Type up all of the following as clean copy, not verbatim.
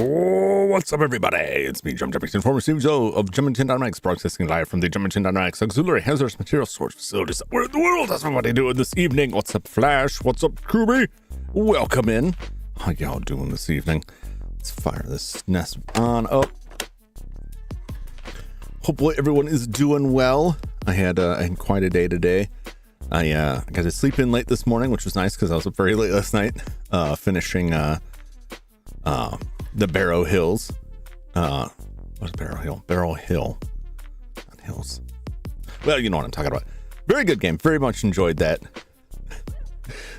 Oh, what's up, everybody? It's me, Jum Jumington, former CEO of Jumington Dynamics, broadcasting live from the Jumington Dynamics Auxiliary Hazardous Material Storage Facilities. Where in the world is everybody doing this evening? What's up, Flash? What's up, Kubi? Welcome in. How y'all doing this evening? Let's fire this nest on up. Hopefully everyone is doing well. I had quite a day today. I got to sleep in late this morning, which was nice because I was up very late last night, finishing the Barrow Hills. What's Barrow Hill? Barrow Hill. Not Hills. Well, you know what I'm talking about. Very good game. Very much enjoyed that.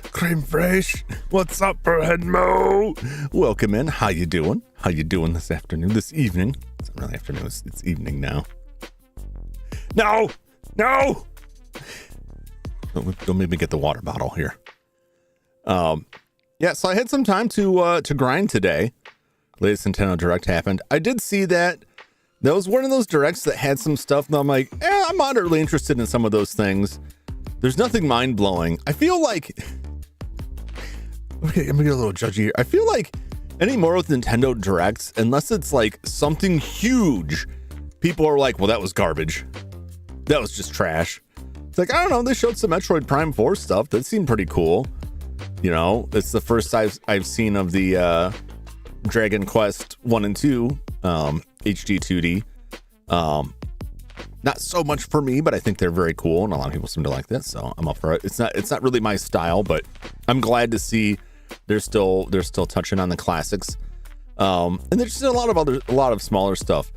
Cream Fresh. What's up, Mo? Welcome in. How you doing? How you doing this afternoon? This evening? It's not really afternoon. It's evening now. No! No! Don't make me get the water bottle here. Yeah, so I had some time to grind today. Latest Nintendo Direct happened. I did see that. That was one of those directs that had some stuff that I'm like, I'm moderately interested in some of those things. There's nothing mind-blowing. I feel like... Okay, I'm gonna get a little judgy here. I feel like anymore with Nintendo Directs, unless it's like something huge, people are like, well, that was garbage. That was just trash. It's like, I don't know, they showed some Metroid Prime 4 stuff. That seemed pretty cool. You know, it's the first I've seen of the Dragon Quest 1 and 2 HD 2D. Not so much for me, but I think they're very cool, and a lot of people seem to like this, so I'm up for it. It's not really my style, but I'm glad to see they're still touching on the classics. And there's just a lot of smaller stuff.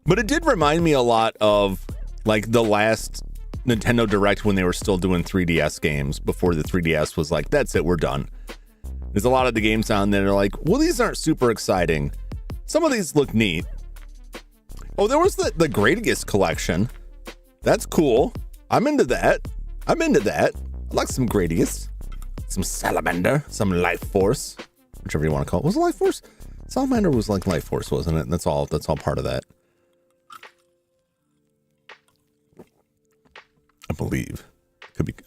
But it did remind me a lot of like the last Nintendo Direct when they were still doing 3DS games before the 3DS was like, that's it, we're done. There's a lot of the games on there that are like, well, these aren't super exciting. Some of these look neat. Oh, there was the Gradius collection. That's cool. I'm into that. I like some Gradius. Some Salamander. Some Life Force. Whichever you want to call it. Was it Life Force? Salamander was like Life Force, wasn't it? That's all part of that. I believe.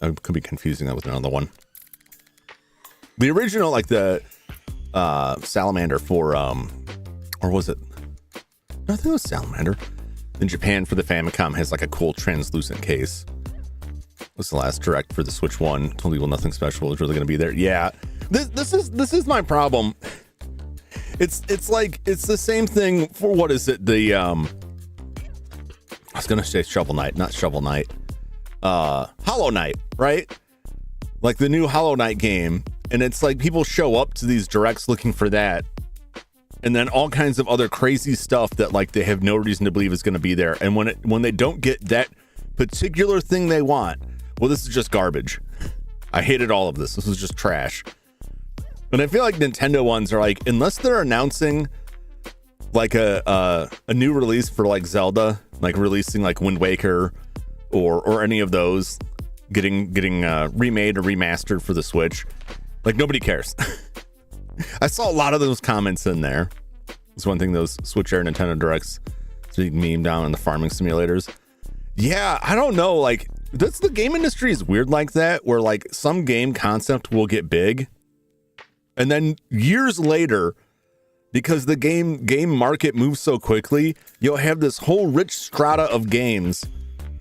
I could be confusing that with another one. The original, like the Salamander for or was it? No, I think it was Salamander. in Japan for the Famicom has like a cool translucent case. What's the last direct for the Switch 1? Told people nothing special is really going to be there. Yeah, this is my problem. It's like it's the same thing for what is it? The I was going to say Shovel Knight, not Shovel Knight. Hollow Knight, right? Like the new Hollow Knight game, and it's like people show up to these directs looking for that, and then all kinds of other crazy stuff that like they have no reason to believe is going to be there. And when they don't get that particular thing they want, well, this is just garbage. I hated all of this. This was just trash. And I feel like Nintendo ones are like, unless they're announcing like a new release for like Zelda, like releasing like Wind Waker or any of those getting remade or remastered for the Switch, like nobody cares. I saw a lot of those comments in there. It's one thing, those Switch Air Nintendo Directs, so you can meme down on the farming simulators. Yeah, I don't know, like that's the game industry is weird like that, where like some game concept will get big, and then years later, because the game market moves so quickly, you'll have this whole rich strata of games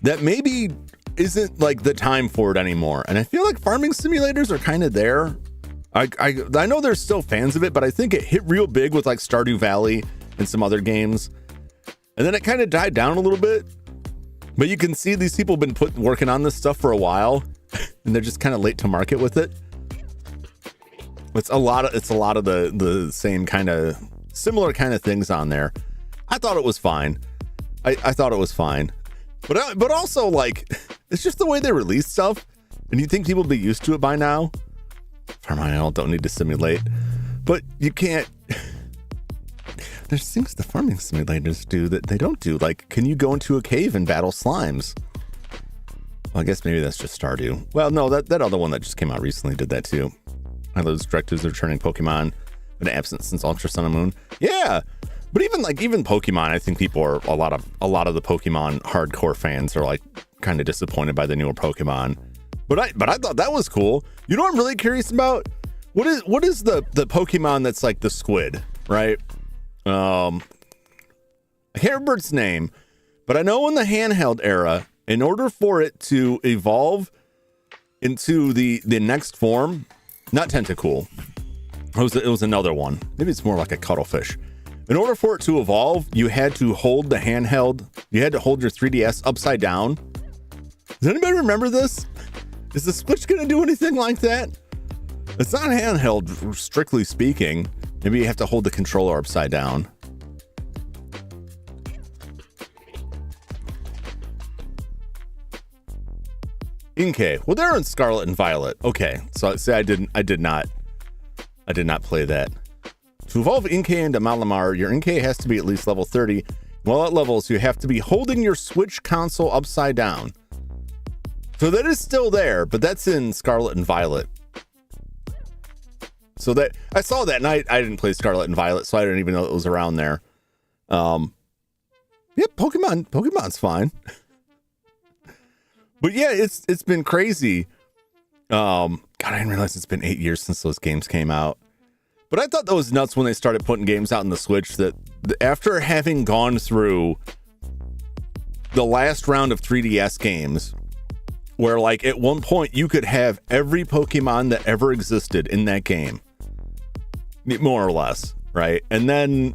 that maybe isn't like the time for it anymore. And I feel like farming simulators are kind of there. I know there's still fans of it, but I think it hit real big with like Stardew Valley and some other games, and then it kind of died down a little bit. But you can see these people have been working on this stuff for a while, and they're just kind of late to market with it. It's a lot of the same kind of similar kind of things on there. I thought it was fine. I thought it was fine, but also like it's just the way they release stuff, and you think people would be used to it by now. Farming don't need to simulate, but you can't. There's things the farming simulators do that they don't do. Like, can you go into a cave and battle slimes? Well, I guess maybe that's just Stardew. Well, no, that other one that just came out recently did that too. I those directives are returning Pokemon been absent since Ultra Sun and Moon. Yeah, but even Pokemon, I think people are a lot of the Pokemon hardcore fans are like kind of disappointed by the newer Pokemon. But I thought that was cool. You know what I'm really curious about? What is the Pokemon that's like the squid, right? I can't remember its name, but I know in the handheld era, in order for it to evolve into the next form, not Tentacool, it was another one. Maybe it's more like a cuttlefish. In order for it to evolve, you had to hold the handheld. You had to hold your 3DS upside down. Does anybody remember this? Is the Switch going to do anything like that? It's not handheld, strictly speaking. Maybe you have to hold the controller upside down. Inkay. Well, they're in Scarlet and Violet. Okay, so say I did not play that. To evolve Inkay into Malamar, your Inkay has to be at least level 30. While at levels, you have to be holding your Switch console upside down. So that is still there, but that's in Scarlet and Violet. So that I saw that, and I didn't play Scarlet and Violet, so I didn't even know it was around there. Yeah, Pokemon's fine. But yeah, it's been crazy. God, I didn't realize it's been 8 years since those games came out. But I thought that was nuts when they started putting games out on the Switch, that after having gone through the last round of 3DS games, where like at one point you could have every Pokemon that ever existed in that game, more or less, right? And then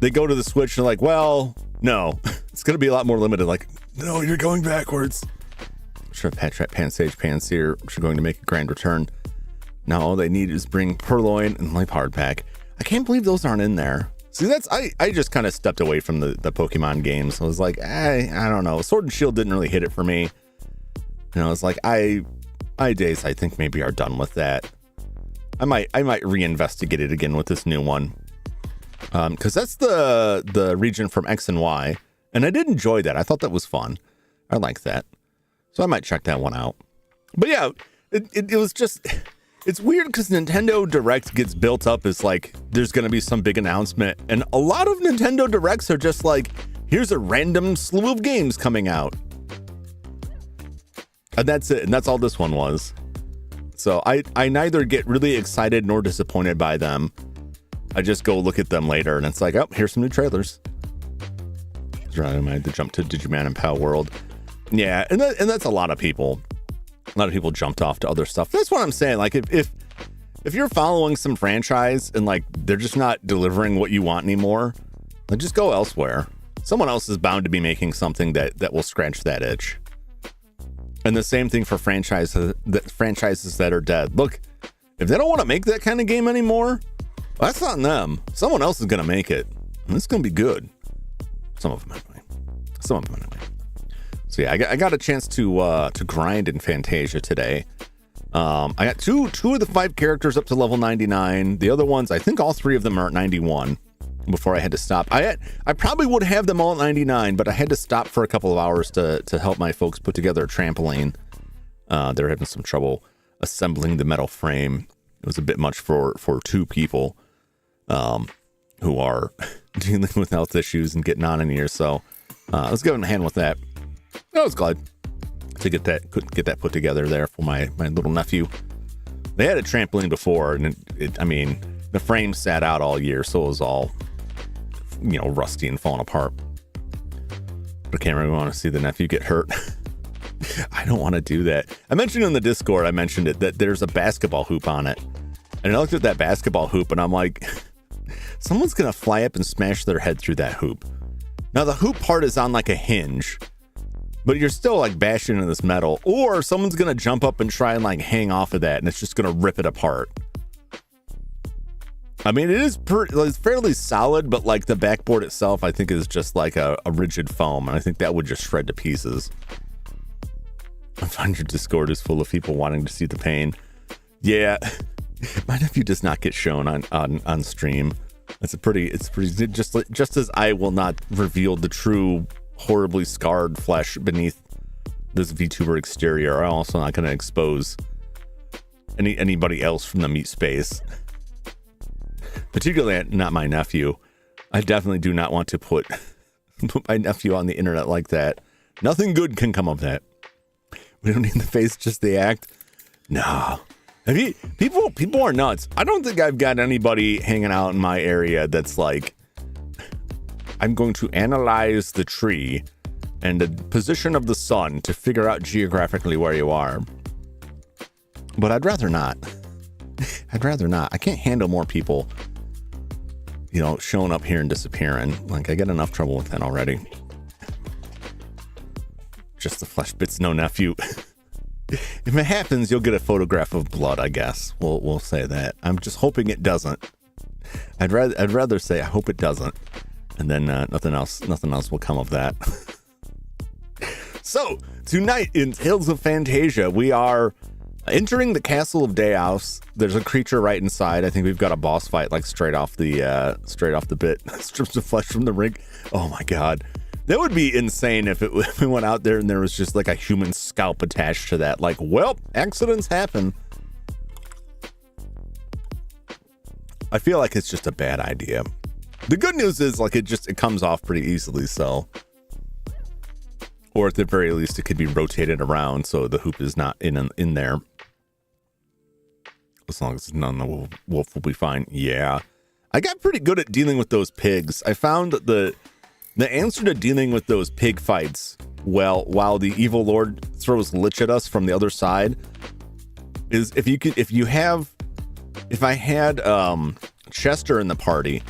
they go to the Switch and they're like, well, no, it's going to be a lot more limited. Like, no, you're going backwards. I'm sure Pansage, Panseer are going to make a grand return. Now all they need is bring Purloin and Life Hard Pack. I can't believe those aren't in there. See, I just kind of stepped away from the Pokemon games. I was like, I don't know. Sword and Shield didn't really hit it for me. You know, it's like days I think maybe are done with that. I might reinvestigate it again with this new one. Because that's the region from X and Y. And I did enjoy that. I thought that was fun. I like that. So I might check that one out. But yeah, it was just, it's weird because Nintendo Direct gets built up as like, there's going to be some big announcement. And a lot of Nintendo Directs are just like, here's a random slew of games coming out. And that's it. And that's all this one was. So I neither get really excited nor disappointed by them. I just go look at them later and it's like, oh, here's some new trailers. I had to jump to Digimon and Pal World. Yeah, and that's a lot of people. A lot of people jumped off to other stuff. That's what I'm saying. Like if you're following some franchise and like they're just not delivering what you want anymore, then just go elsewhere. Someone else is bound to be making something that will scratch that itch. And the same thing for franchises that are dead. Look, if they don't want to make that kind of game anymore, well, that's not them. Someone else is going to make it. And it's going to be good. Some of them anyway. So yeah, I got a chance to grind in Phantasia today. I got two of the 5 characters up to level 99. The other ones, I think all 3 of them are at 91 before I had to stop. I probably would have them all at 99, but I had to stop for a couple of hours to help my folks put together a trampoline. They're having some trouble assembling the metal frame. It was a bit much for 2 people who are dealing with health issues and getting on in here. So I was giving a hand with that. I was glad to get that put together there for my little nephew. They had a trampoline before, and the frame sat out all year, so it was all, rusty and falling apart. But I can't really want to see the nephew get hurt. I don't want to do that. I mentioned in the Discord, that there's a basketball hoop on it. And I looked at that basketball hoop, and I'm like, someone's going to fly up and smash their head through that hoop. Now, the hoop part is on like a hinge, but you're still like bashing into this metal, or someone's going to jump up and try and like hang off of that, and it's just going to rip it apart. I mean, it's fairly solid, but like the backboard itself, I think is just like a rigid foam, and I think that would just shred to pieces. I find your Discord is full of people wanting to see the pain. Yeah, my nephew does not get shown on stream. It's pretty just as I will not reveal the true horribly scarred flesh beneath this VTuber exterior. I'm also not going to expose anybody else from the meat space, particularly not my nephew. I definitely do not want to put my nephew on the internet like that. Nothing good can come of that. We don't need the face, just the act. No. People are nuts. I don't think I've got anybody hanging out in my area that's like, I'm going to analyze the tree and the position of the sun to figure out geographically where you are. But I'd rather not. I can't handle more people, showing up here and disappearing. Like, I get enough trouble with that already. Just the flesh bits, no nephew. If it happens, you'll get a photograph of blood, I guess. We'll say that. I'm just hoping it doesn't. I'd rather say I hope it doesn't, and then nothing else will come of that. So tonight in Tales of Phantasia, we are entering the castle of Dhaos. There's a creature right inside. I think we've got a boss fight like straight off the bit. Strips of flesh from the ring. Oh my god. That would be insane if we went out there and there was just like a human scalp attached to that. Like, well, accidents happen. I feel like it's just a bad idea. The good news is like it comes off pretty easily, so. Or at the very least, it could be rotated around so the hoop is not in there. As long as it's none, the wolf will be fine. Yeah. I got pretty good at dealing with those pigs. I found that the answer to dealing with those pig fights, while the evil lord throws lich at us from the other side, is if I had Chester in the party,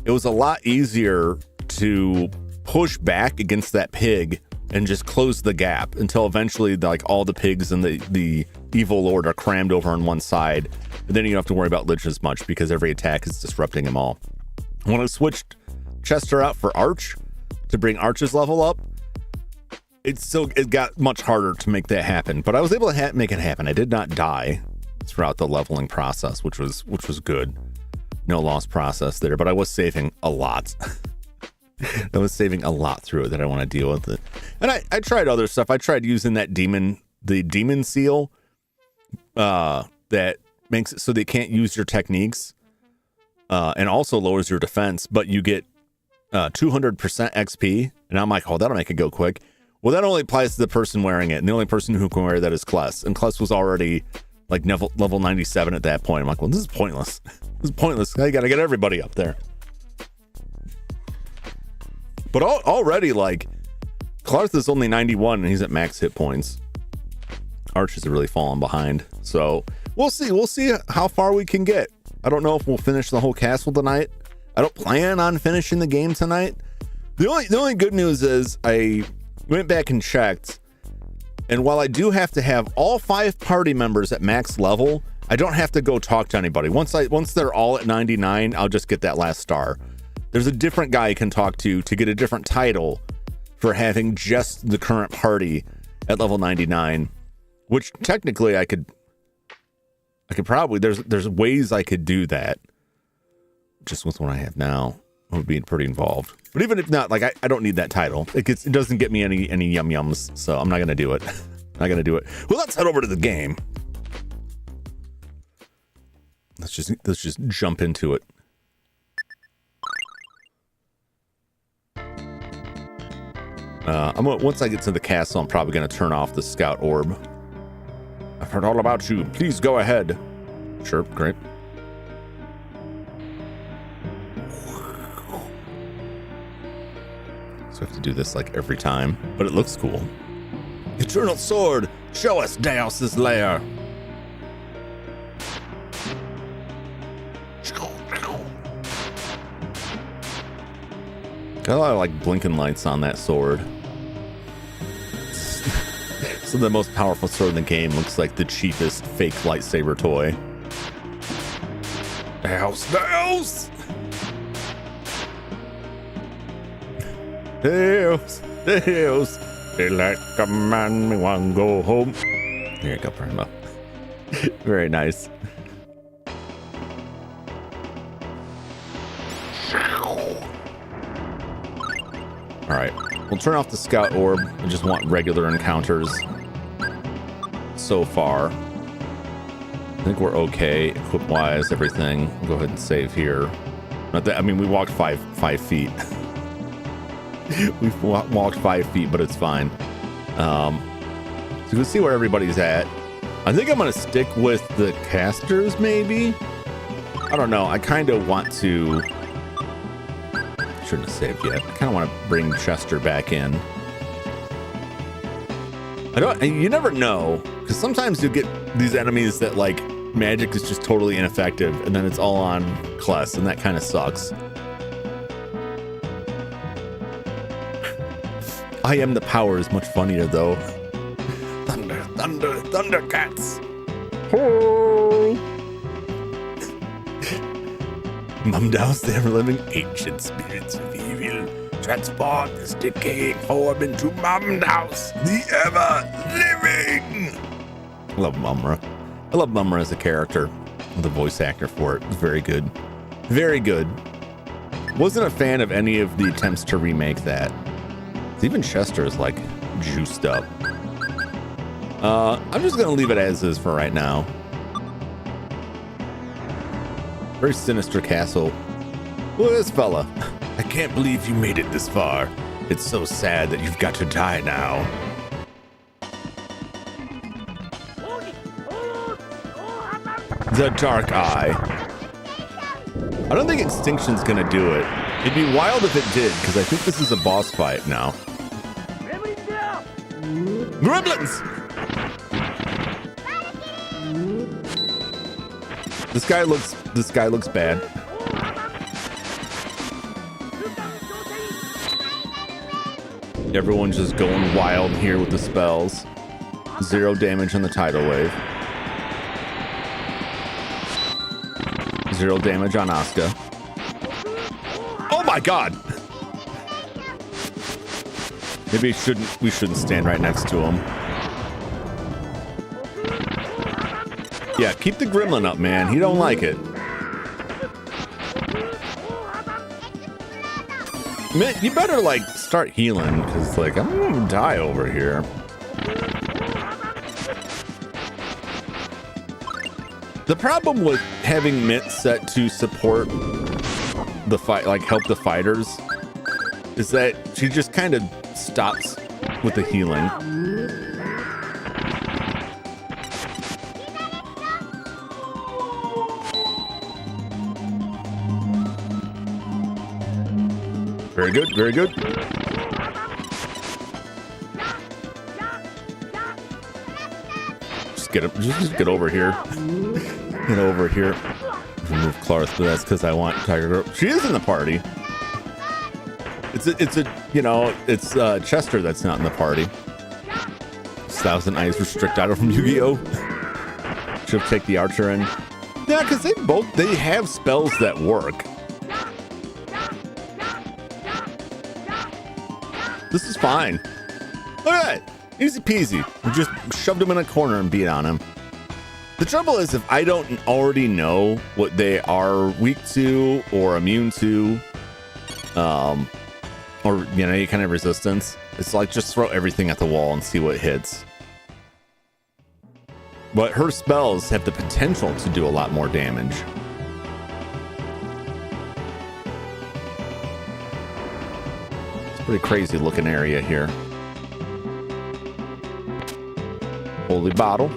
it was a lot easier to push back against that pig and just close the gap until eventually like all the pigs and the evil lord are crammed over on one side, and then you don't have to worry about lich as much because every attack is disrupting them all. When I switched Chester out for Arch to bring Arch's level up, it got much harder to make that happen, but I was able to make it happen. I did not die throughout the leveling process, which was good. No lost process there, but I was saving a lot. I was saving a lot through it that I want to deal with it. And I tried other stuff. I tried using the demon seal that makes it so they can't use your techniques, and also lowers your defense, but you get 200% XP. And I'm like, oh, that'll make it go quick. Well, that only applies to the person wearing it, and the only person who can wear that is Kless. And Kless was already like level 97 at that point. I'm like, well, this is pointless. This is pointless. I gotta get everybody up there. But already, like, Clarth is only 91 and he's at max hit points. Arch is really falling behind. So we'll see. We'll see how far we can get. I don't know if we'll finish the whole castle tonight. I don't plan on finishing the game tonight. The only good news is I went back and checked. And while I do have to have all 5 party members at max level, I don't have to go talk to anybody. Once they're all at 99, I'll just get that last star. There's a different guy you can talk to get a different title for having just the current party at level 99, which technically I could probably, there's ways I could do that just with what I have now. I would be pretty involved. But even if not, like, I don't need that title. It doesn't get me any yum yums, so I'm not gonna do it. Not gonna do it. Well, let's head over to the game. Let's just jump into it. Once I get to the castle, I'm probably gonna turn off the scout orb. I've heard all about you. Please go ahead. Sure, great. So I have to do this like every time, but it looks cool. Eternal sword, show us Dhaos' lair. Got a lot of like blinking lights on that sword. So the most powerful sword in the game looks like the cheapest fake lightsaber toy. Dhaos! They like command me one go home. There you go, Prima. Very nice. Alright, we'll turn off the scout orb. I just want regular encounters so far. I think we're okay, equip-wise, everything. We'll go ahead and save here. Not that, I mean, we walked five feet. We've walked 5 feet, but it's fine. So we'll see where everybody's at. I think I'm going to stick with the casters, maybe? I don't know. I kind of want to... Shouldn't have saved yet. I kind of want to bring Chester back in. You never know, because sometimes you get these enemies that, like, magic is just totally ineffective, and then it's all on Kless, and that kind of sucks. I Am the Power is much funnier, though. Thunder, thunder, thundercats! Oh! Mumdaus, the ever-living ancient spirits of evil, transport this decaying form into Mumdaus, the ever-living! I love Mumra. I love Mumra as a character. The voice actor for it was very good. Very good. Wasn't a fan of any of the attempts to remake that. Even Chester is like juiced up. I'm just gonna leave it as is for right now. Very sinister castle. Look at this fella. I can't believe you made it this far. It's so sad that you've got to die now. The Dark Eye. I don't think Extinction's gonna do it. It'd be wild if it did, because I think this is a boss fight now. Gremlins! This guy looks bad. Everyone's just going wild here with the spells. 0 damage on the tidal wave. 0 damage on Asuka. Oh my god! Maybe we shouldn't stand right next to him. Yeah, keep the gremlin up, man. He don't like it. Man, you better like start healing, because like I'm gonna die over here. The problem with having Mitt set to support the fight, like help the fighters, is that she just kind of stops with the healing. Very good, very good. get him. Just get over here. Get over here. Remove Clarth, but that's because I want Tiger Girl. She is in the party. It's Chester that's not in the party. Thousand Eyes restrict item from Yu-Gi-Oh. Should take the Archer in. Yeah, because they have spells that work. This is fine. Look at that. Easy peasy. We just shoved him in a corner and beat on him. The trouble is, if I don't already know what they are weak to or immune to, or any kind of resistance, it's like just throw everything at the wall and see what hits. But her spells have the potential to do a lot more damage. It's a pretty crazy looking area here. Holy Bottle,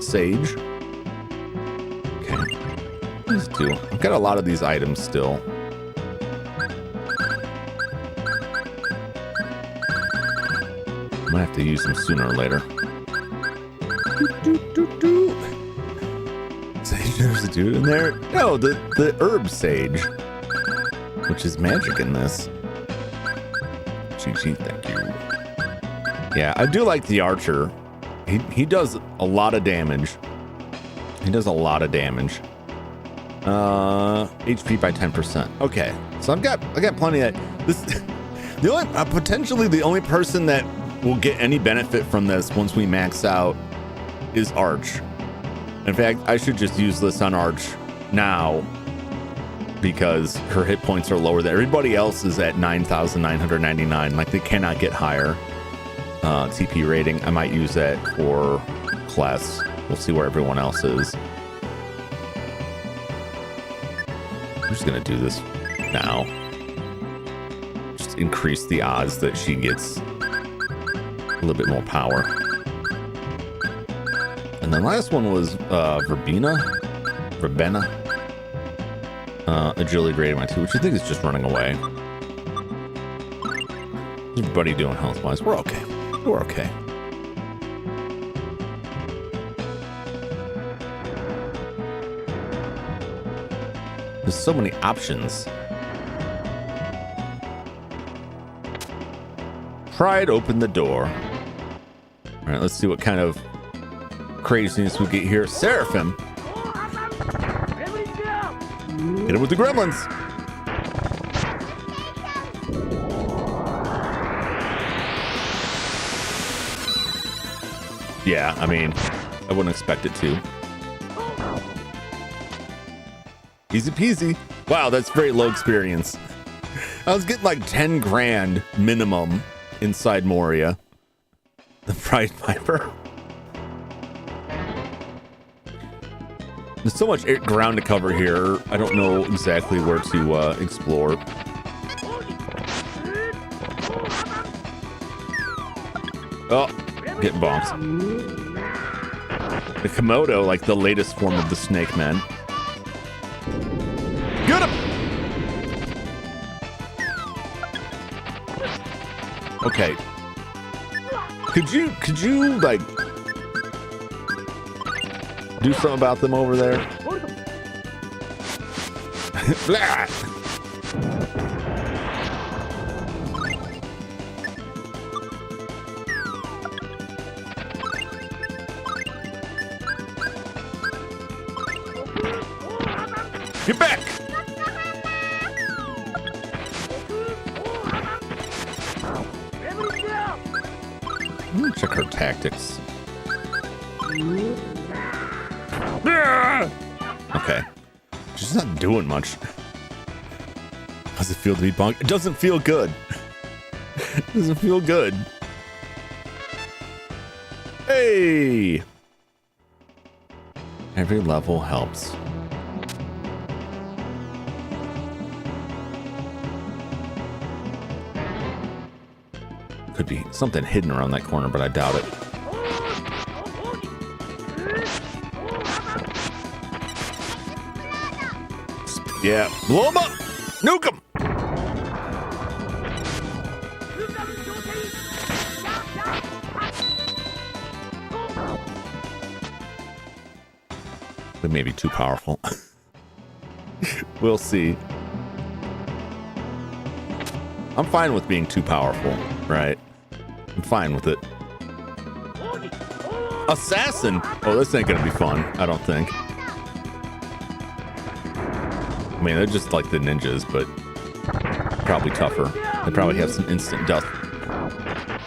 Sage. Okay, these two. I've got a lot of these items still. Might have to use them sooner or later. Sage, there's a dude in there? No, the herb sage, which is magic in this. GG, thank you. Yeah, I do like the Archer. He does a lot of damage. He does a lot of damage. HP by 10%. Okay, so I got plenty of this. Potentially the only person that will get any benefit from this once we max out is Arch. In fact, I should just use this on Arch now because her hit points are lower than everybody else is at 9,999. Like, they cannot get higher TP rating. I might use that for class. We'll see where everyone else is. I'm just gonna do this now. Just increase the odds that she gets a little bit more power. And then last one was Verbena. Agility grading by 2, which I think is just running away. Everybody doing health-wise. We're okay. We're okay. There's so many options. Try to open the door. All right, let's see what kind of craziness we get here. Seraphim. Hit him with the gremlins. Yeah, I mean, I wouldn't expect it to. Easy peasy. Wow, that's very low experience. I was getting like 10 grand minimum inside Moria. The Pride Viper. There's so much ground to cover here. I don't know exactly where to explore. Oh, getting bombs. The Komodo, like the latest form of the Snake Man. Get him! Okay. Could you like do something about them over there? Blah. Get back! Let me check her tactics. Okay. She's not doing much. How's it feel to be bonked? It doesn't feel good. It doesn't feel good. Hey! Every level helps. Could be something hidden around that corner, but I doubt it. Yeah, blow him up! Nuke him! It may be too powerful. We'll see. I'm fine with being too powerful, right? I'm fine with it. Assassin! Oh, this ain't gonna be fun, I don't think. I mean, they're just like the ninjas, but probably tougher. They probably have some instant death.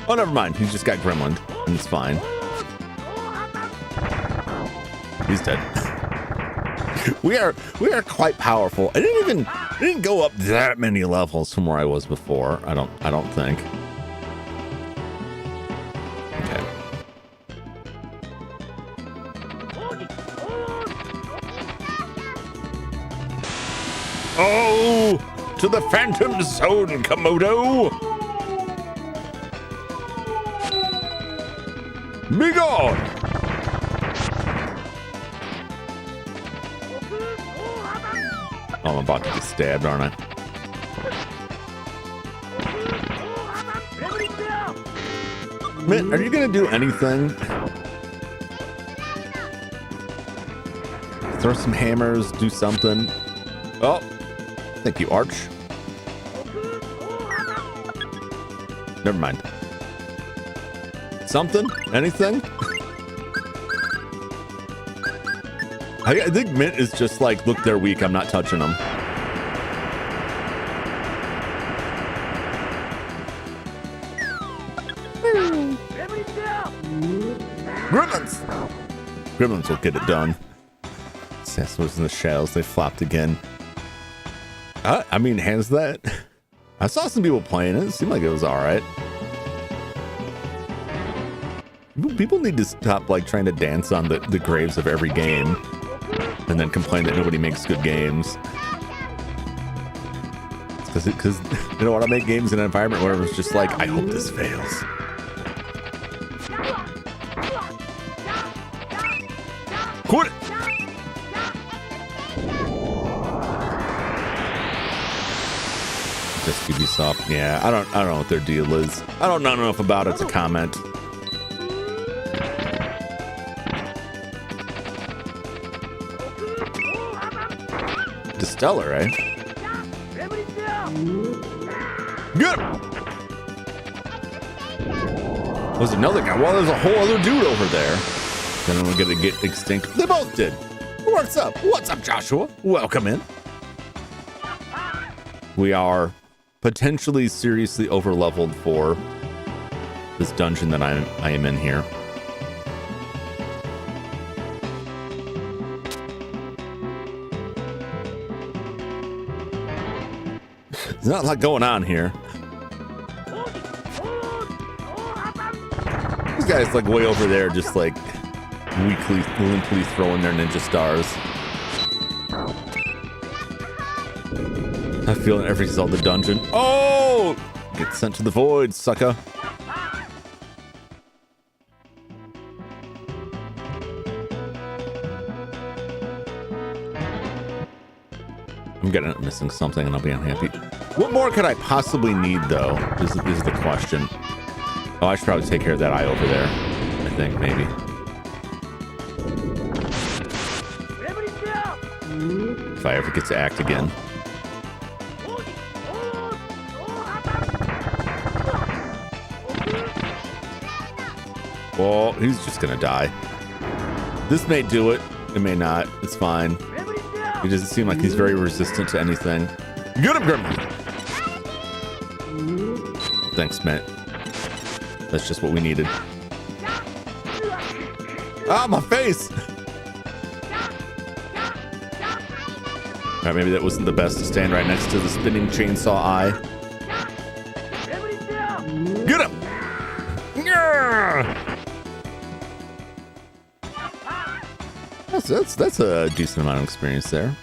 Oh, never mind. He just got gremlined, and it's fine. He's dead. We are quite powerful. I didn't go up that many levels from where I was before. I don't think. Okay. Oh, to the Phantom Zone, Komodo! Be gone! Oh, I'm about to get stabbed, aren't I? Man, are you gonna do anything? Throw some hammers, do something. Oh, thank you, Arch. Never mind. Something? Anything? I think Mint is just like, look, they're weak. I'm not touching them. Gremlins! Gremlins will get it done. Seth was in the shells. They flopped again. I mean, hands that. I saw some people playing it. It seemed like it was all right. People need to stop like trying to dance on the graves of every game and then complain that nobody makes good games. Because you know what, I make games in an environment where it's just like, I hope this fails. Quit it! Just Ubisoft, yeah. I don't know what their deal is. I don't know enough about it to comment. Stellar, eh? Good. Was another guy? Well, there's a whole other dude over there. Then we're gonna get extinct. They both did. What's up? What's up, Joshua? Welcome in. We are potentially seriously over-leveled for this dungeon that I am in here. There's not a lot going on here. These guys like way over there just like limply throwing their ninja stars. I feel in every Zelda dungeon. Oh! Get sent to the void, sucker. I'm missing something and I'll be unhappy. What more could I possibly need, though, is the question. Oh, I should probably take care of that eye over there. I think, maybe. If I ever get to act again. Well, he's just gonna die. This may do it. It may not. It's fine. He doesn't seem like he's very resistant to anything. Get him, Gremlin! Thanks, Matt. That's just what we needed. Ah, my face! Alright, maybe that wasn't the best to stand right next to the spinning chainsaw eye. Get him! That's a decent amount of experience there.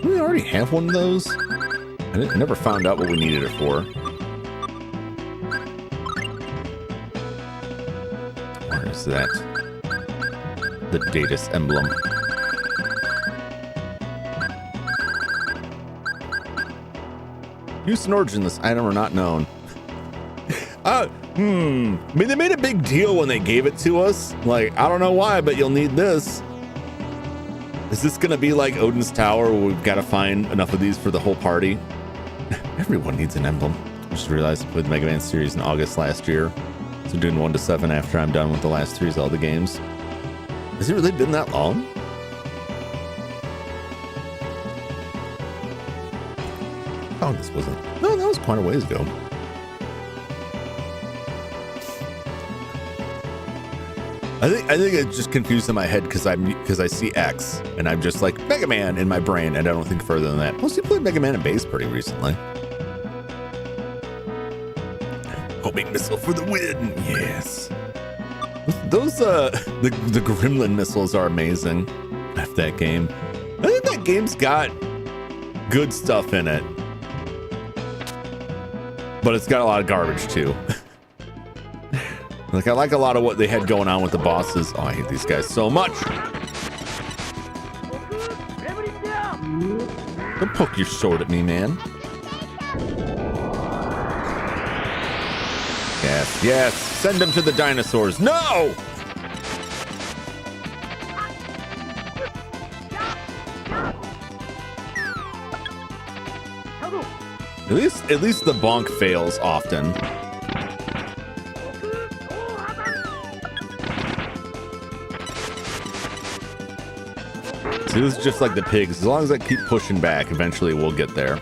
Do we already have one of those? I never found out what we needed it for. Where is that? The Datus emblem. Use and origin, this item are not known. I mean, they made a big deal when they gave it to us. Like, I don't know why, but you'll need this. Is this going to be like Odin's Tower where we've got to find enough of these for the whole party? Everyone needs an emblem. I just realized I played the Mega Man series in August last year. So doing 1 to 7 after I'm done with the last 3 Zelda games. Has it really been that long? Oh, this wasn't. No, that was quite a ways ago. I think it's just confused in my head because I see X and I'm just like Mega Man in my brain and I don't think further than that. Plus, you played Mega Man and Base pretty recently. Homing missile for the win! Yes. Those the Gremlin missiles are amazing. F that game. I think that game's got good stuff in it, but it's got a lot of garbage too. Like, I like a lot of what they had going on with the bosses. Oh, I hate these guys so much. Don't poke your sword at me, man. Yes, yes. Send them to the dinosaurs. No! At least the bonk fails often. See, this is just like the pigs. As long as I keep pushing back, eventually we'll get there.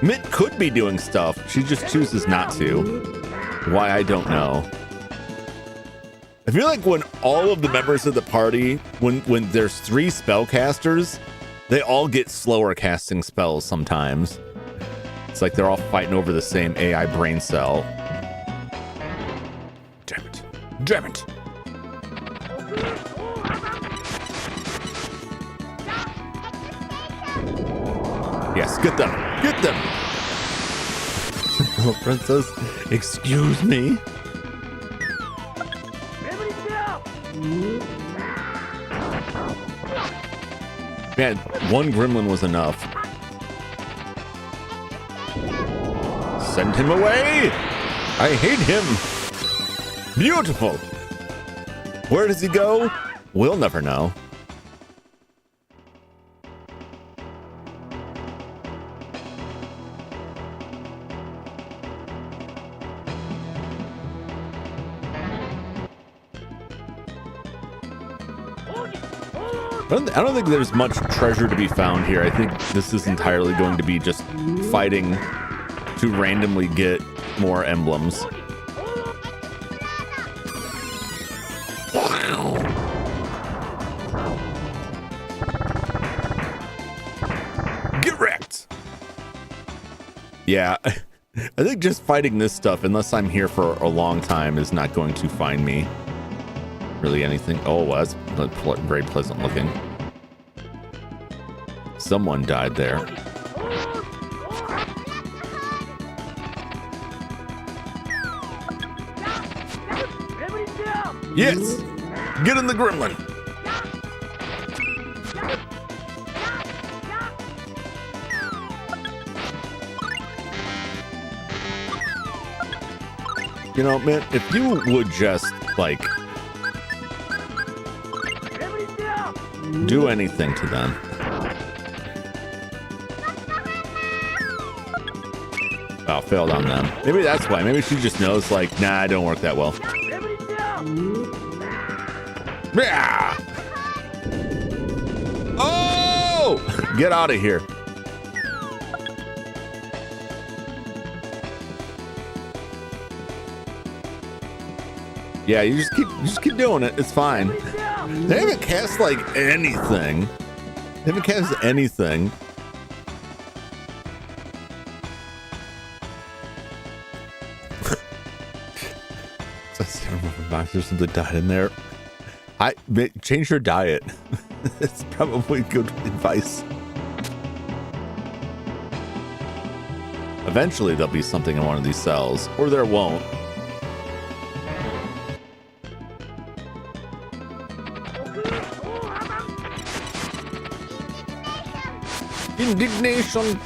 Mitt could be doing stuff. She just chooses not to. Why, I don't know. I feel like when all of the members of the party, when there's 3 spellcasters, they all get slower casting spells sometimes. It's like they're all fighting over the same AI brain cell. Damn it. Damn it. Yes, get them. Get them. Oh, princess, excuse me. Man, 1 gremlin was enough. Send him away. I hate him. Beautiful. Where does he go? We'll never know. I don't think there's much treasure to be found here. I think this is entirely going to be just fighting to randomly get more emblems. Get wrecked! Yeah, I think just fighting this stuff, unless I'm here for a long time, is not going to find me really anything. Oh, that's very pleasant looking. Someone died there. Yes! Get in the gremlin! You know, man, if you would just, like, do anything to them. Oh, failed on them. Maybe that's why. Maybe she just knows, like, nah, I don't work that well. Yeah! Oh! Get out of here. Yeah, you just keep doing it. It's fine. They haven't cast like anything. They haven't cast anything. There's something died in there. Change your diet. It's probably good advice. Eventually there'll be something in one of these cells, or there won't. Indignation.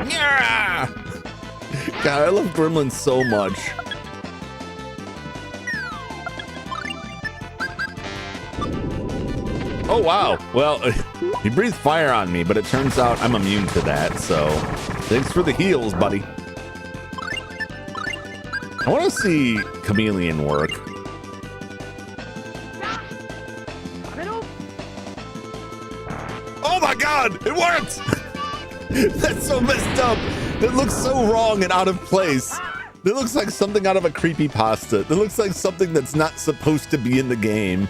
Yeah! God, I love gremlins so much. Oh, wow. Well, he breathed fire on me, but it turns out I'm immune to that, so thanks for the heals, buddy. I want to see Chameleon work. Oh my god, it worked! That's so messed up. That looks so wrong and out of place. That looks like something out of a creepypasta. That looks like something that's not supposed to be in the game.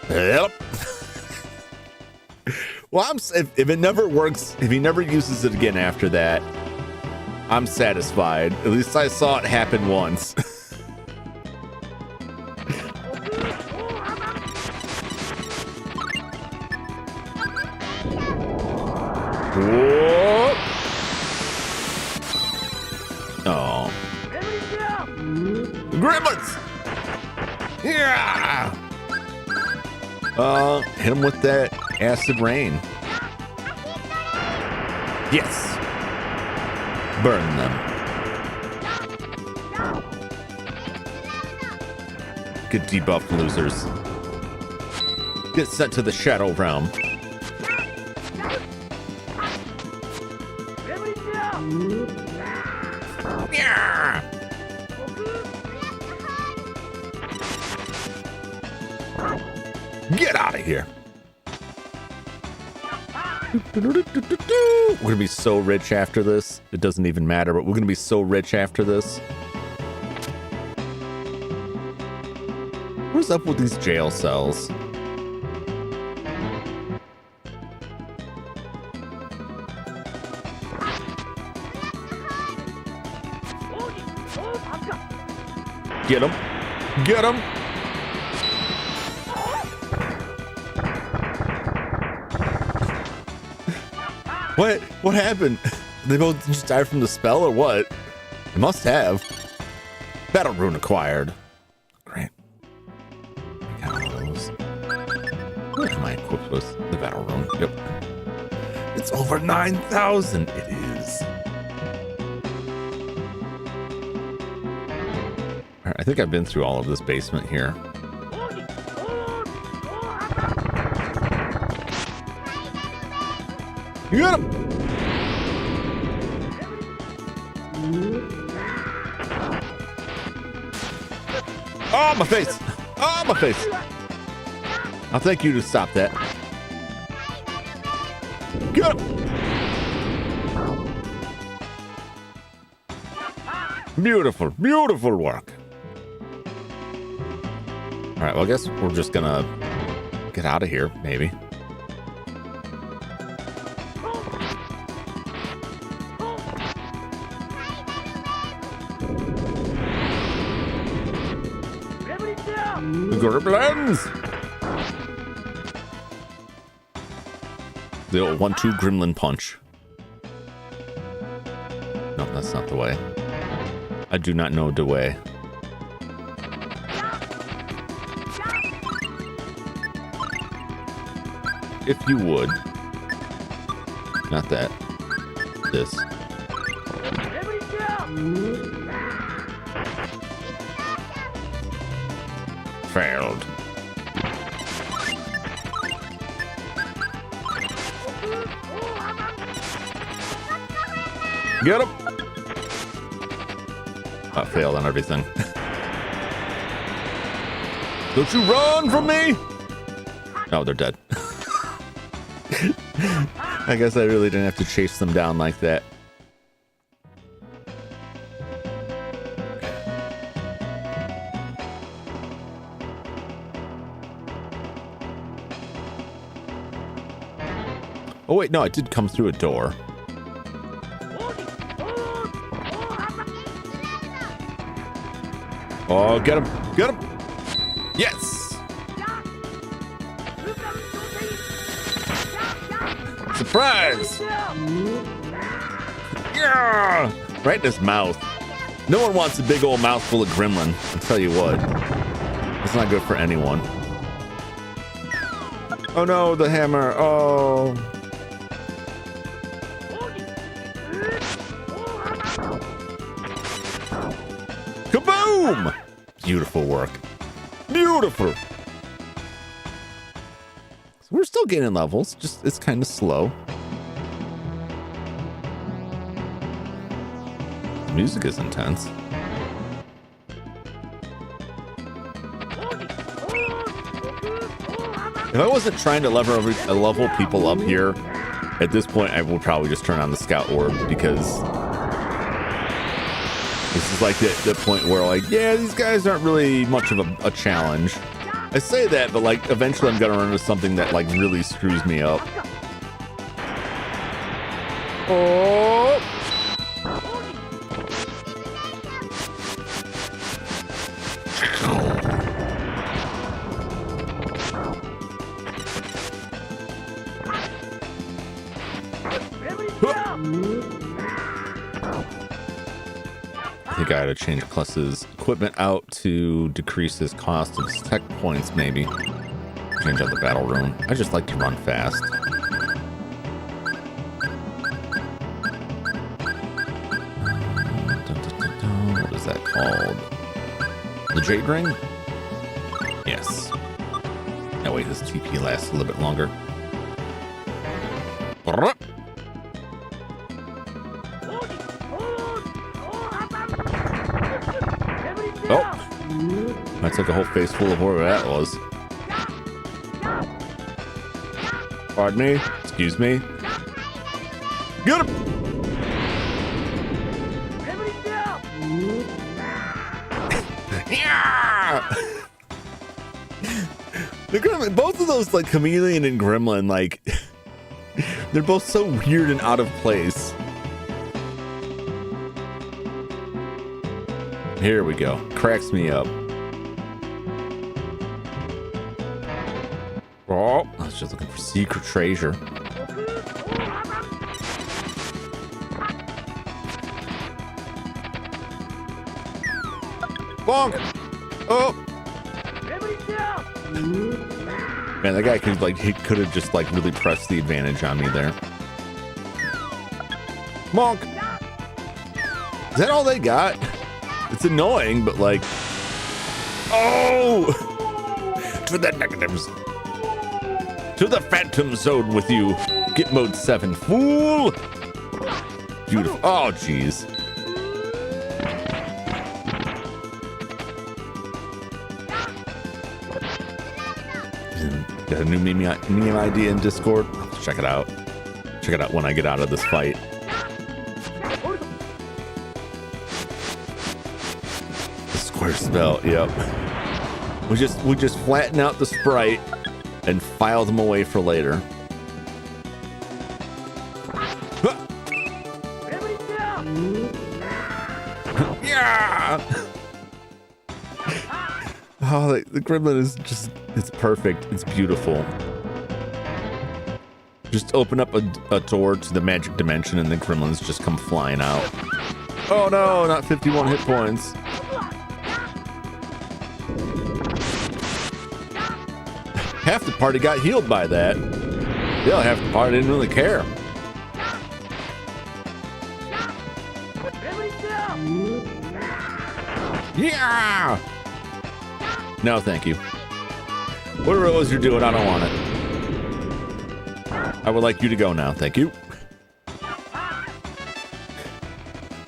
Yep. Well, if it never works, if he never uses it again after that, I'm satisfied. At least I saw it happen once. Whoa. Oh. Gremlins! Yeah! Hit him with that acid rain. Yes! Burn them. Get debuffed, losers. Get sent to the Shadow Realm. Yeah! Get out of here. We're gonna be so rich after this. It doesn't even matter, but we're gonna be so rich after this. What's up with these jail cells? Get him. Get him. What happened? They both just died from the spell or what? They must have. Battle rune acquired. Great. I got all those. What am I equipped with? The battle rune. Yep. It's over 9,000. It is. All right, I think I've been through all of this basement here. You got him! Oh, my face! Oh, my face! I'll thank you to stop that. Get him! Beautiful, beautiful work. All right, well, I guess we're just gonna get out of here, maybe. Gremlins! The old 1-2 gremlin punch. No, that's not the way. I do not know the way. If you would. Not that. This. Failed. Get him! I failed on everything. Don't you run from me! Oh, they're dead. I guess I really didn't have to chase them down like that. Oh wait, no, I did come through a door. Oh, get him! Get him! Yes! Surprise! Yeah! Right in his mouth. No one wants a big old mouthful of gremlin. I'll tell you what. It's not good for anyone. Oh no, the hammer. Oh. Kaboom! Beautiful work. Beautiful. So we're still gaining levels, just it's kind of slow. The music is intense. If I wasn't trying to level people up here, at this point I will probably just turn on the scout orb, because this is like the point where like, yeah, these guys aren't really much of a challenge. I say that, but like eventually I'm gonna run into something that like really screws me up. Oh! I think I had to change Cluss's equipment out to decrease his cost of tech points, maybe. Change out the battle rune. I just like to run fast. What is that called? The Jade Ring? Yes. That way his TP lasts a little bit longer. Oh, I took a whole face full of where that was. Pardon me. Excuse me. Get him! Yeah! The Gremlin, both of those, like Chameleon and Gremlin, like they're both so weird and out of place. Here we go. Cracks me up. Oh, I was just looking for secret treasure. Bonk! Oh! Man, that guy could like, he could have just like really pressed the advantage on me there. Bonk! Is that all they got? It's annoying, but like, oh, to the negatives, to the phantom zone with you. Get mode 7, fool. Beautiful. Oh, jeez. Got a new meme idea in Discord. Let's check it out. Check it out when I get out of this fight. Spell, yep. We just flatten out the sprite and file them away for later. Yeah! Oh, the Gremlin is just, it's perfect. It's beautiful. Just open up a door to the magic dimension and the Gremlins just come flying out. Oh no, not 51 hit points. Half the party got healed by that. The other half the party didn't really care. Yeah! No, thank you. Whatever it was you're doing, I don't want it. I would like you to go now, thank you.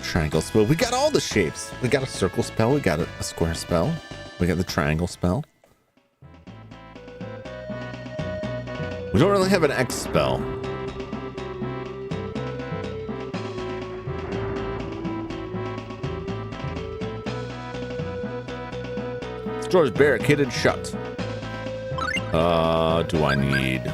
Triangle spell. We got all the shapes. We got a circle spell. We got a square spell. We got the triangle spell. We don't really have an X spell. This door is barricaded shut. Do I need?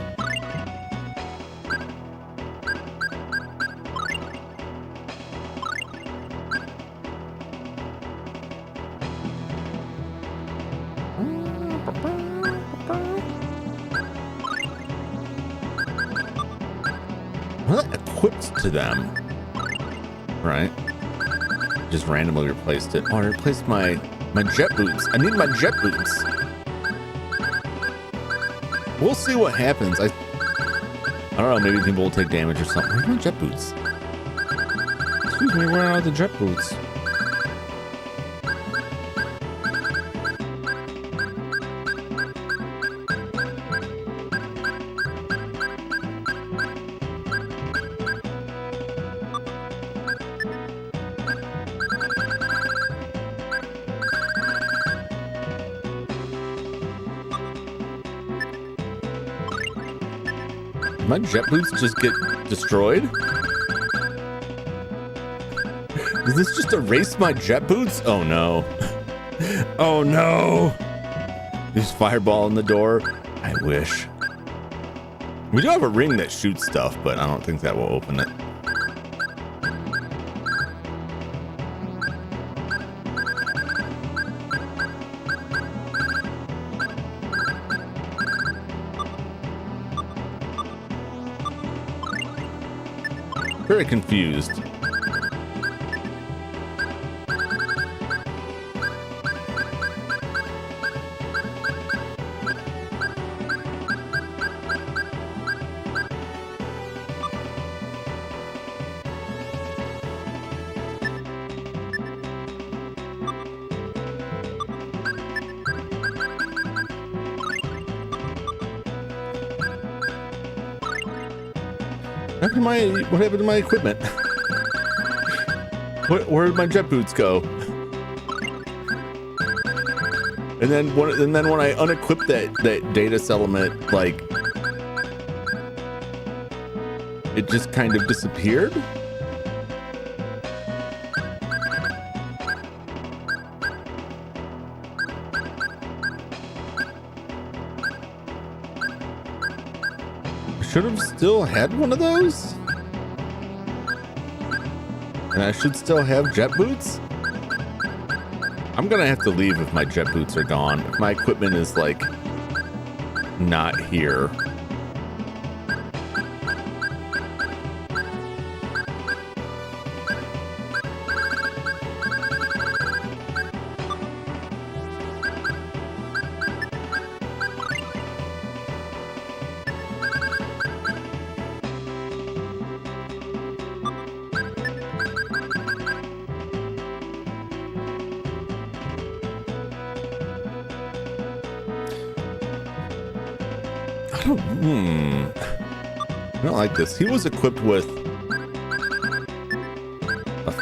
To them, right? Just randomly replaced it. Oh, I replaced my jet boots. I need my jet boots. We'll see what happens. I don't know, maybe people will take damage or something. Where's my jet boots? Excuse me, where are the jet boots? My jet boots just get destroyed? Does this just erase my jet boots? Oh no. Oh no. There's fireball in the door. I wish. We do have a ring that shoots stuff, but I don't think that will open it. Very confused. What happened to my equipment? Where did my jet boots go? And then when I unequip that Datus element, like it just kind of disappeared. Should have still had one of those, and I should still have jet boots. I'm gonna have to leave if my jet boots are gone. If my equipment is like not here. I don't like this. He was equipped with a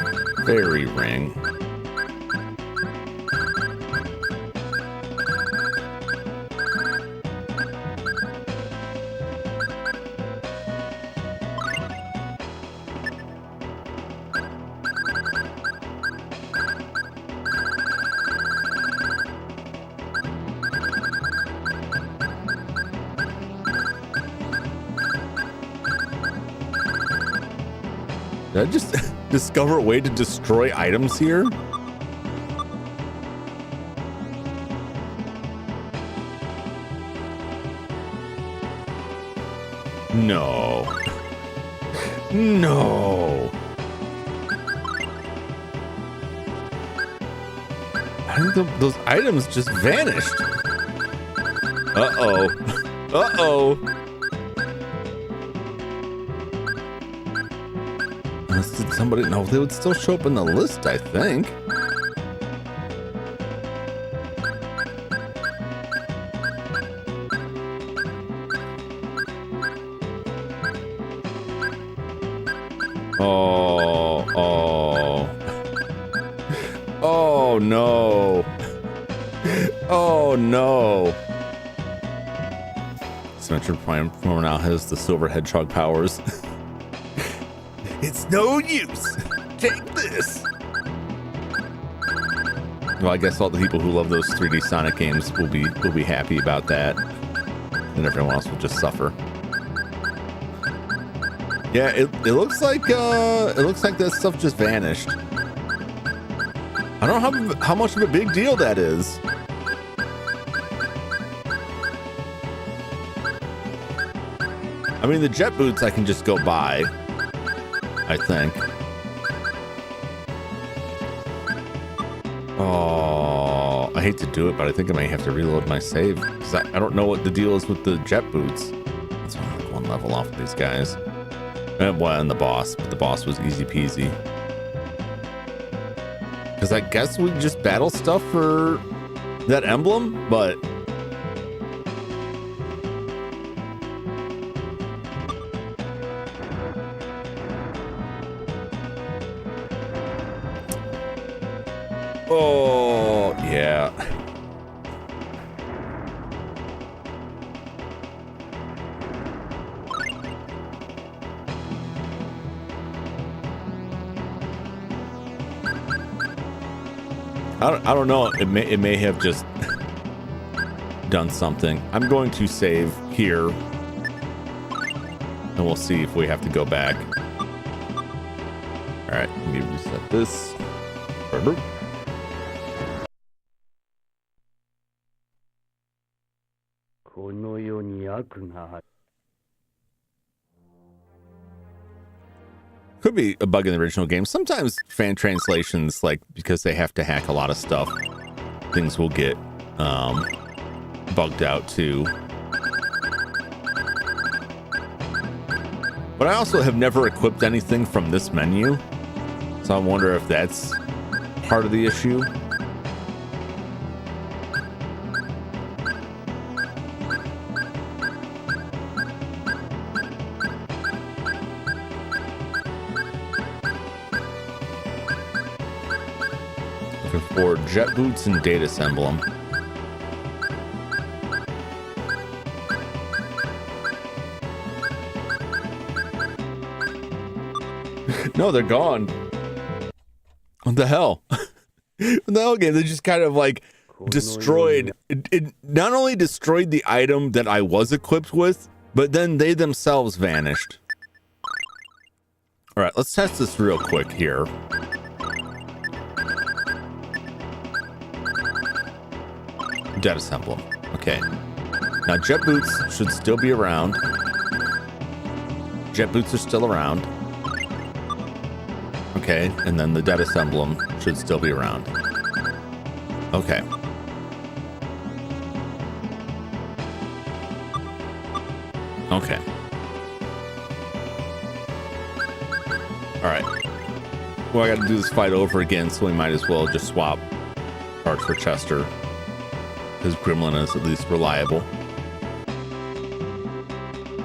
fairy ring. Did I just discover a way to destroy items here? No. No. I think those items just vanished. Uh-oh. Uh-oh. Did somebody? No, they would still show up in the list, I think. Oh no. Oh no. Symmetric Platformer now has the silver hedgehog powers. It's no use. Take this. Well, I guess all the people who love those 3D Sonic games will be happy about that, and everyone else will just suffer. Yeah, it looks like that stuff just vanished. I don't know how much of a big deal that is. I mean, the jet boots I can just go buy, I think. Oh, I hate to do it, but I think I may have to reload my save because I don't know what the deal is with the jet boots. That's only one level off of these guys. Well, and the boss, but the boss was easy peasy. Because I guess we just battle stuff for that emblem, but oh yeah. I don't know. It may have just done something. I'm going to save here, and we'll see if we have to go back. All right, let me reset this. Could be a bug in the original game. Sometimes fan translations, like because they have to hack a lot of stuff, things will get bugged out too. But I also have never equipped anything from this menu, so I wonder if that's part of the issue. For jet boots and data emblem. No, they're gone. What the hell? What the hell game? They just kind of like destroyed. It not only destroyed the item that I was equipped with, but then they themselves vanished. All right, let's test this real quick here. Data emblem. Okay. Now jet boots should still be around. Jet boots are still around. Okay, and then the data emblem should still be around. Okay. Okay. All right. Well, I got to do this fight over again, so we might as well just swap parts for Chester. Because Gremlin is at least reliable.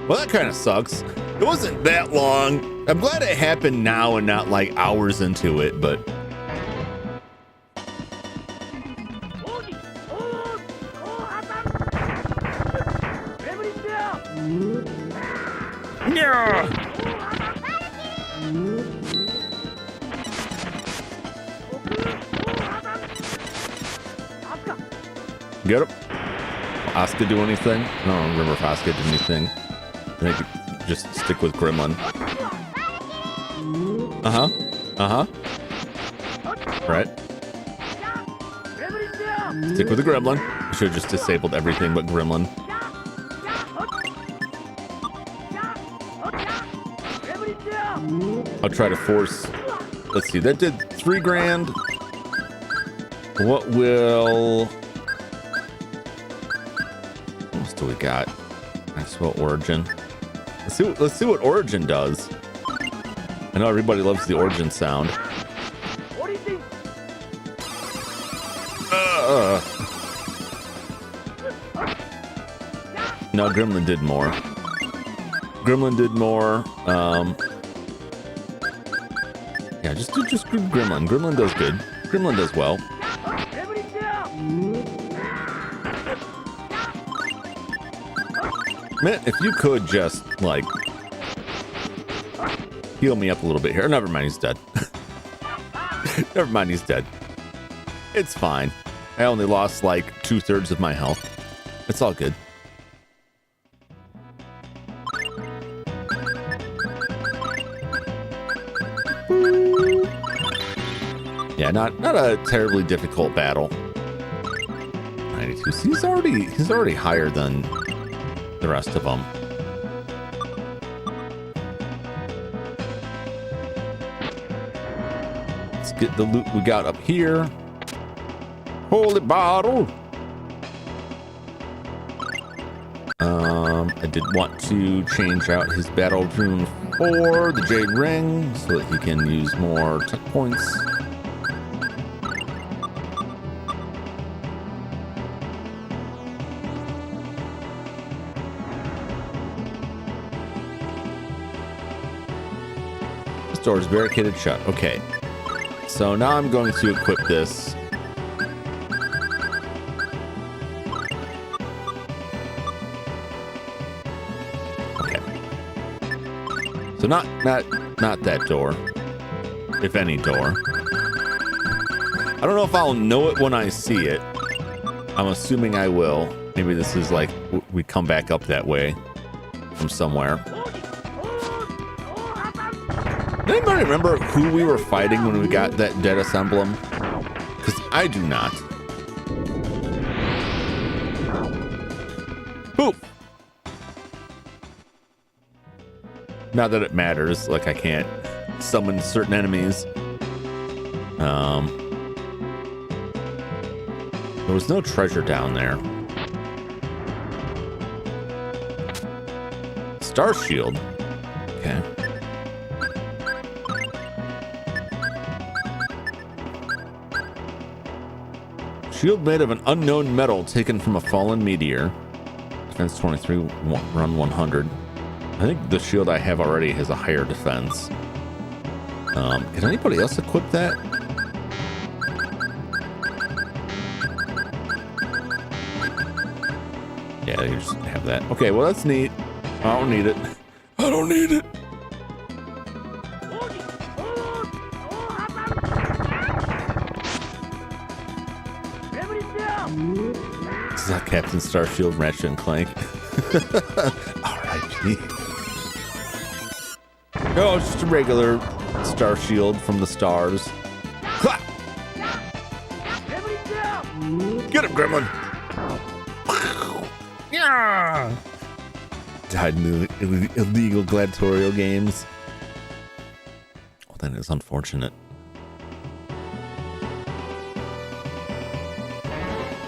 Well, that kind of sucks. It wasn't that long. I'm glad it happened now and not like hours into it, but... Yeah. Get him. Asuka do anything? I don't remember if Asuka did anything. I think just stick with Gremlin. Right. Stick with the Gremlin. I should have just disabled everything but Gremlin. I'll try to force. Let's see. That did 3 grand. What will... do we got? That's what Origin. Let's see what Origin does. I know everybody loves the Origin sound. No, Gremlin did more. Gremlin did more. Yeah, just Gremlin. Gremlin does good. Gremlin does well. Man, if you could just, like, heal me up a little bit here. Never mind, he's dead. Never mind, he's dead. It's fine. I only lost, like, 2/3 of my health. It's all good. Yeah, not a terribly difficult battle. 92. So he's already higher than the rest of them. Let's get the loot we got up here. Holy bottle. I did want to change out his battle rune for the Jade Ring so that he can use more tech points. This door is barricaded shut. Okay. So now I'm going to equip this. So not that door, if any door. I don't know if I'll know it when I see it. I'm assuming I will. Maybe this is like we come back up that way from somewhere. Does anybody remember who we were fighting when we got that Dhaos emblem? Because I do not. Poof. Not that it matters, like I can't summon certain enemies. There was no treasure down there. Star Shield. Okay. Shield made of an unknown metal taken from a fallen meteor. Defense 23, run 100. I think the shield I have already has a higher defense. Can anybody else equip that? Yeah, you just have that. Okay, well that's neat. I don't need it. I don't need it. This is not Captain Starshield, Ratchet and Clank. R.I.P. Oh, it's just a regular Star Shield from the stars. Ha! Get him, Gremlin! Yeah! Died in the illegal gladiatorial games. Well, that is unfortunate.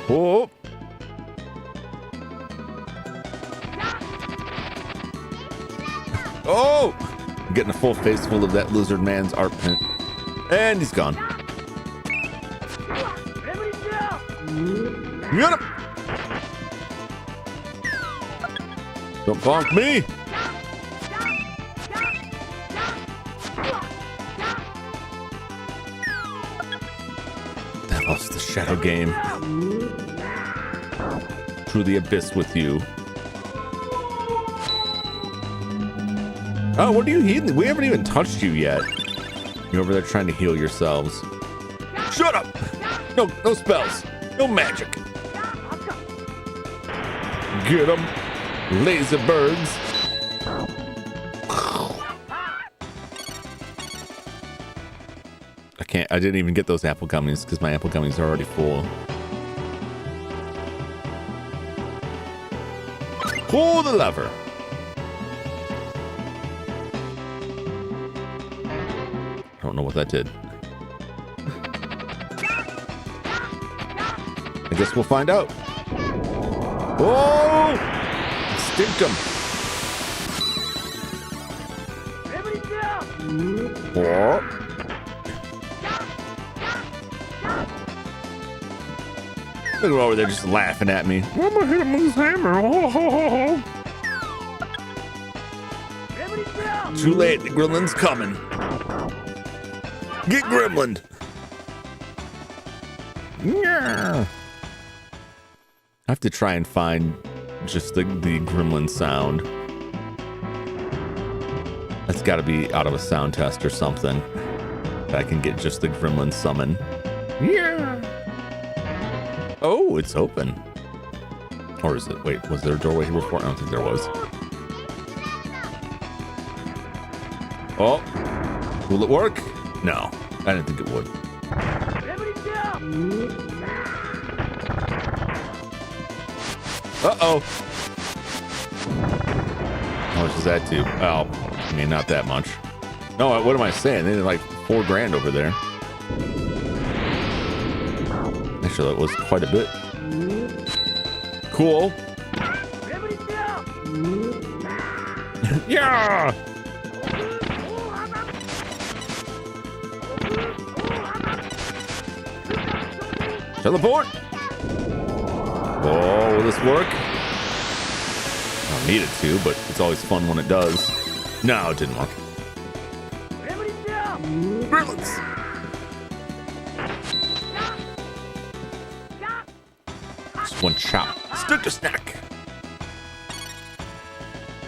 Oh! Oh! I'm getting a full face full of that lizard man's art print. And he's gone. Get him! Don't bonk me! That was the shadow game. Through the abyss with you. Oh, what are you healing? We haven't even touched you yet. You're over there trying to heal yourselves. Shut up! No spells. No magic. Get them. Laser birds. I didn't even get those apple gummies because my apple gummies are already full. Pull the lever. I don't know what that did. I guess we'll find out. Oh! Extinct him. Oh. Look over there just laughing at me. I'm gonna hit him with his hammer. Oh. Too late, the gremlin's coming. Get gremlined. Yeah. I have to try and find just the gremlin sound. That's got to be out of a sound test or something. I can get just the gremlin summon. Yeah. Oh, it's open. Or is it? Wait, was there a doorway here before? I don't think there was. Oh, will it work? No, I didn't think it would. Uh-oh. How much does that do? Oh, I mean, not that much. No, what am I saying? They did like $4 grand over there. Actually, that was quite a bit. Cool. Yeah! Teleport! Oh, will this work? I don't need it to, but it's always fun when it does. No, it didn't work. Brilliant! Just one chop. Stick to snack.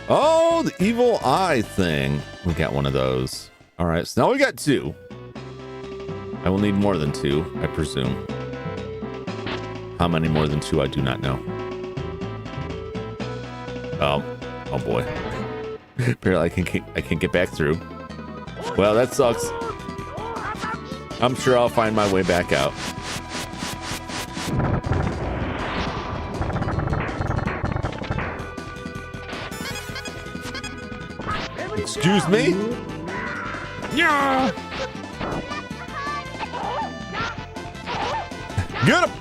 Oh, the evil eye thing. We got one of those. All right, so now we got 2. I will need more than 2, I presume. How many more than 2, I do not know. Oh boy. Apparently I can't get back through. Well, that sucks. I'm sure I'll find my way back out. Excuse me? Yeah. Get him!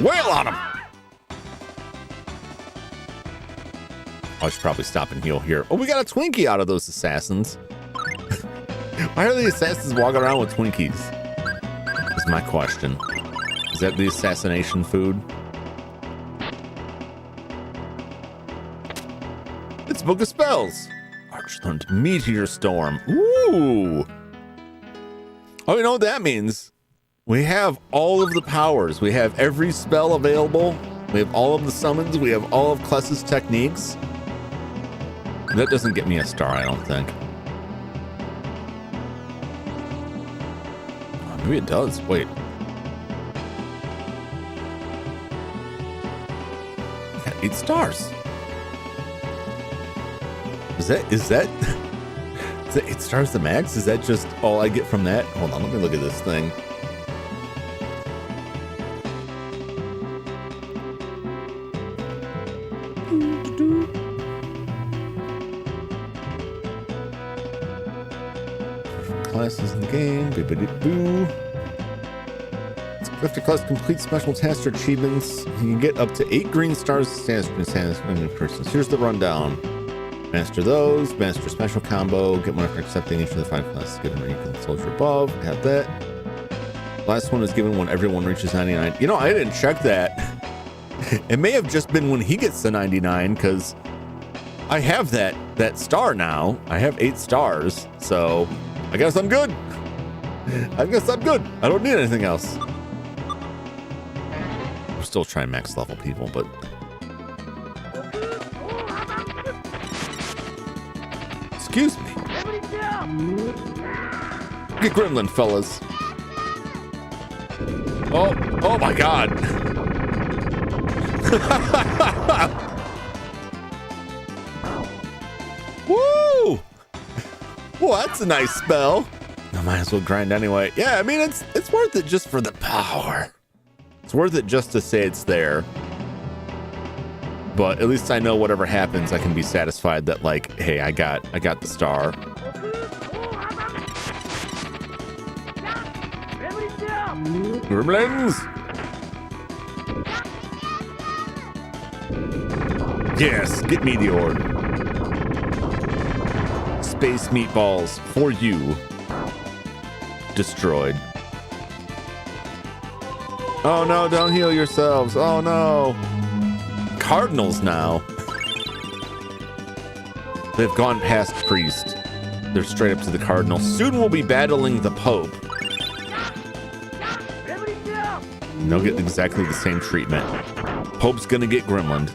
Wail on him! I should probably stop and heal here. Oh, we got a Twinkie out of those assassins. Why are the assassins walking around with Twinkies? Is my question. Is that the assassination food? It's Book of Spells. Archland Meteor Storm. Ooh. Oh, you know what that means? We have all of the powers. We have every spell available. We have all of the summons. We have all of Kless's techniques. That doesn't get me a star, I don't think. Oh, maybe it does. Wait. I got 8 stars. Is that 8 stars the max? Is that just all I get from that? Hold on, let me look at this thing. Classes in the game. Boo. After class complete special tasks or achievements, you can get up to 8 green stars. Persons. Here's the rundown. Master those, master special combo, get one after accepting each of the 5 classes given rank in the soldier above. Got that. Last one is given when everyone reaches 99. You know, I didn't check that. It may have just been when he gets to 99, because I have that star now. I have 8 stars, so I guess I'm good. I don't need anything else. I'm still trying max level people, but excuse me. Get gremlin, fellas. Oh my God. Woo! Well, that's a nice spell. I might as well grind anyway. Yeah, I mean, it's worth it just for the power. It's worth it just to say it's there. But at least I know whatever happens, I can be satisfied that, like, hey, I got the star. Gremlins! Yes, get meteored. Space meatballs for you. Destroyed. Oh no, don't heal yourselves. Oh no. Cardinals now. They've gone past priest. They're straight up to the cardinal. Soon we'll be battling the Pope. And they'll get exactly the same treatment. Pope's gonna get gremlined.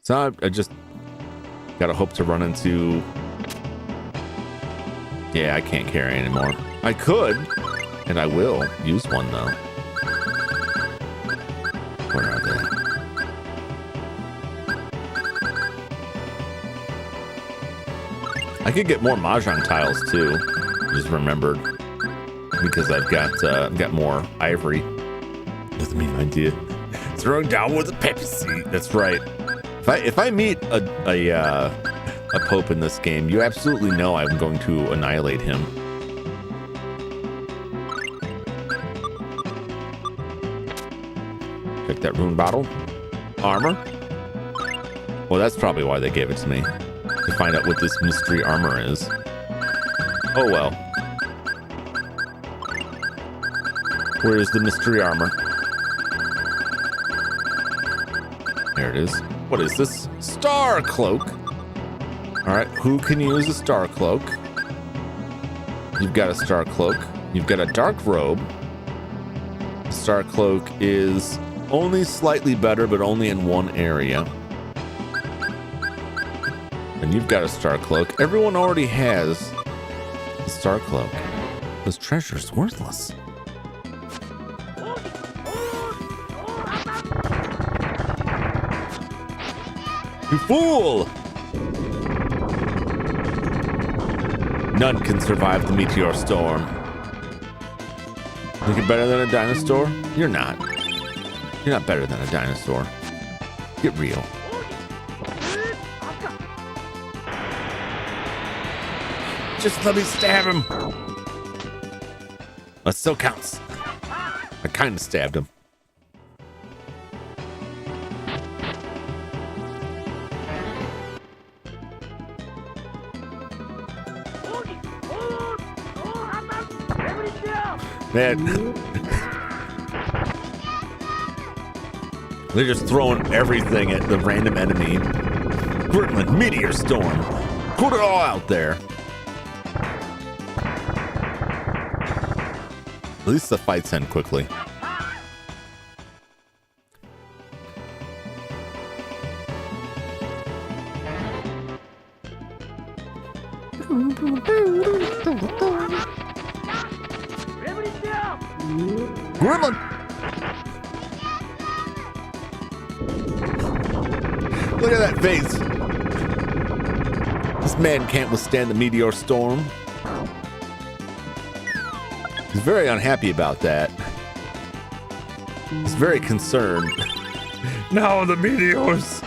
So I just gotta hope to run into... Yeah, I can't carry anymore. I could, and I will use one though. Where are they? I could get more Mahjong tiles too. Just remembered, because I've got more ivory. Doesn't mean idea. Throwing down with a Pepsi. That's right. If I meet a Pope in this game, you absolutely know I'm going to annihilate him. Take that rune bottle. Armor. Well, that's probably why they gave it to me. To find out what this mystery armor is. Oh well. Where is the mystery armor? There it is. What is this? Star cloak. All right, who can use a star cloak? You've got a star cloak. You've got a dark robe. Star cloak is only slightly better, but only in one area. And you've got a star cloak. Everyone already has a star cloak. This treasure's worthless. You fool! None can survive the meteor storm. Looking better than a dinosaur? You're not. You're not better than a dinosaur. Get real. Just let me stab him. That still counts. I kind of stabbed him. Man, they're just throwing everything at the random enemy. Gremlin, meteor storm. Put it all out there. At least the fights end quickly. Gremlin! Look at that face. This man can't withstand the meteor storm. He's very unhappy about that. He's very concerned. Now the meteors!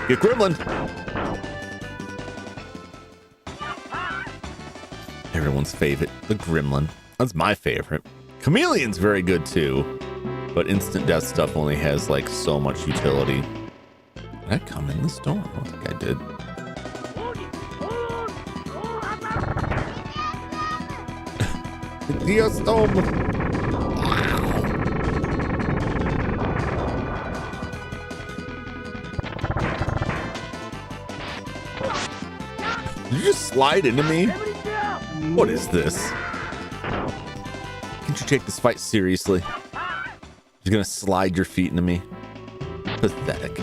Get Gremlin! Everyone's favorite, the Gremlin. That's my favorite. Chameleon's very good too, but instant death stuff only has like so much utility. Did I come in this door? I don't think I did. Dios Dome. Did you just slide into me? What is this? Can't you take this fight seriously? You're gonna slide your feet into me? Pathetic.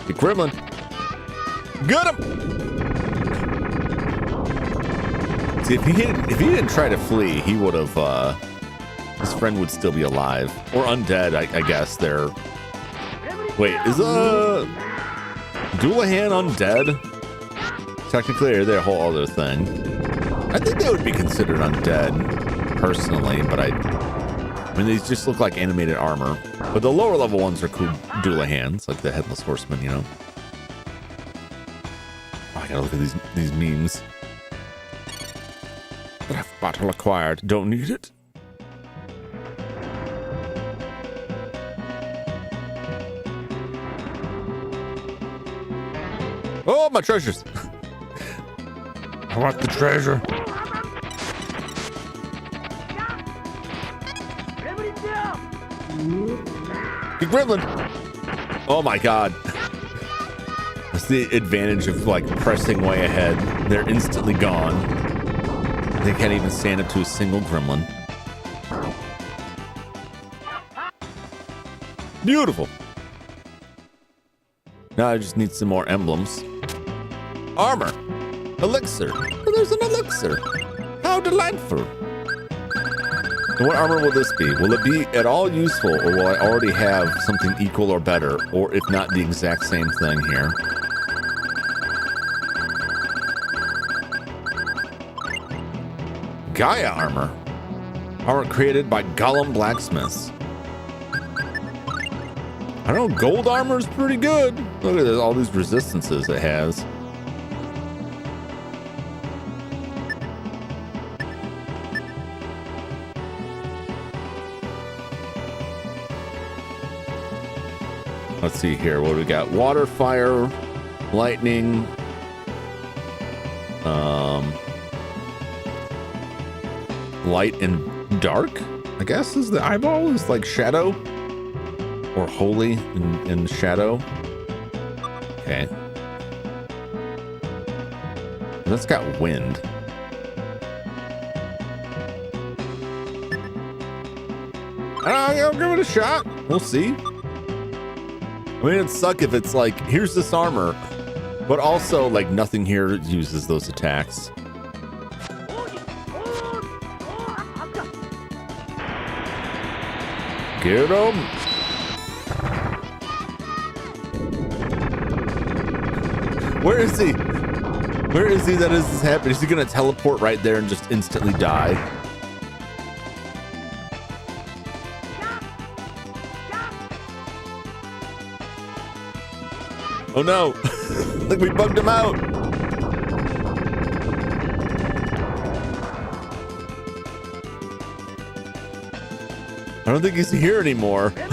The Gremlin. Got him! See, if he didn't try to flee, he would have, his friend would still be alive. Or undead, I guess. They're... Wait, is, Doulahan undead? Technically, or they're a whole other thing. I think they would be considered undead, personally, but I mean, these just look like animated armor. But the lower level ones are cool Doulahans, like the Headless Horseman, you know? Oh, I gotta look at these memes. Draft battle acquired. Don't need it. Oh, my treasures. I want the treasure. The Gremlin. Oh my god. That's the advantage of like pressing way ahead. They're instantly gone. They can't even stand up to a single Gremlin. Beautiful. Now I just need some more emblems. Armor. Elixir. Oh, there's an elixir. How delightful. And what armor will this be? Will it be at all useful, or will I already have something equal or better, or if not the exact same thing here? Gaia armor. Armor created by Gollum blacksmiths. I don't know, gold armor is pretty good. Look at all these resistances it has. Let's see here. What do we got? Water, fire, lightning. Light and dark, I guess, is the eyeball is like shadow or holy in shadow. Okay. And that's got wind. I'll give it a shot. We'll see. I mean, it'd suck if it's like, here's this armor, but also like nothing here uses those attacks. Get him! Where is he? Where is he that is this happening? Is he gonna teleport right there and just instantly die? Oh no! Like we bugged him out! I don't think he's here anymore. I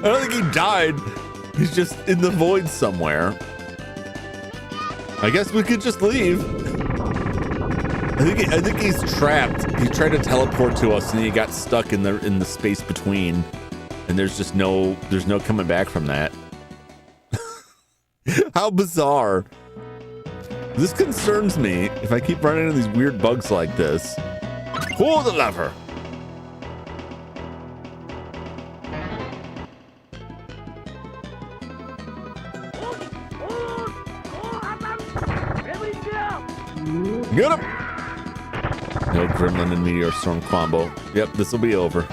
don't think he died. He's just in the void somewhere. I guess we could just leave. I think he's trapped. He tried to teleport to us and he got stuck in the space between. And there's no coming back from that. How bizarre. This concerns me if I keep running into these weird bugs like this. Pull the lever. Get him! No gremlin and meteor storm combo. Yep, this will be over.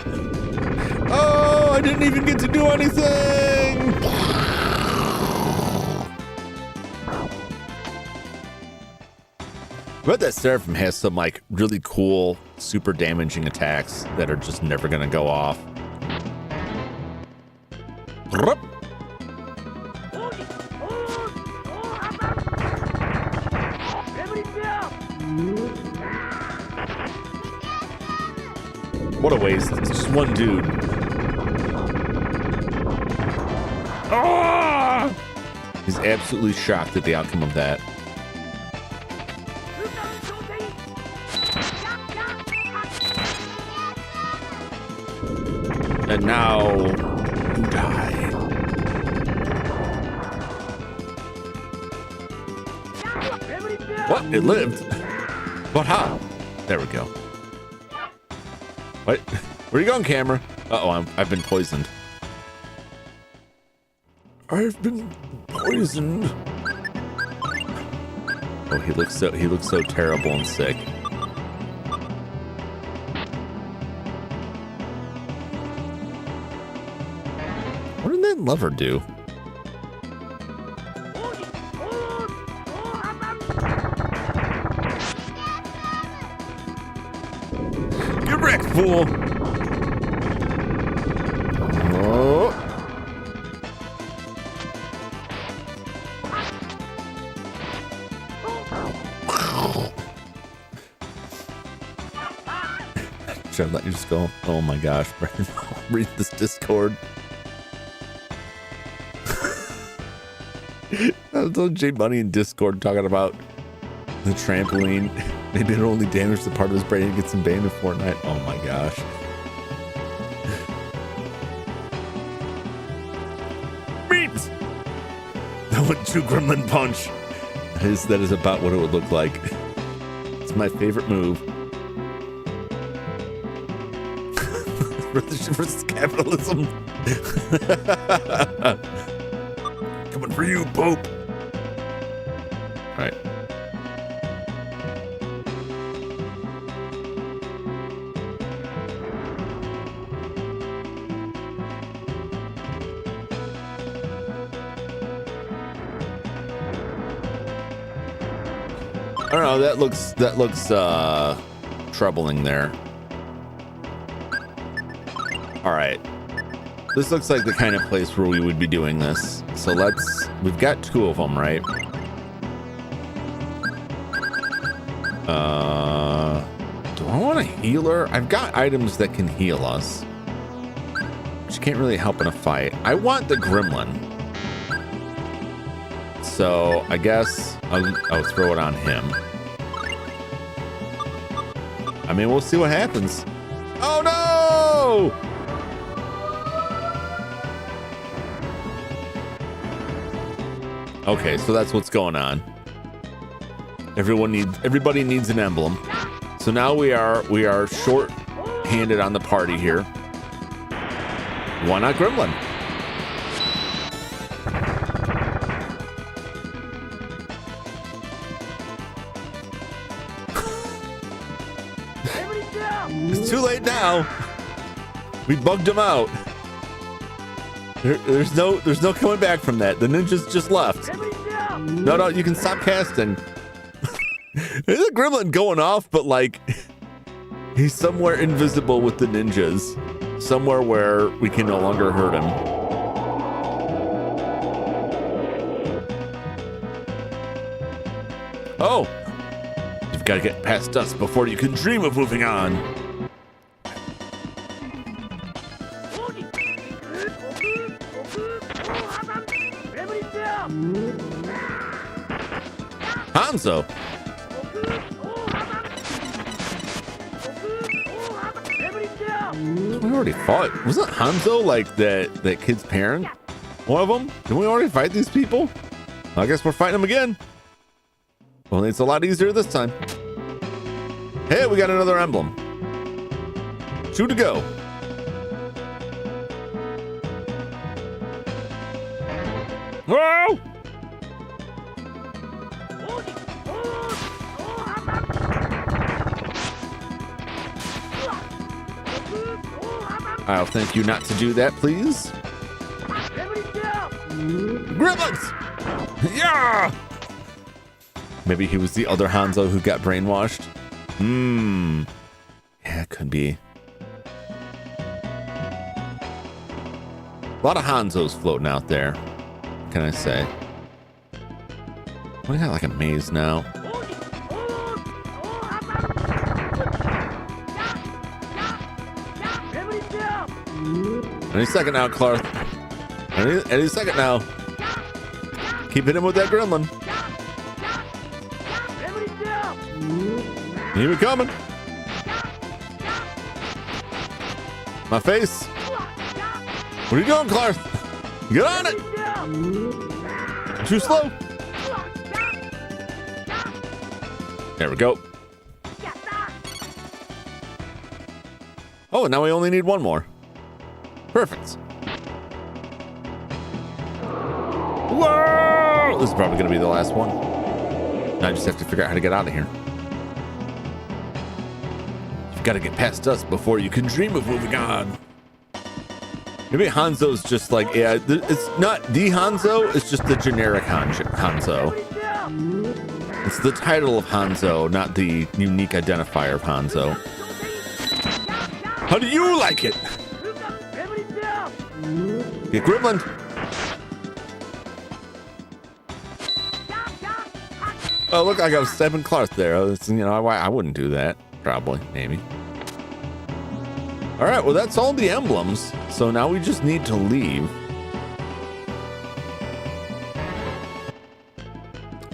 Oh, I didn't even get to do anything! I bet that Seraphim has some like really cool, super damaging attacks that are just never gonna go off. What a waste. It's just one dude. Ah! He's absolutely shocked at the outcome of that. And now you die. What? It lived. But how? There we go. What? Where are you going, camera? Uh-oh, I've been poisoned. I've been poisoned. Oh, he looks so terrible and sick. What did that lever do? Get wrecked, fool! Oh. Should I let you just go? Oh my gosh, Brandon. Read this Discord. I was on J Bunny in Discord talking about the trampoline. Maybe it'll only damage the part of his brain that gets him banned in Fortnite. Oh my gosh. Beats! That went 2 gremlin punch. That is about what it would look like. It's my favorite move. Versus capitalism. Coming for you, Pope. All right. I don't know. That looks troubling there. All right. This looks like the kind of place where we would be doing this. So we've got 2 of them, right? Do I want a healer? I've got items that can heal us, which can't really help in a fight. I want the gremlin. So I guess I'll throw it on him. I mean, we'll see what happens. Oh no! Okay, so that's what's going on. Everybody needs an emblem. So now we are short-handed on the party here. Why not gremlin? It's too late now. We bugged him out. There's no coming back from that. The ninjas just left. No, you can stop casting. There's a gremlin going off, but like he's somewhere invisible with the ninjas. Somewhere where we can no longer hurt him. Oh, you've got to get past us before you can dream of moving on. Hanzo. We already fought. Wasn't Hanzo like that kid's parent? One of them? Didn't we already fight these people? I guess we're fighting them again. Only it's a lot easier this time. Hey, we got another emblem. 2 to go. Whoa! I'll thank you not to do that, please. Gremlins! Yeah! Maybe he was the other Hanzo who got brainwashed. Yeah, it could be. A lot of Hanzos floating out there. What can I say? We got like a maze now. Any second now, Clark. Any second now. Keep hitting him with that gremlin. Here we coming. My face. What are you doing, Clark? Get on it. Too slow. There we go. Oh, now we only need 1 more. Perfect. Whoa! This is probably going to be the last one. Now I just have to figure out how to get out of here. You've got to get past us before you can dream of moving on. Maybe Hanzo's just like, yeah, it's not the Hanzo, it's just the generic Hanzo. It's the title of Hanzo, not the unique identifier of Hanzo. How do you like it? Get gremlin. Oh, look, I got 7 Clark there. You know, I wouldn't do that. Probably, maybe. All right, well, that's all the emblems. So now we just need to leave.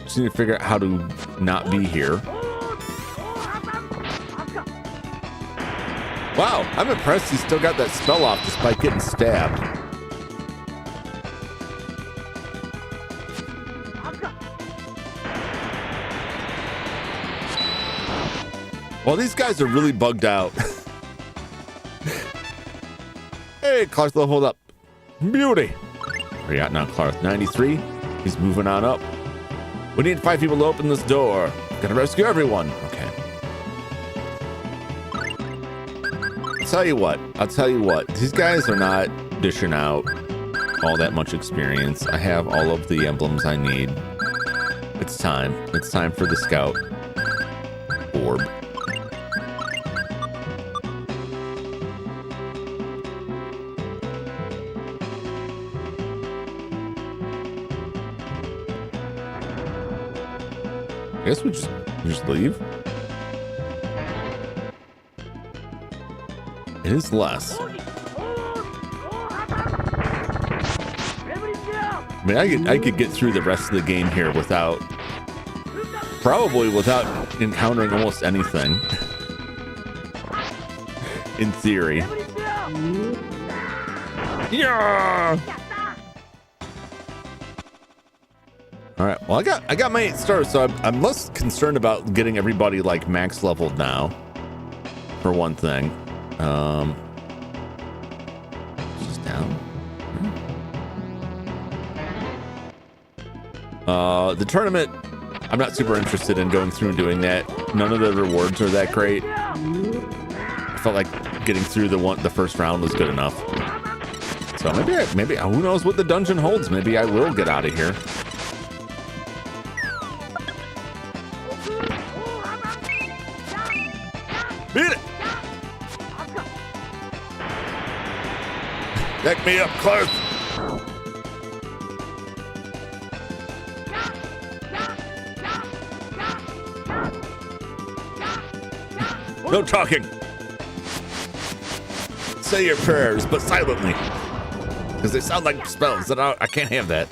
Just need to figure out how to not be here. Wow, I'm impressed he still got that spell off despite getting stabbed. Well, these guys are really bugged out. Hey, Clark, hold up. Beauty. Where you at now, Clark? 93. He's moving on up. We need 5 people to open this door. Gotta rescue everyone. Okay. I'll tell you what. These guys are not dishing out all that much experience. I have all of the emblems I need. It's time. It's time for the scout orb. I guess we just leave. It is less. I mean, I could get through the rest of the game here without, probably without encountering almost anything. In theory. Yeah. All right. Well, I got my 8 stars, so I'm less concerned about getting everybody like max leveled now. For one thing. Just down. The tournament, I'm not super interested in going through and doing that. None of the rewards are that great. I felt like getting through the first round was good enough. So maybe who knows what the dungeon holds? Maybe I will get out of here. Beat it! Deck me up close. No talking. Say your prayers, but silently. Because they sound like spells, and I can't have that.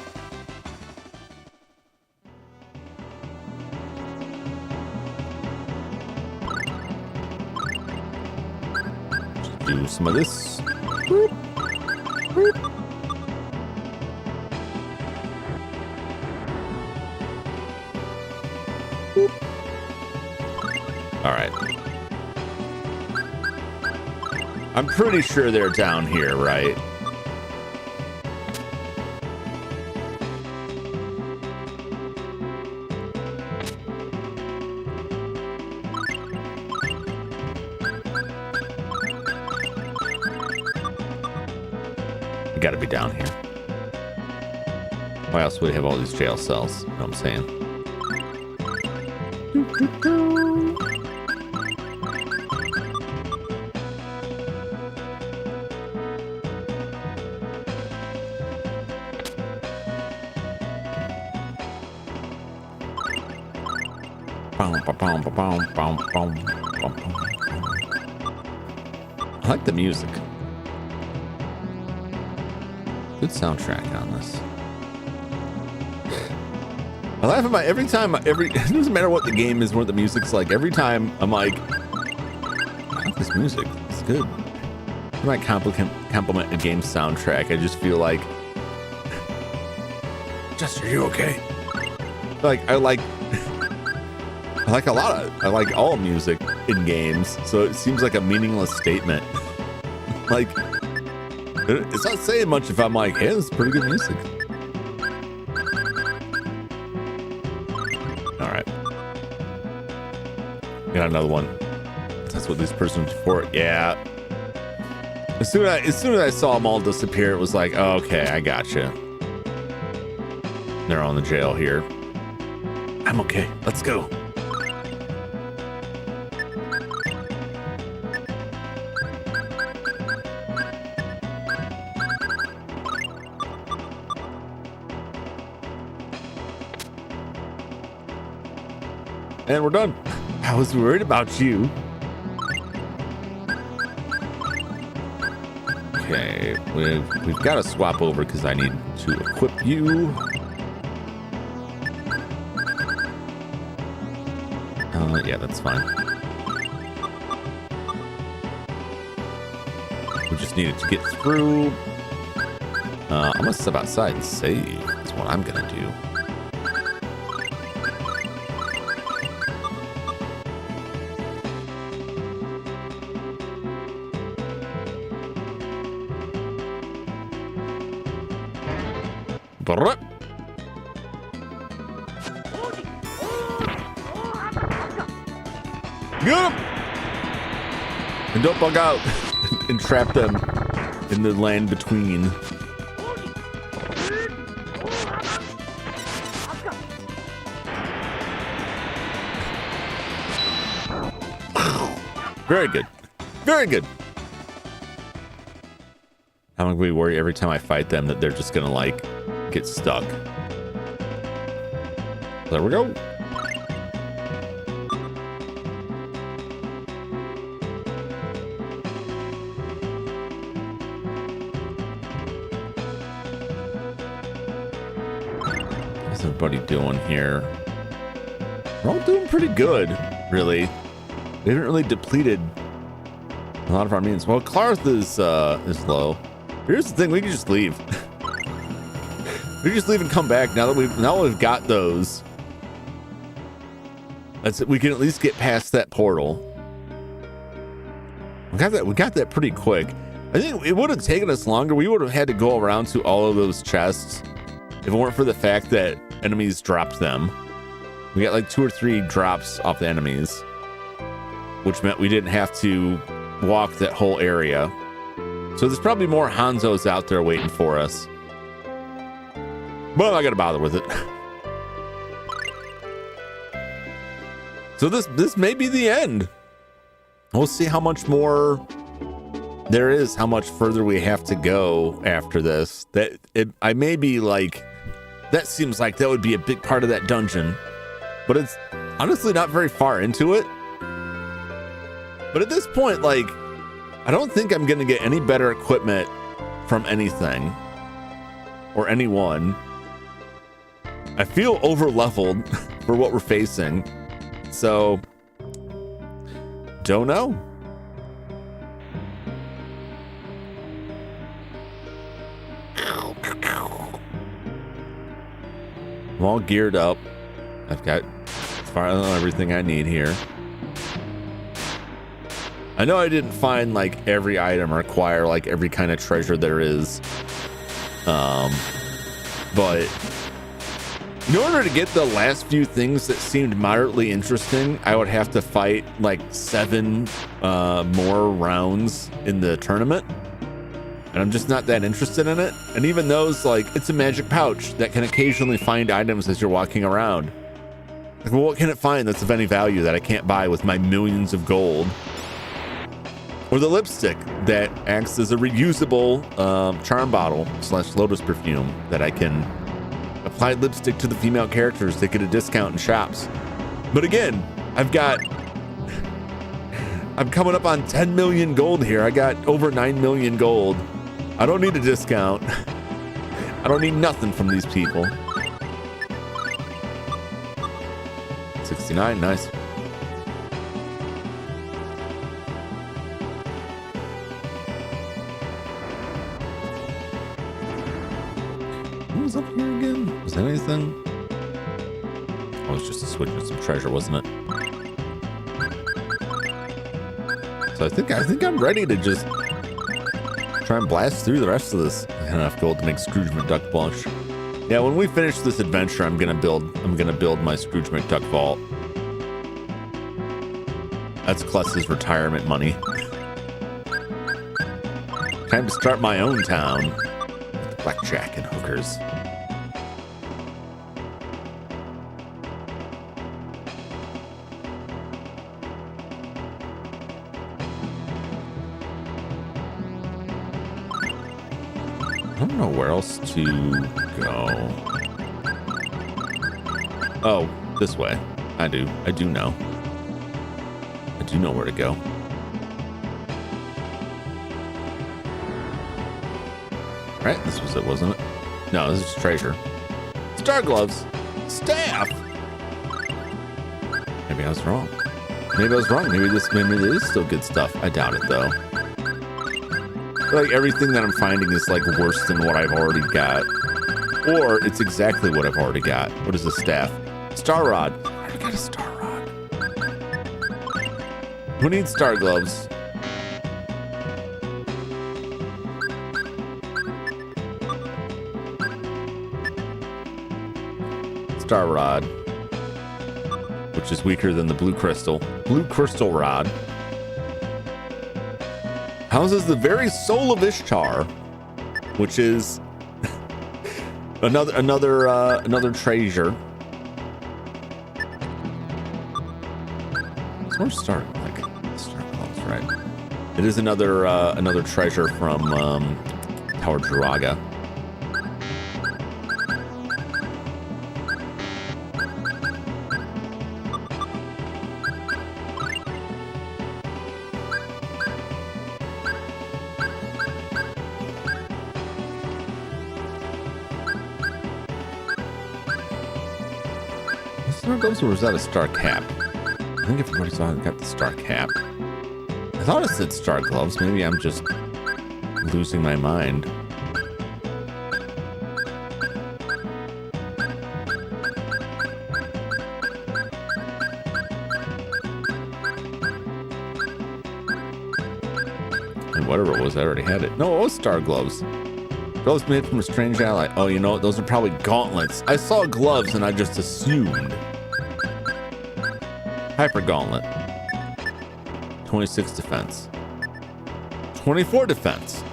Just do some of this. Boop. Boop. Boop. All right. I'm pretty sure they're down here, right? You gotta be down here. Why else would we have all these jail cells? You know what I'm saying? I like the music. Good soundtrack on this. I laugh about every time, it doesn't matter what the game is, what the music's like. Every time I'm like, I like this music. It's good. I might compliment a game soundtrack. I just feel like, Jess, are you okay? I like all music in games, so it seems like a meaningless statement. Like, it's not saying much if I'm like, hey, this is pretty good music. All right. Got another one. That's what this person's for. Yeah. As soon as I saw them all disappear, it was like, oh, okay, I gotcha. They're on the jail here. I'm okay. Let's go. And we're done. I was worried about you. Okay, we've got to swap over because I need to equip you. Yeah, that's fine. We just needed to get through. I'm gonna step outside and save. Is what I'm gonna do. Get him! And don't bug out and trap them in the land between. Very good. Very good. I'm gonna be worried every time I fight them that they're just gonna like get stuck. There we go. everybody doing here? We're all doing pretty good, really. We haven't really depleted a lot of our means. Well, Clarth is low. Here's the thing: we can just leave. We can just leave and come back now that we've got those. That's it. We can at least get past that portal. We got that pretty quick. I think it would have taken us longer. We would have had to go around to all of those chests if it weren't for the fact that enemies dropped them. We got like 2 or 3 drops off the enemies, which meant we didn't have to walk that whole area. So there's probably more Hanzos out there waiting for us. But I'm not gonna bother with it. So this may be the end. We'll see how much more there is, how much further we have to go after this. I may be like, that seems like that would be a big part of that dungeon, but it's honestly not very far into it. But at this point, like, I don't think I'm gonna get any better equipment from anything or anyone. I feel over leveled for what we're facing. So, don't know. I'm all geared up. I've got everything I need here. I know I didn't find like every item or acquire like every kind of treasure there is. But in order to get the last few things that seemed moderately interesting, I would have to fight like 7 more rounds in the tournament. And I'm just not that interested in it. And even those, like, it's a magic pouch that can occasionally find items as you're walking around. Like, well, what can it find that's of any value that I can't buy with my millions of gold? Or the lipstick that acts as a reusable charm bottle / lotus perfume that I can apply lipstick to the female characters to get a discount in shops. But again, I'm coming up on 10 million gold here. I got over 9 million gold. I don't need a discount. I don't need nothing from these people. 69, nice. What was up here again? Was that anything? Oh, it was just a switch with some treasure, wasn't it? So I think I'm ready to just try and blast through the rest of this. I have enough gold to make Scrooge McDuck blush. Yeah, when we finish this adventure, I'm gonna build my Scrooge McDuck vault. That's Kless's retirement money. Time to start my own town with blackjack and hookers. I don't know where else to go. Oh, this way. I do know. I do know where to go. Right, this was it, wasn't it? No, this is treasure. Star gloves. Staff. Maybe I was wrong. Maybe there is still good stuff. I doubt it though. I feel like everything that I'm finding is like worse than what I've already got. Or it's exactly what I've already got. What is the staff? Star rod. I already got a star rod. Who needs star gloves? Star rod. Which is weaker than the blue crystal. Blue crystal rod. Houses the very soul of Ishtar, which is another treasure. It's more star gloves, right? It is another treasure from Tower Jiraga. star gloves or was that a star cap? I think everybody saw it got the star cap. I thought it said star gloves. Maybe I'm just losing my mind. And whatever it was, I already had it. No, it was star gloves. Gloves made from a strange ally. Oh, you know what? Those are probably gauntlets. I saw gloves and I just assumed. Hyper gauntlet. 26 defense. 24 defense.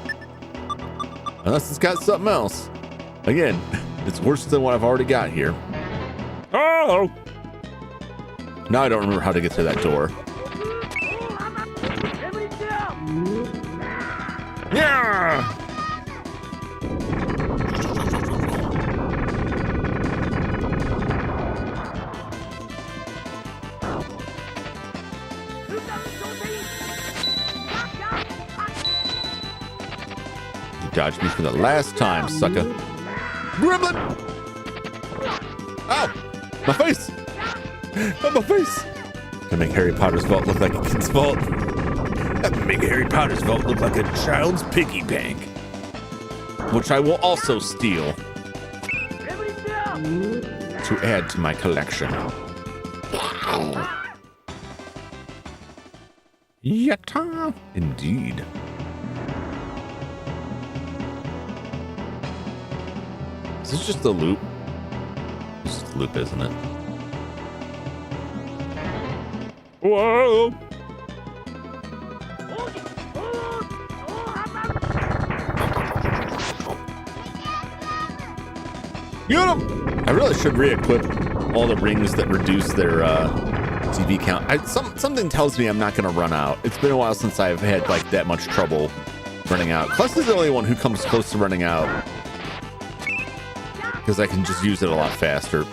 Unless it's got something else. Again, it's worse than what I've already got here. Oh! Now I don't remember how to get to that door. Yeah! Dodged me for the last time, sucker. Gremlin! Ow! My face! Oh, my face! Gonna make Harry Potter's vault look like a kid's vault. That would make Harry Potter's vault look like a child's piggy bank. Which I will also steal. To add to my collection. Yatta! Indeed. Is this just a loop? It's just a loop, isn't it? Whoa! Get him! I really should re-equip all the rings that reduce their TV count. Something tells me I'm not going to run out. It's been a while since I've had like that much trouble running out. Clutch is the only one who comes close to running out. Because I can just use it a lot faster.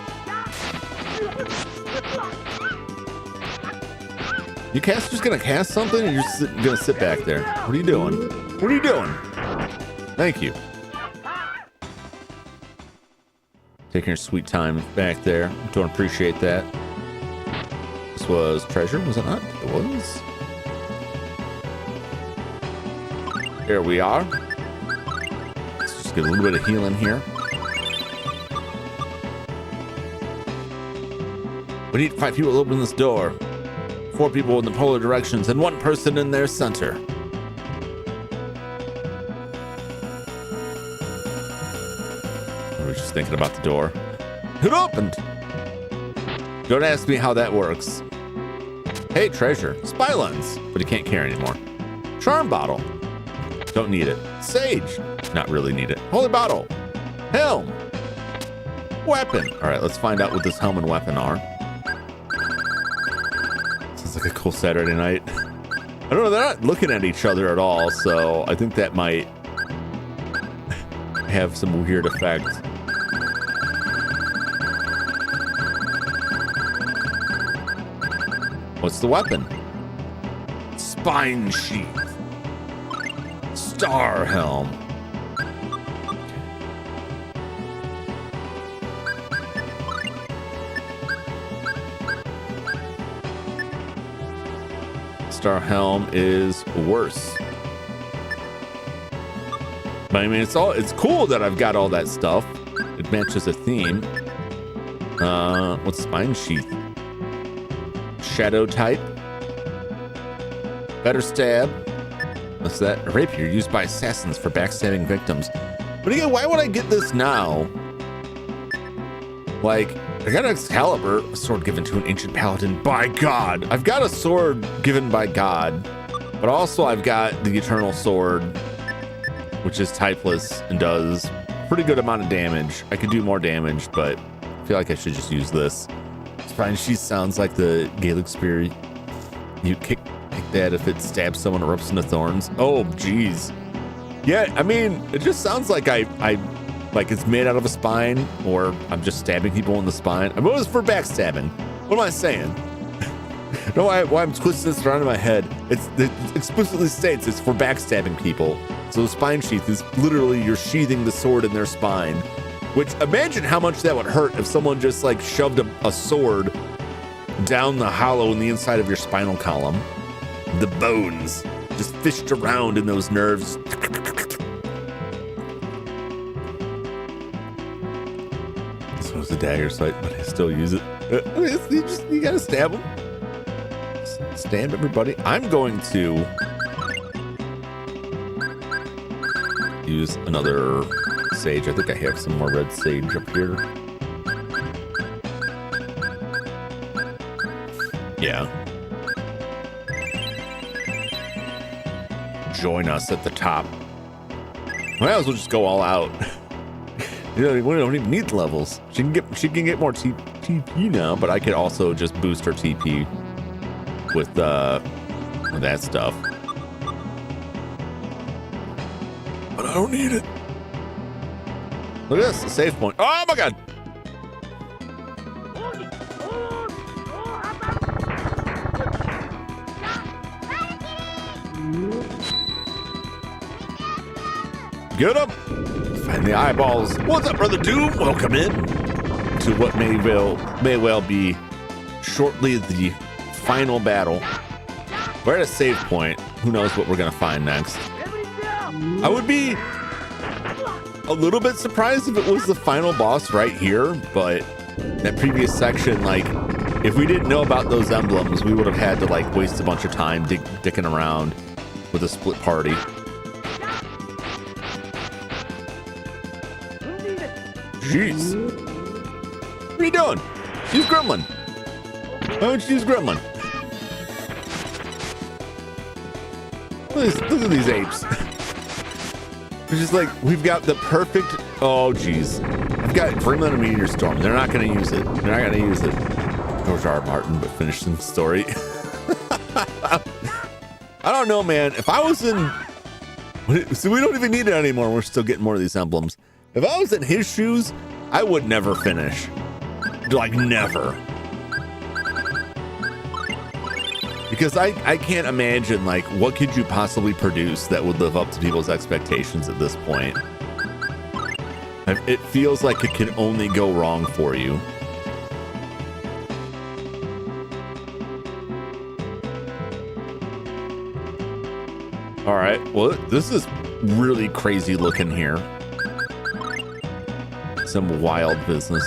You just gonna cast something, or you're just gonna sit back there? What are you doing? What are you doing? Thank you. Taking your sweet time back there. Don't appreciate that. This was treasure, was it not? It was. Here we are. Let's just get a little bit of healing here. We need 5 people to open this door. 4 people in the polar directions and 1 person in their center. I was just thinking about the door. It opened! Don't ask me how that works. Hey, treasure. Spy lens, but you can't carry anymore. Charm bottle. Don't need it. Sage. Not really need it. Holy bottle. Helm. Weapon. All right, let's find out what this helm and weapon are. Like a cool Saturday night. I don't know, they're not looking at each other at all, so I think that might have some weird effect. What's the weapon? Spine sheath. Star helm. Star helm is worse. But I mean, it's cool that I've got all that stuff. It matches a theme. What's spine sheath? Shadow type. Better stab. What's that? A rapier used by assassins for backstabbing victims. But again, why would I get this now? Like, I got an Excalibur, a sword given to an ancient paladin by God. I've got a sword given by God, but also I've got the Eternal Sword, which is typeless and does a pretty good amount of damage. I could do more damage, but I feel like I should just use this. Spine sheath sounds like the Gaelic spear. You kick that if it stabs someone, erupts into thorns. Oh, geez. Yeah, I mean, it just sounds like like it's made out of a spine, or I'm just stabbing people in the spine. I mean, it was for backstabbing. What am I saying? No, why I'm twisting this around in my head. It explicitly states it's for backstabbing people. So the spine sheath is literally you're sheathing the sword in their spine Which, imagine how much that would hurt if someone just like shoved a sword down the hollow in the inside of your spinal column. The bones just fished around in those nerves. This was a dagger sight, but I still use it. You gotta stab them. Stab everybody. I'm going to use another sage. I think I have some more red sage up here. Yeah. Join us at the top. Might as well just go all out. We don't even need the levels. She can get more TP now, but I could also just boost her TP with that stuff. But I don't need it. Look at this, a save point. Oh my god! Get him! Find the eyeballs. What's up, Brother Doom? Welcome in to what may well be shortly the final battle. We're at a save point. Who knows what we're gonna find next? I would be a little bit surprised if it was the final boss right here, but that previous section, like, if we didn't know about those emblems, we would have had to like waste a bunch of time dicking around with a split party. Jeez. What are you doing? Use Gremlin. Why don't you use Gremlin? Look at these apes. It's just like, we've got the perfect... Oh, geez. I've got Gremlin and Meteor Storm. They're not going to use it. They're not going to use it. George R. R. Martin, but finish the story. I don't know, man. If I was in... So we don't even need it anymore. We're still getting more of these emblems. If I was in his shoes, I would never finish. Like, never. Because I can't imagine, like, what could you possibly produce that would live up to people's expectations at this point? It feels like it can only go wrong for you. All right, well, this is really crazy looking here. Some wild business.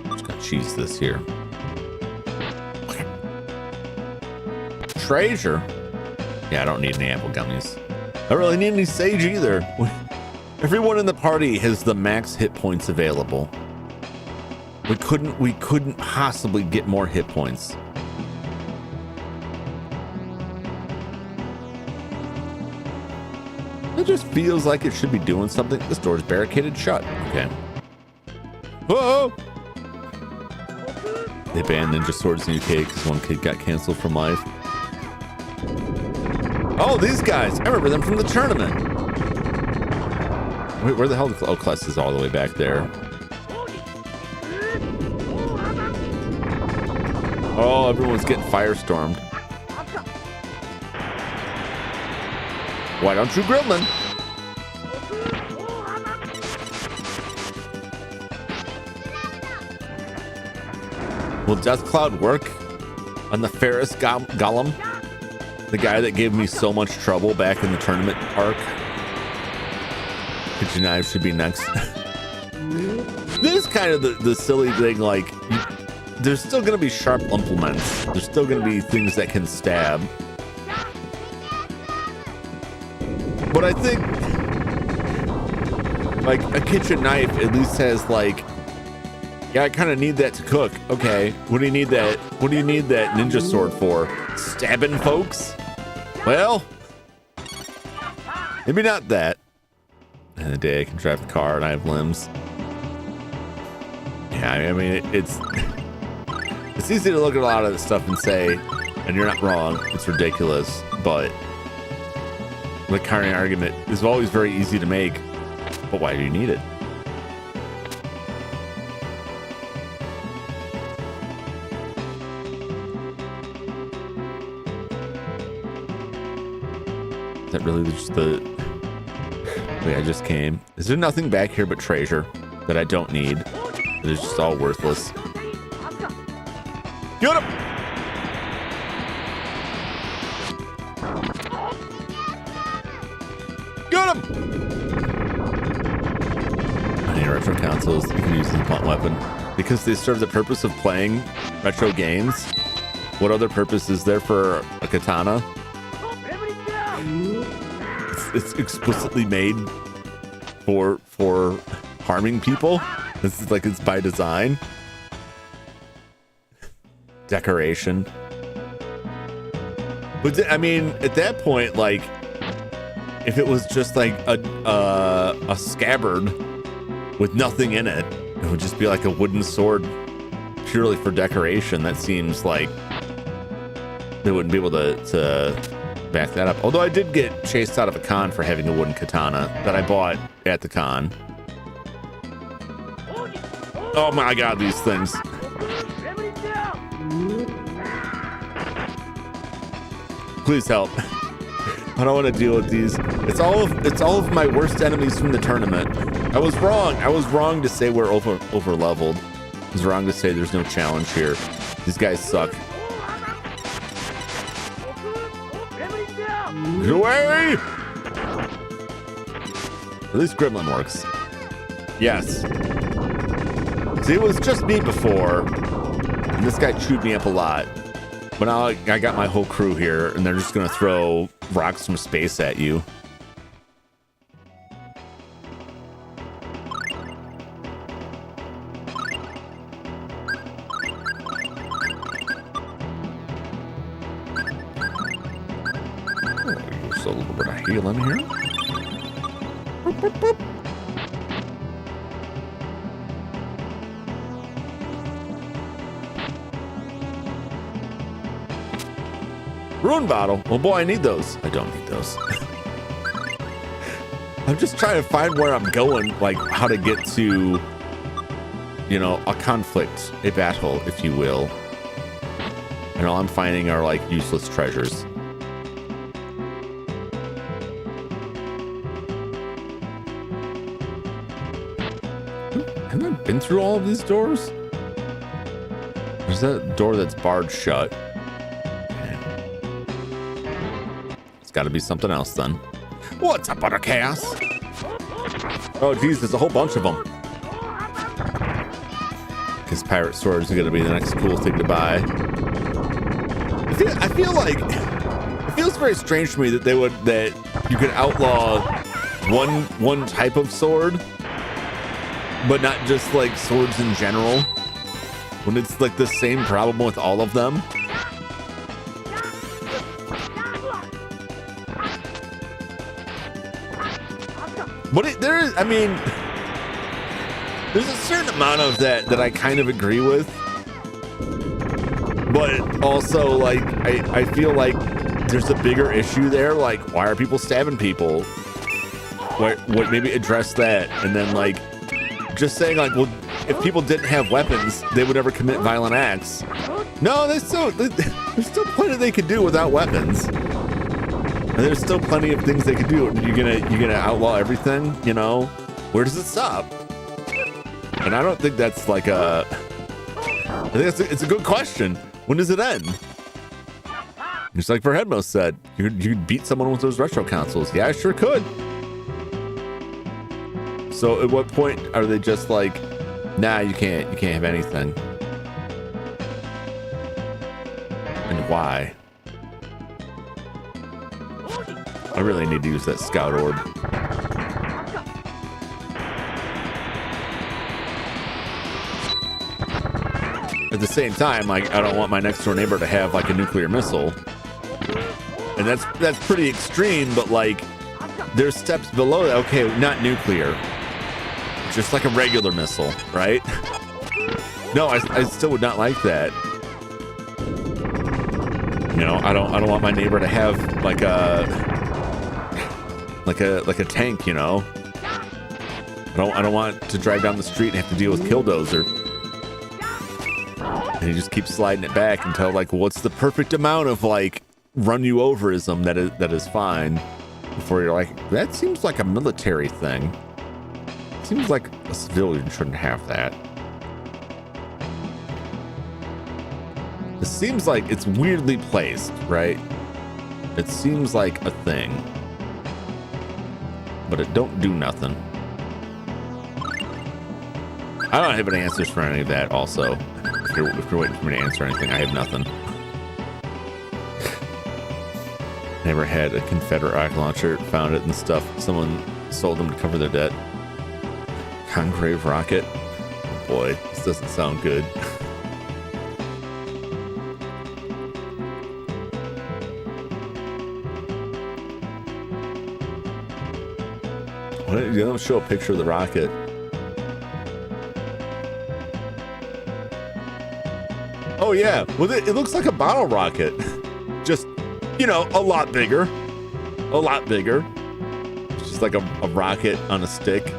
Just gonna cheese this here. Treasure. Yeah, I don't need any apple gummies. I don't really need any sage either. Everyone in the party has the max hit points available. We couldn't possibly get more hit points. It just feels like it should be doing something. This door's barricaded shut. Okay. Whoa! They banned Ninja Swords in the UK because one kid got canceled from life. Oh, these guys! I remember them from the tournament. Wait, where the hell? Oh, Kless is all the way back there. Oh, everyone's getting firestormed. Why don't you Gremlin? Will Death Cloud work on the Ferris Golem? The guy that gave me so much trouble back in the tournament arc? Kitchen knives should be next. This is kind of the silly thing, like, there's still going to be sharp implements. There's still going to be things that can stab. But I think, like, a kitchen knife at least has, like, yeah, I kind of need that to cook. Okay, what do you need that? What do you need that ninja sword for? Stabbing folks? Well, maybe not that. And the day I can drive the car and I have limbs. Yeah, I mean, it's easy to look at a lot of this stuff and say, and you're not wrong, it's ridiculous, but the counter argument is always very easy to make. But why do you need it? that really just the way I just came? Is there nothing back here but treasure that I don't need? That is just all worthless. Get him! Get him! I need retro consoles. You can use them as a blunt weapon because they serve the purpose of playing retro games. What other purpose is there for a katana? It's explicitly made for harming people. This is like it's by design. Decoration. But I mean, at that point, like, if it was just like a scabbard with nothing in it, it would just be like a wooden sword purely for decoration. That seems like they wouldn't be able to back that up. Although I did get chased out of a con for having a wooden katana that I bought at the con. Oh my god, these things. Please help. I don't want to deal with these. It's all of my worst enemies from the tournament. I was wrong. I was wrong to say we're over leveled. I was wrong to say there's no challenge here. These guys suck. Get away! At least Gremlin works. Yes. See, it was just me before, and this guy chewed me up a lot. But now I got my whole crew here, and they're just gonna throw rocks from space at you. Just a little bit of healing here. Boop, boop, boop. Ruin bottle. Oh boy, I need those. I don't need those. I'm just trying to find where I'm going, like how to get to, you know, a conflict, a battle, if you will. And all I'm finding are like useless treasures. Haven't I been through all of these doors? There's that door that's barred shut. Got to be something else then. What's up, Butter Chaos? Oh, geez, there's a whole bunch of them. Because pirate swords are going to be the next cool thing to buy. I feel like it feels very strange to me that you could outlaw one type of sword, but not just like swords in general. When it's like the same problem with all of them. But there is, I mean, there's a certain amount of that I kind of agree with. But also, like, I feel like there's a bigger issue there. Like, why are people stabbing people? What maybe address that. And then, like, just saying, like, well, if people didn't have weapons, they would never commit violent acts. No, there's still plenty they could do without weapons. And there's still plenty of things they could do. You're gonna outlaw everything, you know? Where does it stop? And I don't think that's like I think it's a good question. When does it end? Just like Verheadmo said, you could beat someone with those retro consoles. Yeah, I sure could. So at what point are they just like, nah, you can't have anything? And why? I really need to use that scout orb. At the same time, like, I don't want my next door neighbor to have like a nuclear missile. And that's pretty extreme, but like there's steps below that. Okay, not nuclear. Just like a regular missile, right? No, I still would not like that. You know, I don't want my neighbor to have like a tank, you know. I don't want to drive down the street and have to deal with Killdozer. And he just keeps sliding it back until like, what's the perfect amount of like run you overism that is fine. before you're like, that seems like a military thing. Seems like a civilian shouldn't have that. It seems like it's weirdly placed, right? It seems like a thing, but it don't do nothing. I don't have any answers for any of that. Also, if you're waiting for me to answer anything, I have nothing. Never had a Confederate rocket launcher, found it and stuff. Someone sold them to cover their debt. Congrave rocket. Oh boy, this doesn't sound good. You don't show a picture of the rocket. Oh yeah, well it looks like a bottle rocket. Just, you know, a lot bigger. A lot bigger. It's just like a rocket on a stick.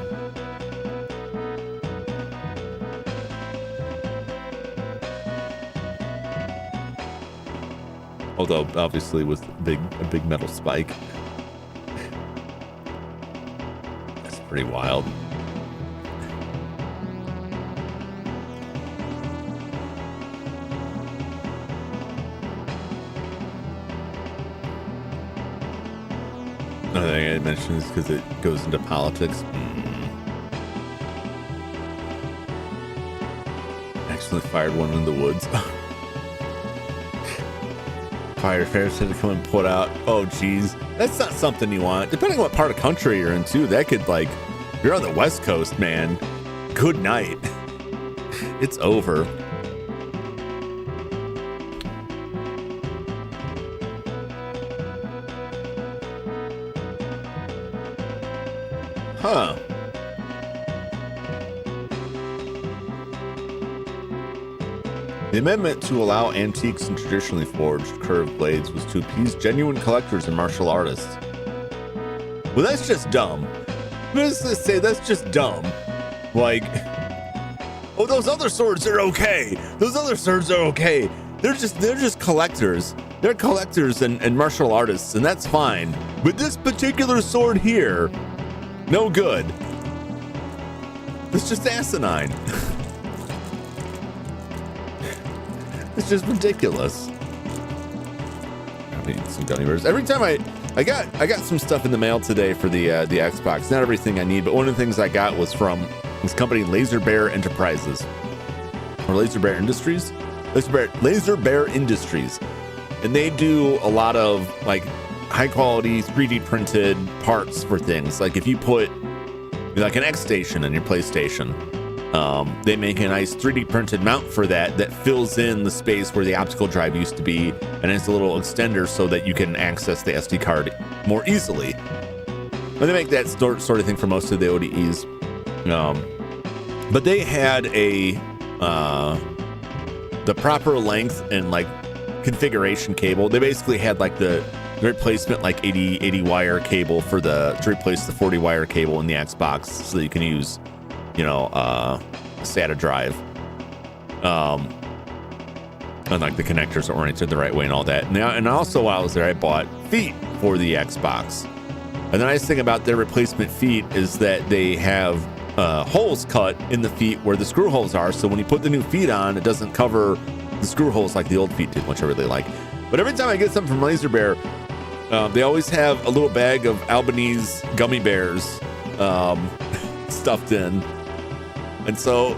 Although obviously with a big metal spike. That's pretty wild. Another thing I mentioned is because it goes into politics. Accidentally fired one in the woods. Firefighters had to come and put out. Oh geez, that's not something you want. Depending on what part of country you're in too, that could, like, if you're on the West Coast, man, good night. It's over. Huh. The amendment to allow antiques and traditionally forged curved blades was to appease genuine collectors and martial artists. Well, that's just dumb. Let's just say that's just dumb. Like, oh, those other swords are okay. Those other swords are okay. They're just collectors. They're collectors and martial artists, and that's fine. But this particular sword here, no good. It's just asinine. It's just ridiculous. I need some gummy bears. Every time I got some stuff in the mail today for the Xbox. Not everything I need, but one of the things I got was from this company, Laser Bear Enterprises, or Laser Bear Industries. Laser Bear Industries, and they do a lot of like high quality 3D printed parts for things. Like if you put like an X station in your PlayStation. They make a nice 3D printed mount for that fills in the space where the optical drive used to be, and it's a little extender so that you can access the SD card more easily. And they make that sort of thing for most of the ODEs. But they had the proper length and like configuration cable. They basically had like the replacement like 80 wire cable to replace the 40 wire cable in the Xbox, so that you can use, you know, SATA drive, and like the connectors are oriented the right way and all that. And also while I was there, I bought feet for the Xbox. And the nice thing about their replacement feet is that they have holes cut in the feet where the screw holes are. So when you put the new feet on, it doesn't cover the screw holes like the old feet did, which I really like. But every time I get something from Laser Bear, they always have a little bag of Albanese gummy bears stuffed in. And so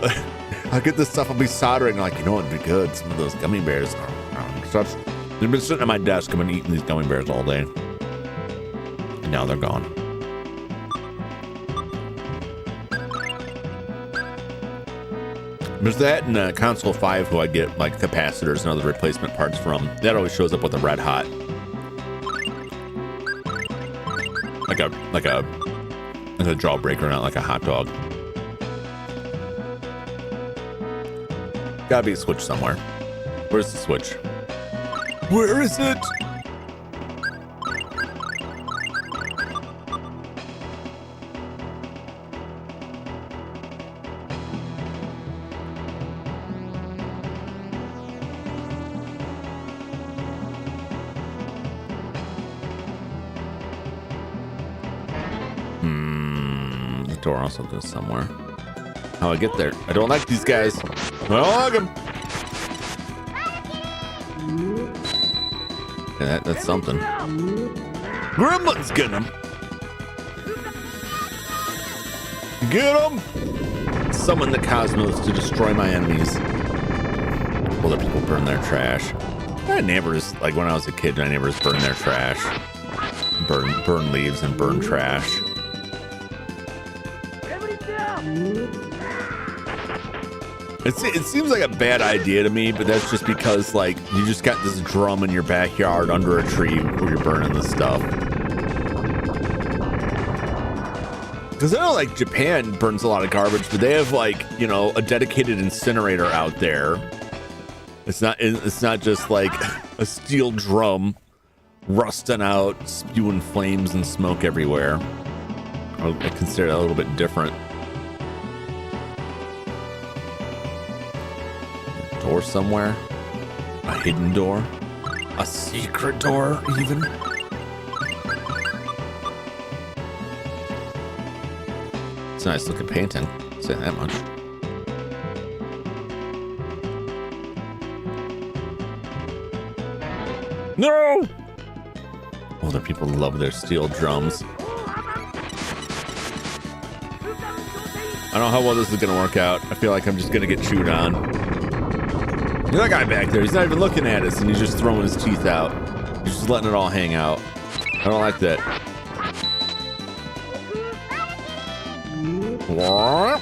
I'll get this stuff, I'll be soldering, like, you know, it'd be good. Some of those gummy bears. They've been sitting at my desk, I've been eating these gummy bears all day. And now they're gone. There's that and Console 5, who I get like capacitors and other replacement parts from. That always shows up with a red hot. Like a jawbreaker, not like a hot dog. Gotta be a switch somewhere. Where's the switch? Where is it? door also goes somewhere. How I get there? I don't like these guys. I don't like them. Yeah, that's something. Gremlins, get them. Get them. Summon the cosmos to destroy my enemies. Other people burn their trash. My neighbors, like when I was a kid, my neighbors burn their trash. Burn leaves and burn trash. It seems like a bad idea to me, but that's just because, like, you just got this drum in your backyard under a tree where you're burning the stuff. Because I know, like, Japan burns a lot of garbage, but they have, like, you know, a dedicated incinerator out there. It's not just like a steel drum rusting out, spewing flames and smoke everywhere. I consider that a little bit different. Door somewhere, a hidden door, a secret door even. It's a nice looking painting, I'll say that much. No! Older people love their steel drums. I don't know how well this is gonna work out. I feel like I'm just gonna get chewed on. That guy back there, he's not even looking at us and he's just throwing his teeth out. He's just letting it all hang out. I don't like that. What?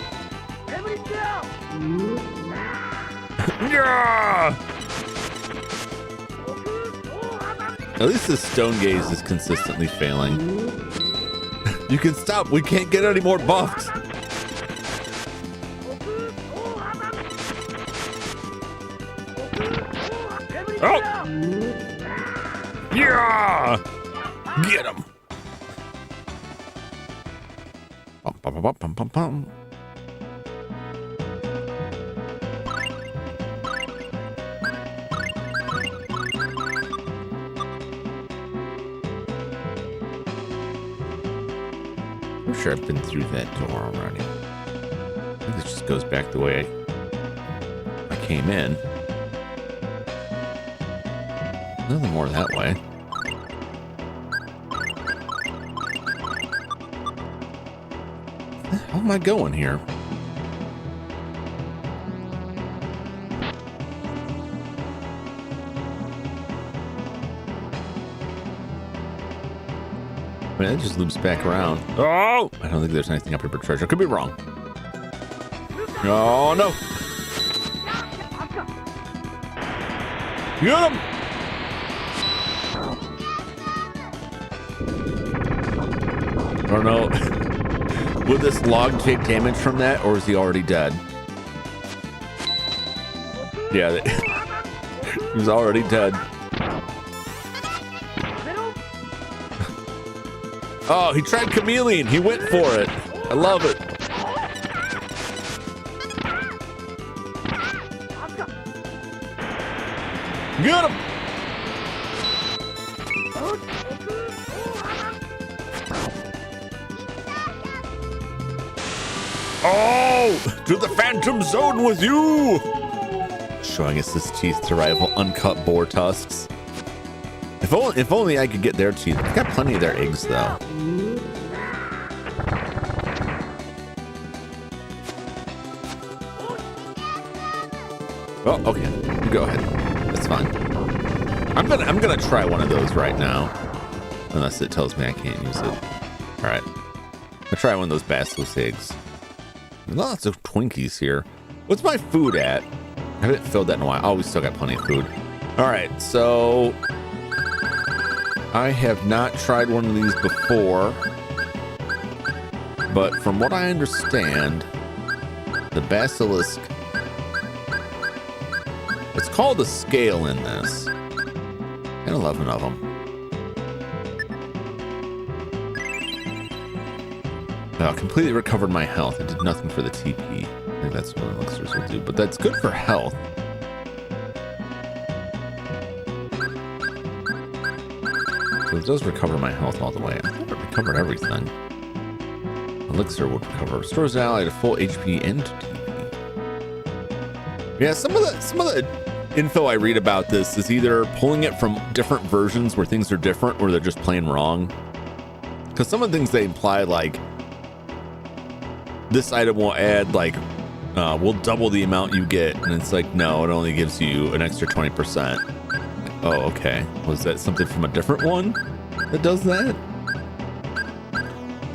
Yeah! At least the stone gaze is consistently failing. You can stop, we can't get any more buffed. Oh! Yeah! Get him! Bum, bum, bum, bum, bum, bum. I'm sure I've been through that door already. I think this just goes back the way I came in. Nothing more that way. How am I going here? I mean, it just loops back around. Oh! I don't think there's anything up here but treasure. Could be wrong. Oh, no! Get him! I don't know. Would this log take damage from that, or is he already dead? Yeah, he's already dead. Oh, he tried chameleon. He went for it. I love it. Get him! Oh, to the Phantom Zone with you! Showing us his teeth to rival uncut boar tusks. If only I could get their teeth. I've got plenty of their eggs, though. Oh, okay. You go ahead. That's fine. I'm gonna try one of those right now, unless it tells me I can't use it. All right. I'll try one of those basilisk eggs. Lots of Twinkies here. What's my food at? I haven't filled that in a while. Oh, we still got plenty of food. All right, so I have not tried one of these before, but from what I understand, the basilisk, it's called a scale in this, and 11 of them. I completely recovered my health. I did nothing for the TP. I think that's what elixirs will do, but that's good for health. So it does recover my health all the way. I thought it recovered everything. elixir would recover. Restores an ally to full HP and TP. Yeah, some of the info I read about this is either pulling it from different versions where things are different, or they're just plain wrong. Because some of the things they imply, like this item will add like we'll double the amount you get, and it's like, no, it only gives you an extra 20%. Oh, okay. Was that something from a different one that does that?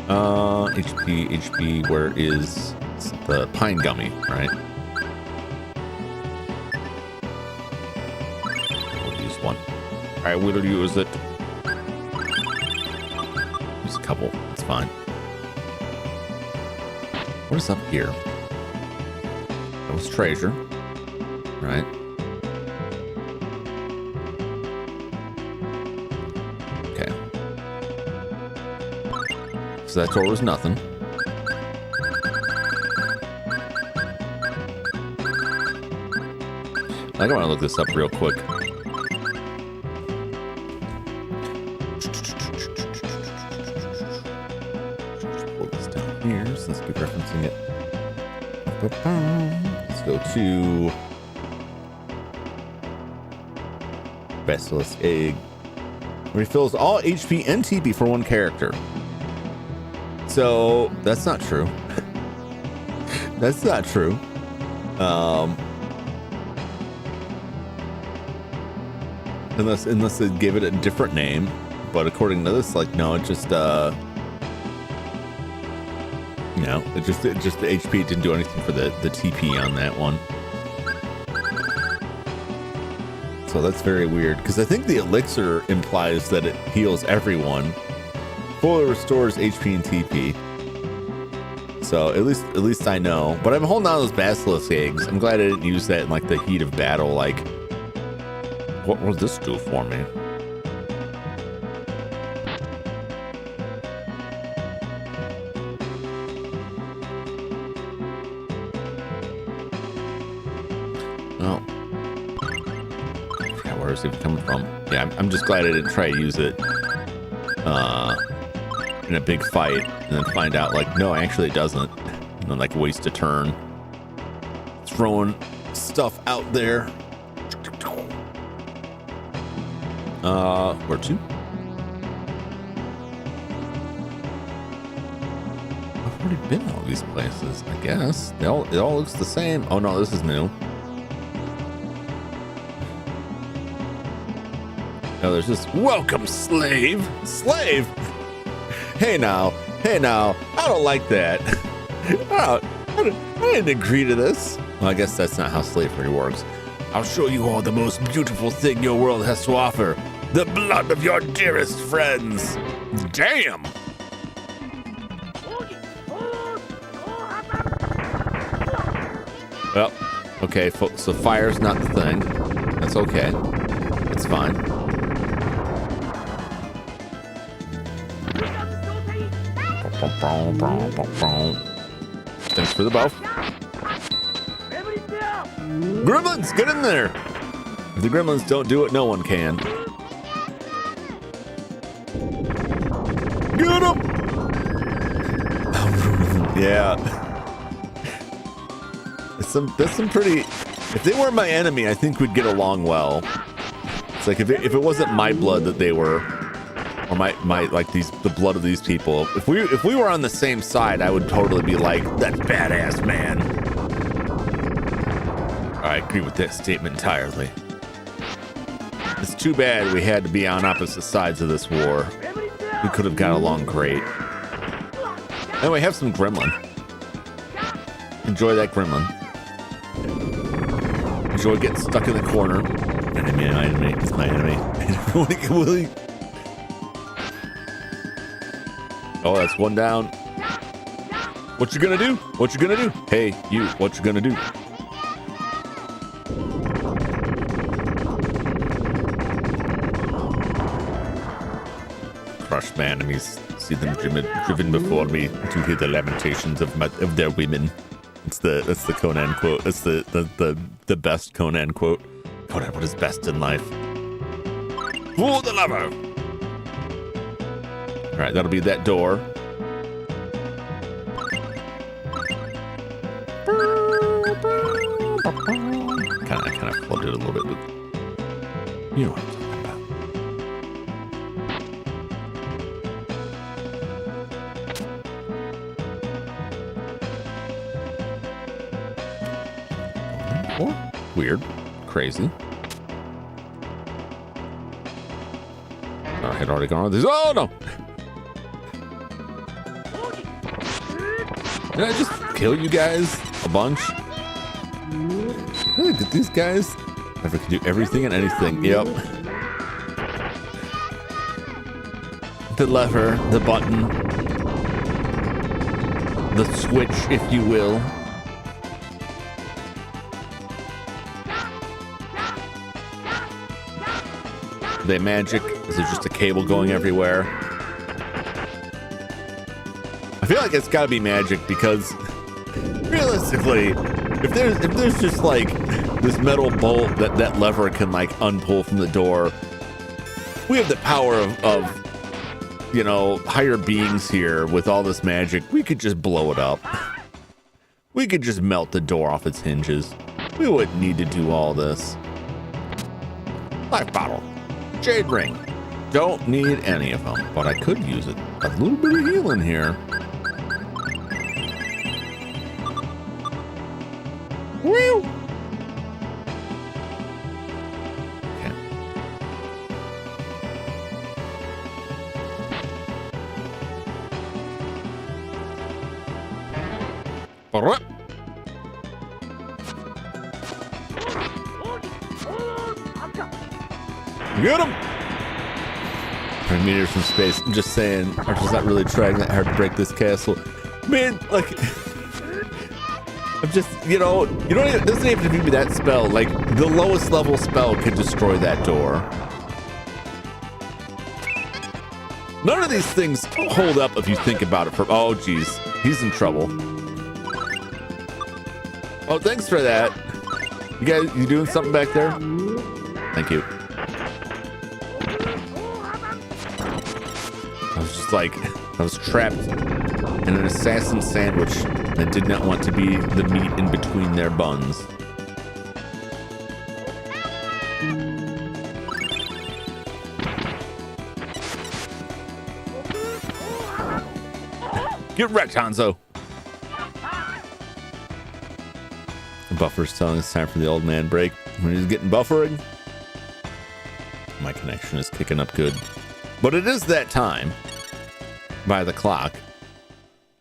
HP, where is the pine gummy, right? We'll use one. I will use it. Use a couple, it's fine. What is up here? That was treasure, right? Okay. So that door was nothing. I want to look this up real quick. Just pull this down here since I keep referencing it. Let's go to Basilisk Egg. Refills all HP and TP for one character. So that's not true. That's not true. Unless they gave it a different name, but according to this, like, no, it just it just the HP didn't do anything for the TP on that one. So that's very weird, because I think the elixir implies that it heals everyone, fully restores HP and TP. So at least I know. But I'm holding on to those basilisk eggs. I'm glad I didn't use that in like the heat of battle. Like, what will this do for me? Oh, yeah, where is it coming from? Yeah, I'm just glad I didn't try to use it in a big fight and then find out like, no, actually it doesn't, and then like waste a turn throwing stuff out there. Where to? I've already been all these places, I guess. It all looks the same. Oh no, this is new. Oh, there's this welcome slave. Slave? Hey now, I don't like that. I didn't agree to this. Well, I guess that's not how slavery works. I'll show you all the most beautiful thing your world has to offer. The blood of your dearest friends. Damn. Well, okay, so fire's not the thing. That's okay. It's fine. Thanks for the buff. Gremlins, get in there! If the gremlins don't do it, no one can. Get him! Yeah. That's some pretty... If they weren't my enemy, I think we'd get along well. It's like if it wasn't my blood that they were, or my like the blood of these people. If we were on the same side, I would totally be like, that's badass, man. I agree with that statement entirely. It's too bad we had to be on opposite sides of this war. We could have got along great. Anyway, have some gremlin. Enjoy that gremlin. Enjoy getting stuck in the corner. Enemy, it's my enemy. Willie. Oh, that's one down. What you gonna do? What you gonna do? Hey, you, what you gonna do? Crush my enemies, see them driven before me to hear the lamentations of their women. That's the Conan quote. That's the best Conan quote. Conan, what is best in life? Pull the lever. All right, that'll be that door. Kind of flooded a little bit with, you know what I'm talking about. Or weird, crazy. I had already gone on this. Oh no! Did I just kill you guys a bunch? Look at these guys. Never can do everything and anything. Yep. The lever, the button, the switch, if you will. Are they magic? Is it just a cable going everywhere? I feel like it's got to be magic because realistically, if there's just like this metal bolt that lever can like unpull from the door, we have the power of you know, higher beings here with all this magic. We could just blow it up. We could just melt the door off its hinges. We wouldn't need to do all this. Life bottle, jade ring. Don't need any of them, but I could use it. A little bit of healing here. Woo! Okay. Get him! 100 meters from space. I'm just saying, Archer's not really trying that hard to break this castle. Man, like, I'm just, you know, it doesn't even have to be that spell. Like, the lowest level spell could destroy that door. None of these things hold up if you think about it. Oh, geez, he's in trouble. Oh, thanks for that. You guys, you doing something back there? Thank you. I was just like, I was trapped in an assassin sandwich that did not want to be the meat in between their buns. Get wrecked, Hanzo. The buffer's telling us time for the old man break. When he's getting buffering, my connection is kicking up good. But it is that time by the clock.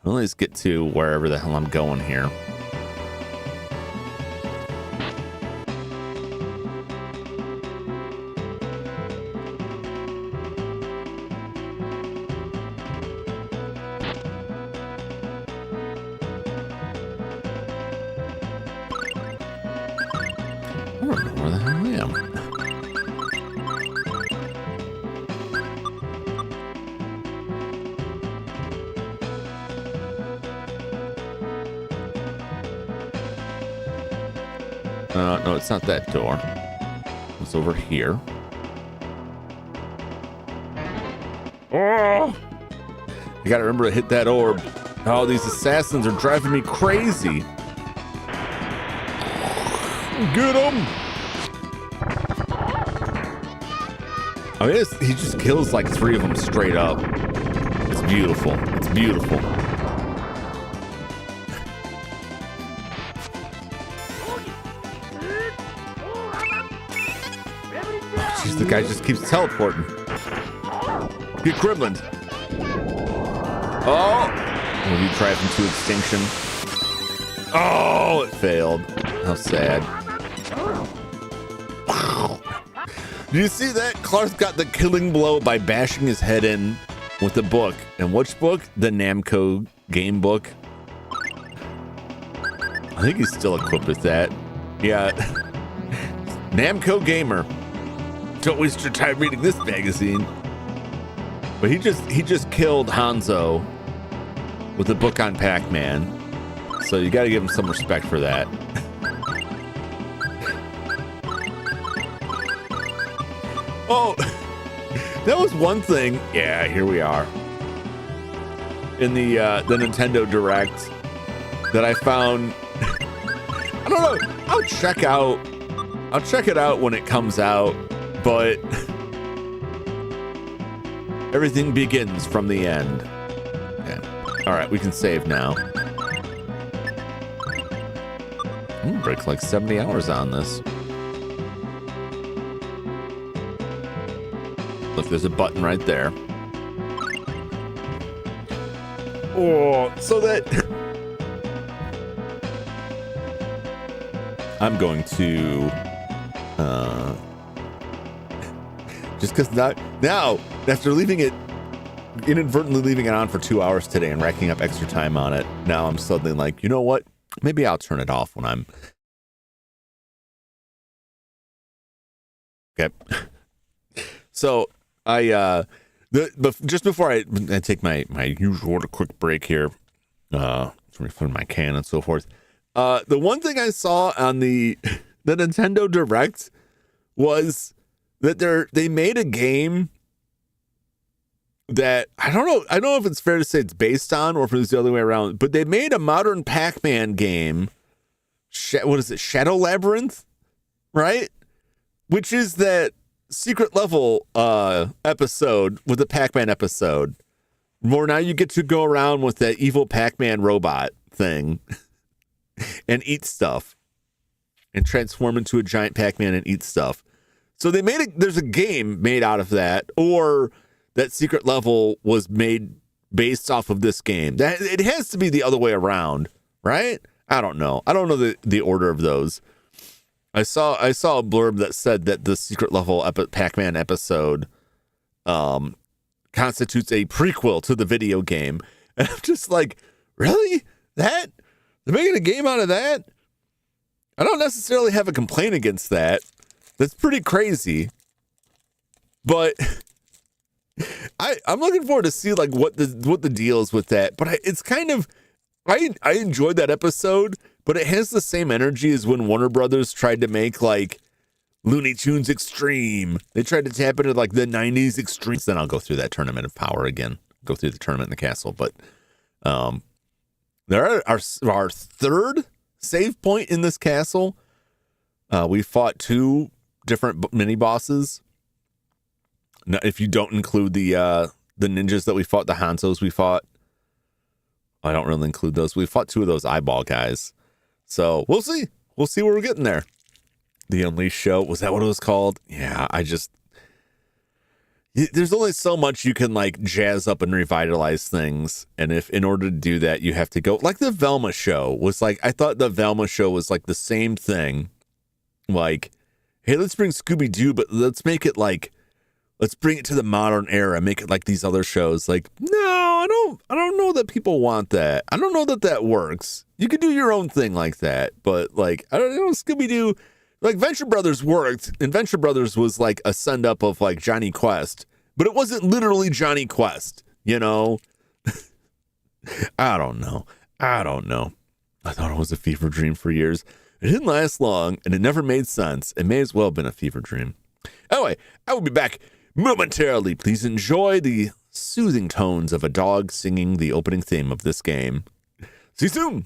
I'll at least get to wherever the hell I'm going here. I don't know where the hell I am. No, it's not that door. It's over here. Oh! I gotta remember to hit that orb. Oh, these assassins are driving me crazy. Get him! I mean, he just kills like 3 of them straight up. It's beautiful. It's beautiful. The guy just keeps teleporting. Get Gremlin. Oh! Will he drive him to extinction? Oh, it failed. How sad. Did you see that? Clark got the killing blow by bashing his head in with the book. And which book? The Namco game book. I think he's still equipped with that. Yeah. Namco Gamer. Don't waste your time reading this magazine. But he just killed Hanzo with a book on Pac-Man. So you got to give him some respect for that. Oh, that was one thing. Yeah, here we are in the Nintendo Direct that I found I don't know. I'll check it out when it comes out, but everything begins from the end. Okay. All right, we can save now. Break like 70 hours on this. Look, there's a button right there. Oh, so that I'm going to just because now after leaving it, inadvertently leaving it on for 2 hours today and racking up extra time on it, now I'm suddenly like, you know what? Maybe I'll turn it off when I'm okay. So but just before I take my usual quick break here, refilling my can and so forth. The one thing I saw on the Nintendo Direct was that they made a game that I don't know if it's fair to say it's based on or if it's the other way around, but they made a modern Pac-Man game. What is it? Shadow Labyrinth, right? Which is that secret level episode with the Pac-Man episode. More now you get to go around with that evil Pac-Man robot thing and eat stuff and transform into a giant Pac-Man and eat stuff. So there's a game made out of that, or that secret level was made based off of this game. That it has to be the other way around, right? I don't know. I don't know the order of those. I saw a blurb that said that the secret level Pac-Man episode constitutes a prequel to the video game. And I'm just like, really? That? They're making a game out of that? I don't necessarily have a complaint against that. That's pretty crazy. But I'm looking forward to see like what the deal is with that. But it's kind of I enjoyed that episode, but it has the same energy as when Warner Brothers tried to make like Looney Tunes Extreme. They tried to tap into like the 90s extremes. Then I'll go through that Tournament of Power again. Go through the tournament in the castle. But there are our third save point in this castle. We fought 2 different mini bosses. Now, if you don't include the ninjas that we fought, the Hanzos we fought. I don't really include those. We fought 2 of those eyeball guys. So we'll see. We'll see where we're getting there. The Unleashed show. Was that what it was called? Yeah, there's only so much you can like jazz up and revitalize things. And if in order to do that, you have to go like the Velma show was like, I thought the Velma show was like the same thing. Like, hey, let's bring Scooby-Doo, but let's make it like, let's bring it to the modern era, make it like these other shows. Like, no, I don't know that people want that. I don't know that works. You could do your own thing like that, but like, I don't know, Scooby-Doo, like Venture Brothers worked, and Venture Brothers was like a send up of like Johnny Quest, but it wasn't literally Johnny Quest, you know? I don't know. I thought it was a fever dream for years. It didn't last long, and it never made sense. It may as well have been a fever dream. Anyway, I will be back momentarily. Please enjoy the soothing tones of a dog singing the opening theme of this game. See you soon.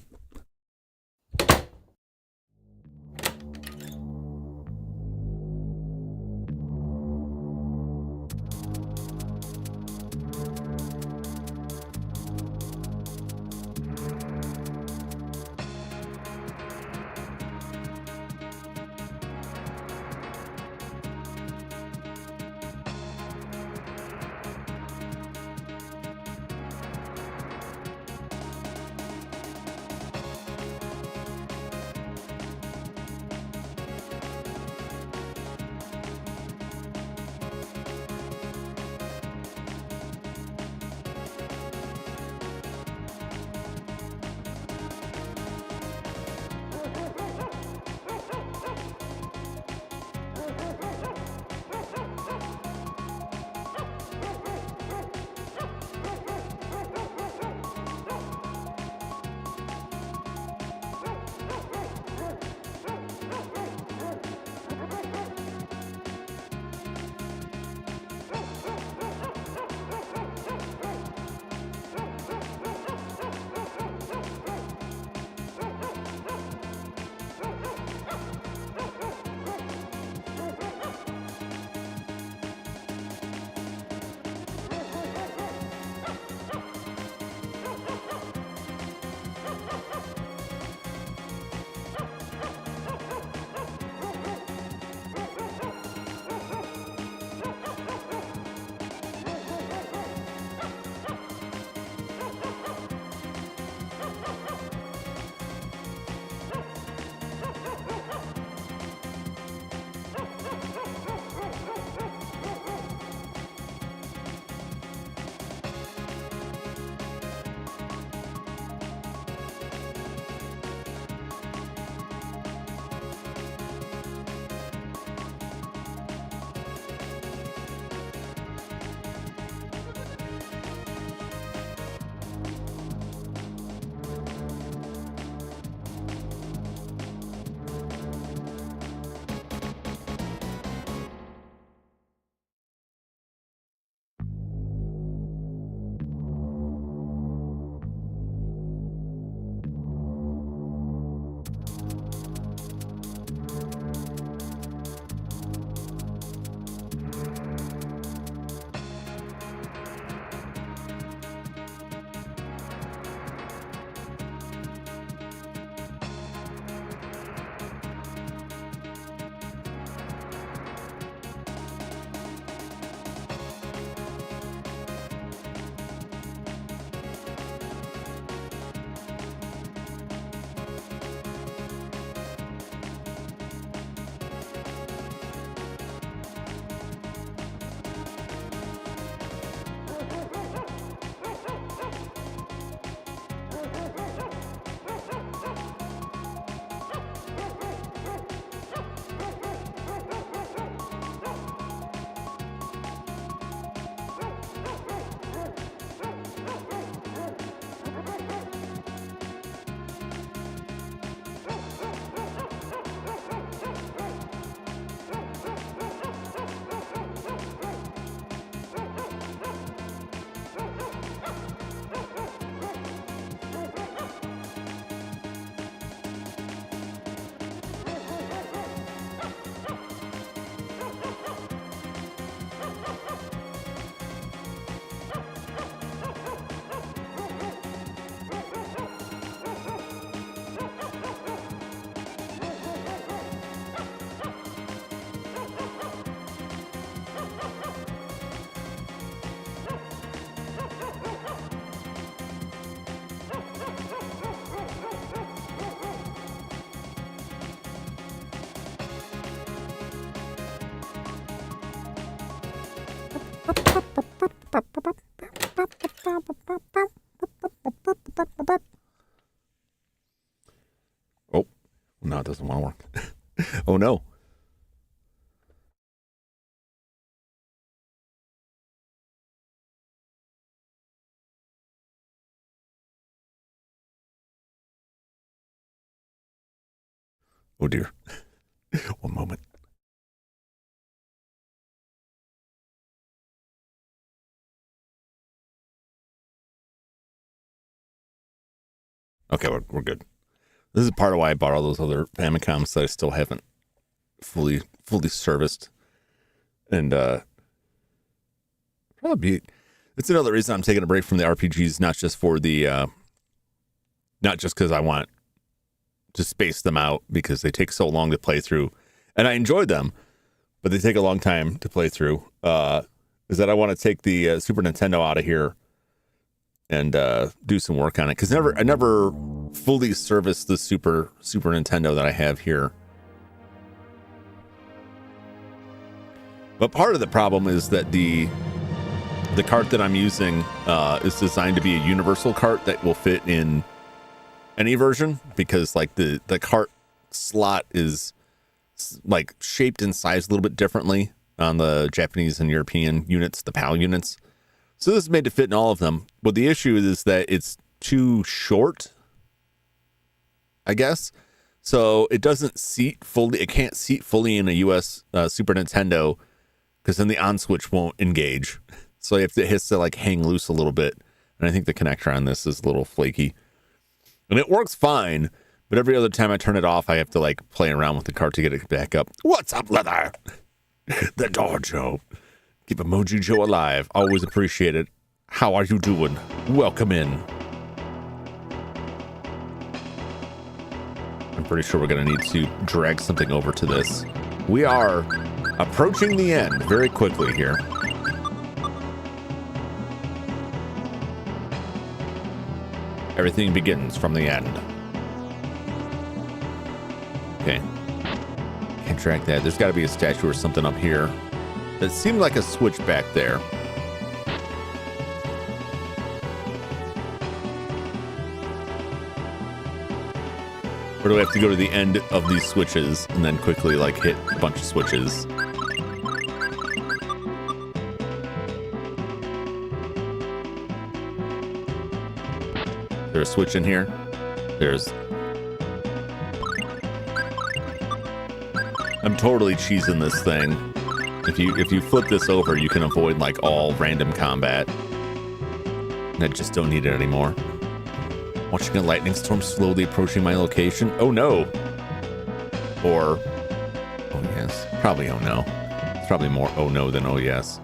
Oh, no, it doesn't want to work. Oh, no. Oh, dear. One moment. Okay, we're good. This is part of why I bought all those other Famicoms that I still haven't fully serviced. And probably it's another reason I'm taking a break from the RPGs, not just for the not just because I want to space them out because they take so long to play through. And I enjoyed them, but they take a long time to play through. Is that I want to take the Super Nintendo out of here and do some work on it, because I never fully serviced the Super Nintendo that I have here. But part of the problem is that the cart that I'm using is designed to be a universal cart that will fit in any version, because like the cart slot is like shaped and sized a little bit differently on the Japanese and European units, the PAL units. So this is made to fit in all of them. But the issue is that it's too short, I guess. So it doesn't seat fully. It can't seat fully in a US Super Nintendo, because then the on switch won't engage. So it has to like hang loose a little bit. And I think the connector on this is a little flaky. And it works fine, but every other time I turn it off, I have to like play around with the cart to get it back up. What's up, Leather? The Dojo. Keep Emoji Joe alive. Always appreciate it. How are you doing? Welcome in. I'm pretty sure we're going to need to drag something over to this. We are approaching the end very quickly here. Everything begins from the end. Okay. Can't drag that. There's got to be a statue or something up here. That seemed like a switch back there. Or do I have to go to the end of these switches and then quickly like hit a bunch of switches? Is there a switch in here? There's... I'm totally cheesing this thing. If you flip this over, you can avoid like all random combat. And I just don't need it anymore. Watching a lightning storm slowly approaching my location. Oh no. Or oh yes. Probably oh no. It's probably more oh no than oh yes.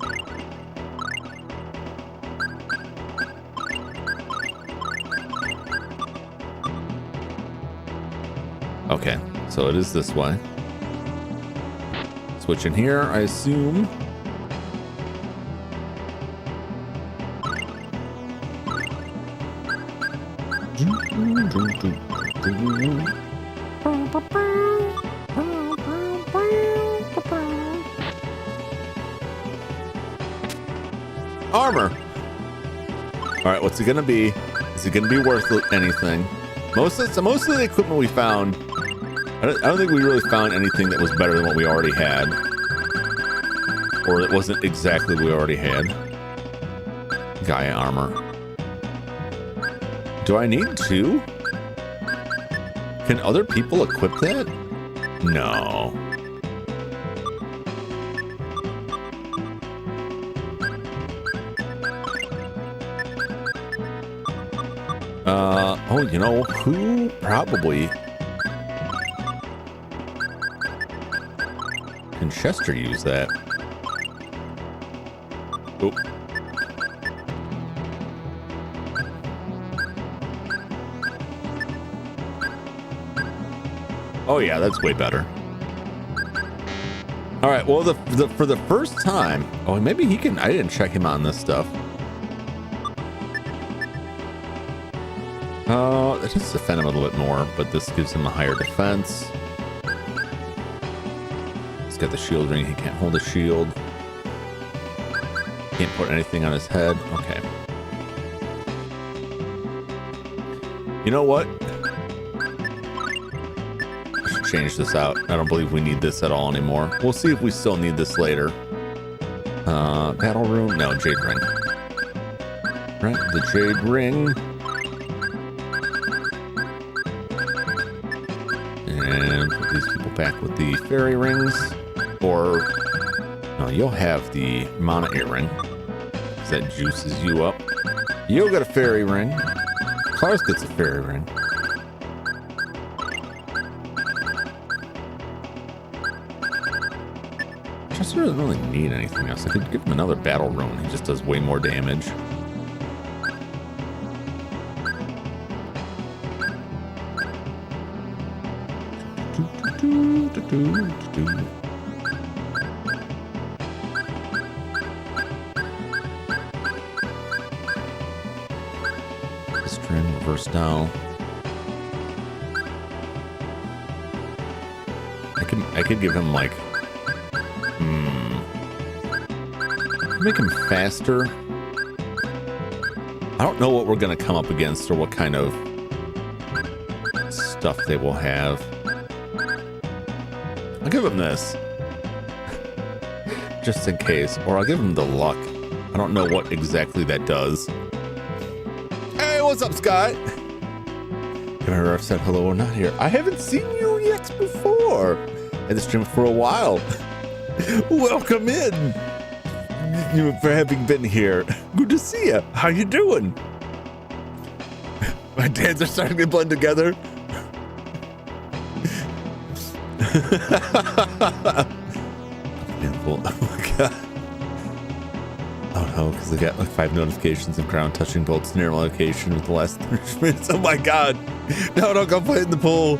Okay, so it is this way. Switch in here, I assume. Armor. All right, what's it gonna be? Is it gonna be worth anything? Most of the equipment we found, I don't think we really found anything that was better than what we already had. Or it wasn't exactly what we already had. Gaia armor. Do I need two? Can other people equip that? No. Oh, you know, who probably... Can Chester use that? Oh. Oh yeah, that's way better. All right, well, for the first time... Oh, maybe he can... I didn't check him on this stuff. It just defend him a little bit more, but this gives him a higher defense. He's got the shield ring. He can't hold a shield. Can't put anything on his head. Okay. You know what? I should change this out. I don't believe we need this at all anymore. We'll see if we still need this later. Battle room? No, Jade Ring. Right, the Jade Ring. And put these people back with the fairy rings. Or, no, you'll have the mana earring. Because that juices you up. You'll get a fairy ring. Klaus gets a fairy ring. Chester doesn't really need anything else. I could give him another battle rune. He just does way more damage. String reverse down. I could give him like make him faster. I don't know what we're gonna come up against or what kind of stuff they will have. I'll give him this just in case, or I'll give him the luck. I don't know what exactly that does. Hey, what's up, Scott? Remember I've said hello or not here. I haven't seen you yet before. I had to stream for a while. Welcome in. You for having been here. Good to see you. How you doing? My dads are starting to blend together. Painful. Oh my god. Oh no, because I got like 5 notifications of ground touching bolts near my location with the last 30 minutes. Oh my god. No, don't go play in the pool.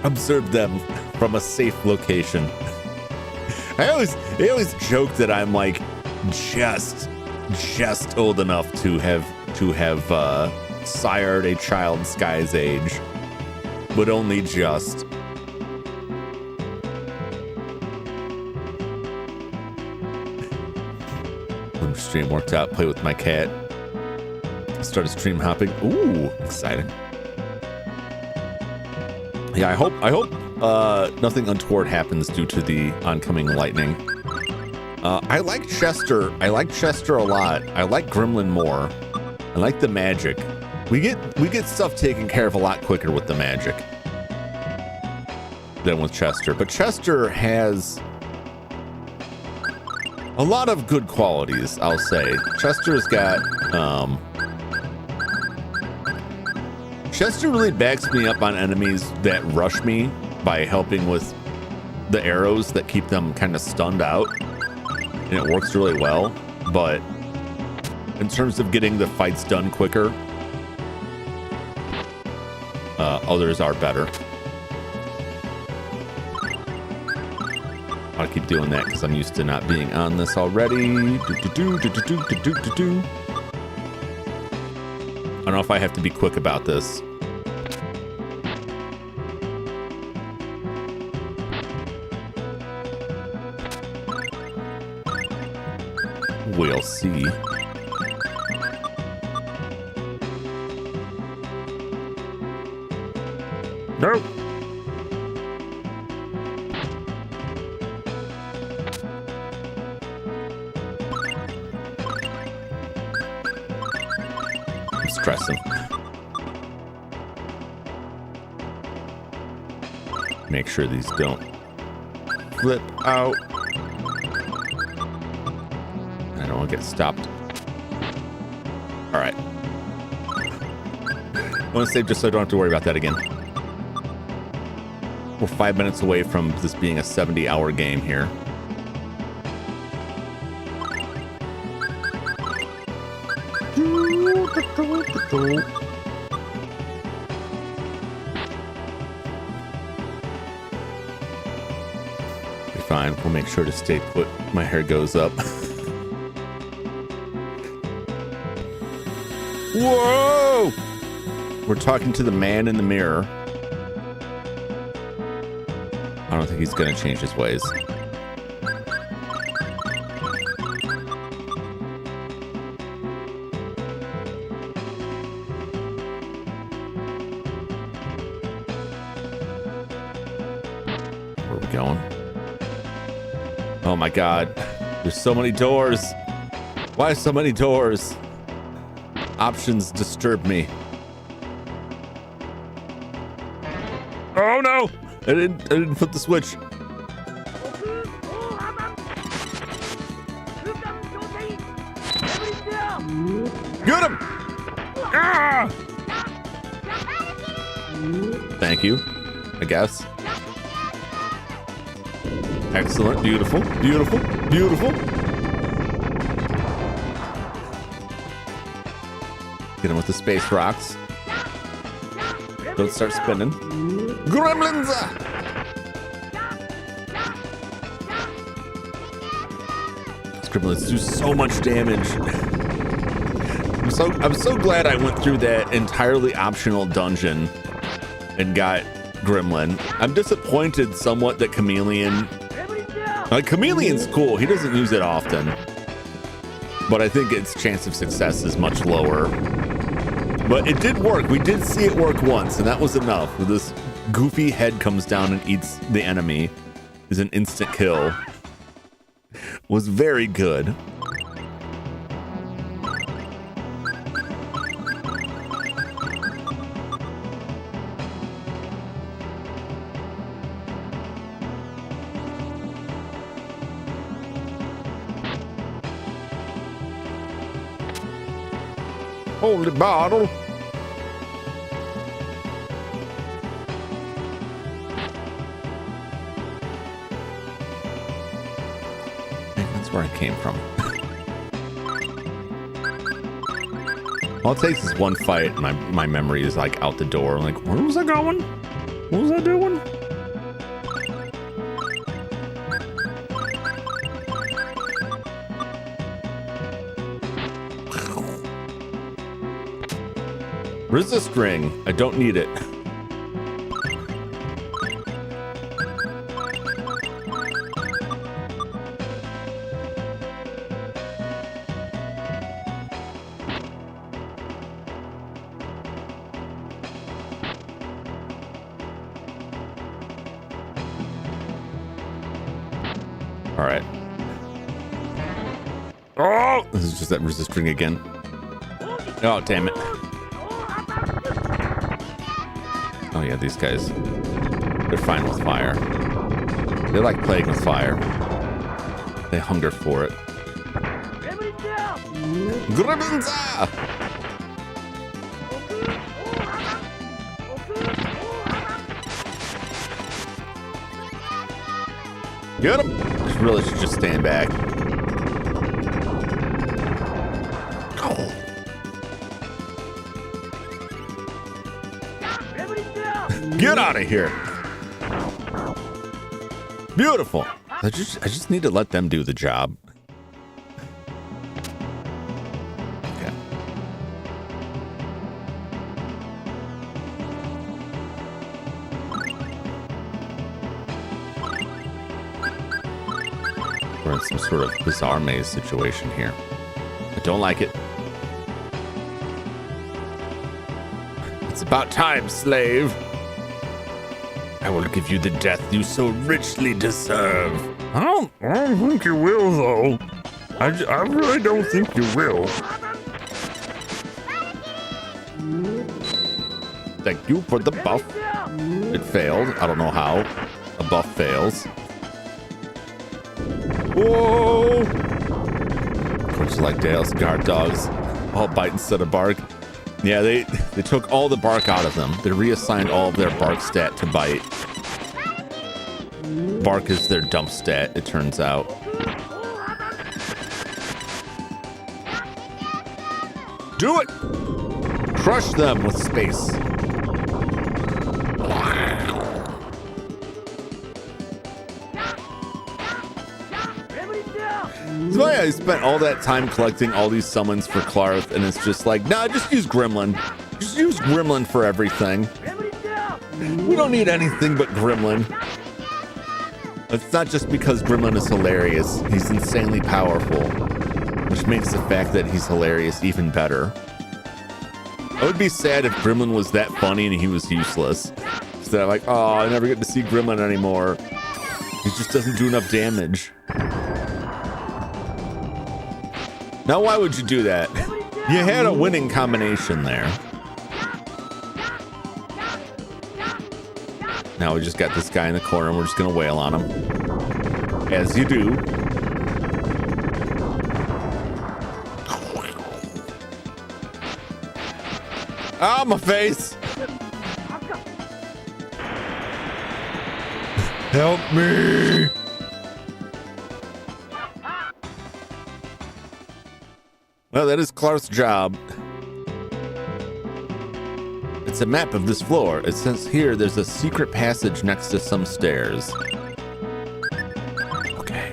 Observe them from a safe location. I always joke that I'm like just old enough to have sired a child Sky's age, but only just. When the stream worked out, play with my cat. Started stream hopping. Ooh, exciting. Yeah, I hope nothing untoward happens due to the oncoming lightning. I like Chester. I like Chester a lot. I like Gremlin more. I like the magic. We get stuff taken care of a lot quicker with the magic than with Chester. But Chester has a lot of good qualities, I'll say. Chester's got Chester really backs me up on enemies that rush me by helping with the arrows that keep them kind of stunned out, and it works really well. But in terms of getting the fights done quicker, others are better. I'll keep doing that because I'm used to not being on this already. I don't know if I have to be quick about this. We'll see. Nope. I'm stressing. Make sure these don't flip out. I don't want to get stopped. All right. I want to save just so I don't have to worry about that again. We're 5 minutes away from this being a 70-hour game here. Be fine. We'll make sure to stay put. My hair goes up. Whoa! We're talking to the man in the mirror. I don't think he's gonna change his ways. Where are we going? Oh my god. There's so many doors. Why so many doors? Options disturb me. Oh no! I didn't flip the switch. Get him! Ah! Thank you, I guess. Excellent, beautiful, beautiful, beautiful. Get him with the space rocks. Don't start spinning. Gremlins! These gremlins do so much damage. I'm so glad I went through that entirely optional dungeon and got Gremlin. I'm disappointed somewhat that Chameleon. Chameleon's cool. He doesn't use it often, but I think its chance of success is much lower. But it did work. We did see it work once, and that was enough. This goofy head comes down and eats the enemy. Is an instant kill. Was very good. Holy bottle. That's where I came from. All it takes is one fight. My memory is like out the door. I'm like, where was I going? What was I doing? Resist ring. I don't need it. All right. Oh, this is just that resist ring again. Oh, damn it. Oh yeah, these guys, they're fine with fire. They like playing with fire. They hunger for it. Gremlins! Get him! Really should just stand back. Get out of here. Beautiful. I just need to let them do the job. Okay. We're in some sort of bizarre maze situation here. I don't like it. It's about time, slave. I will give you the death you so richly deserve. I don't think you will, though. I really don't think you will. Thank you for the buff. It failed. I don't know how. A buff fails. Whoa! Of course, you like Dhaos guard dogs. All bite instead of bark. Yeah, they took all the bark out of them. They reassigned all of their bark stat to bite. Bark is their dump stat, it turns out. Do it! Crush them with space. So yeah, I spent all that time collecting all these summons for Clarth, and it's just like, nah, just use Gremlin. Just use Gremlin for everything. We don't need anything but Gremlin. It's not just because Gremlin is hilarious. He's insanely powerful, which makes the fact that he's hilarious even better. I would be sad if Gremlin was that funny and he was useless. So I'm like, oh, I never get to see Gremlin anymore. He just doesn't do enough damage. Now, why would you do that? You had a winning combination there. Now we just got this guy in the corner, and we're just going to wail on him. As you do. Ah, my face! Help me! Well, that is Clark's job. It's a map of this floor. It says here there's a secret passage next to some stairs. Okay.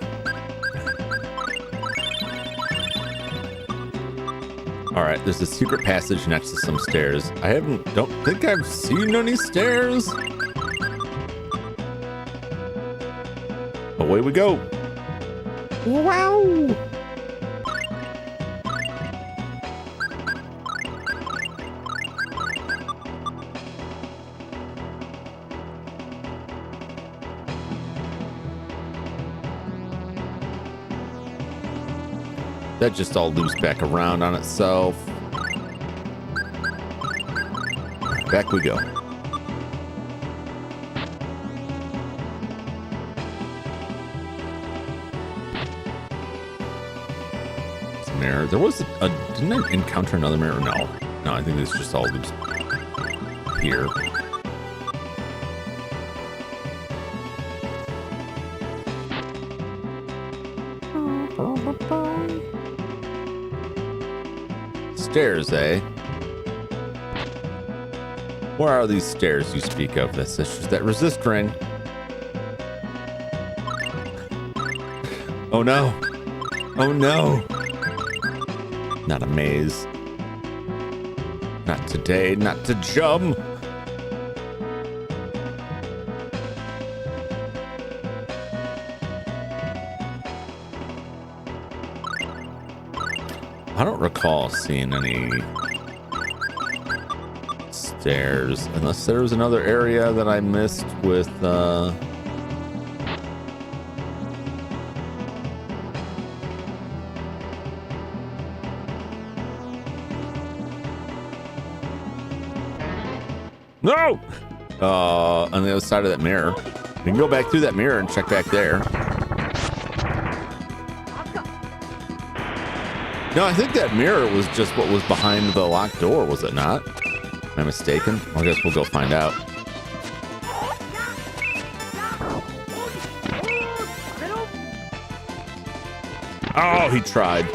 All right, there's a secret passage next to some stairs. Don't think I've seen any stairs. Away we go. Wow. That just all loops back around on itself. Back we go. It's a mirror. There was didn't I encounter another mirror? No. No, I think this just all loops here. Stairs, eh? Where are these stairs you speak of? That's just that resist ring. Oh no. Oh no. Not a maze. Not today, not to Jum. I don't recall seeing any stairs, unless there was another area that I missed with, No! On the other side of that mirror. You can go back through that mirror and check back there. No, I think that mirror was just what was behind the locked door, was it not? Am I mistaken? Well, I guess we'll go find out. Oh, he tried.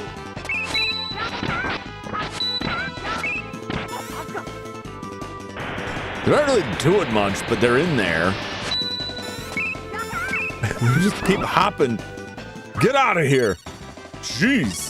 They're not really doing much, but they're in there. You just keep hopping. Get out of here. Jeez.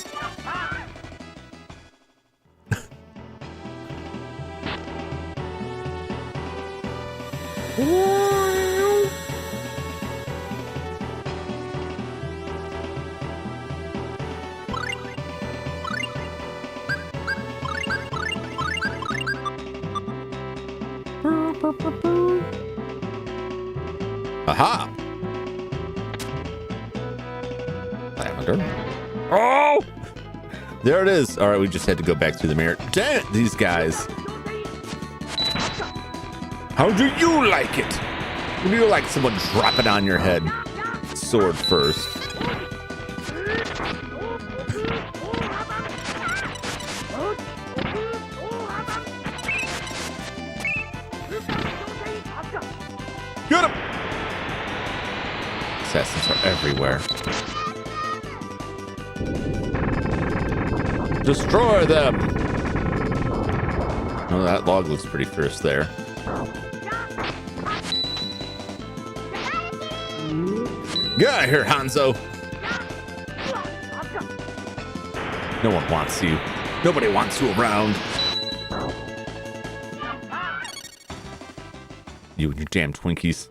Aha! Lavender. Oh! There it is. All right, we just had to go back through the mirror. Damn it, these guys. How do you like it? How do you like someone dropping on your head? Sword first. Get him! Assassins are everywhere. Destroy them! Oh, that log looks pretty fierce there. Get out of here, Hanzo! No one wants you. Nobody wants you around. You and your damn Twinkies.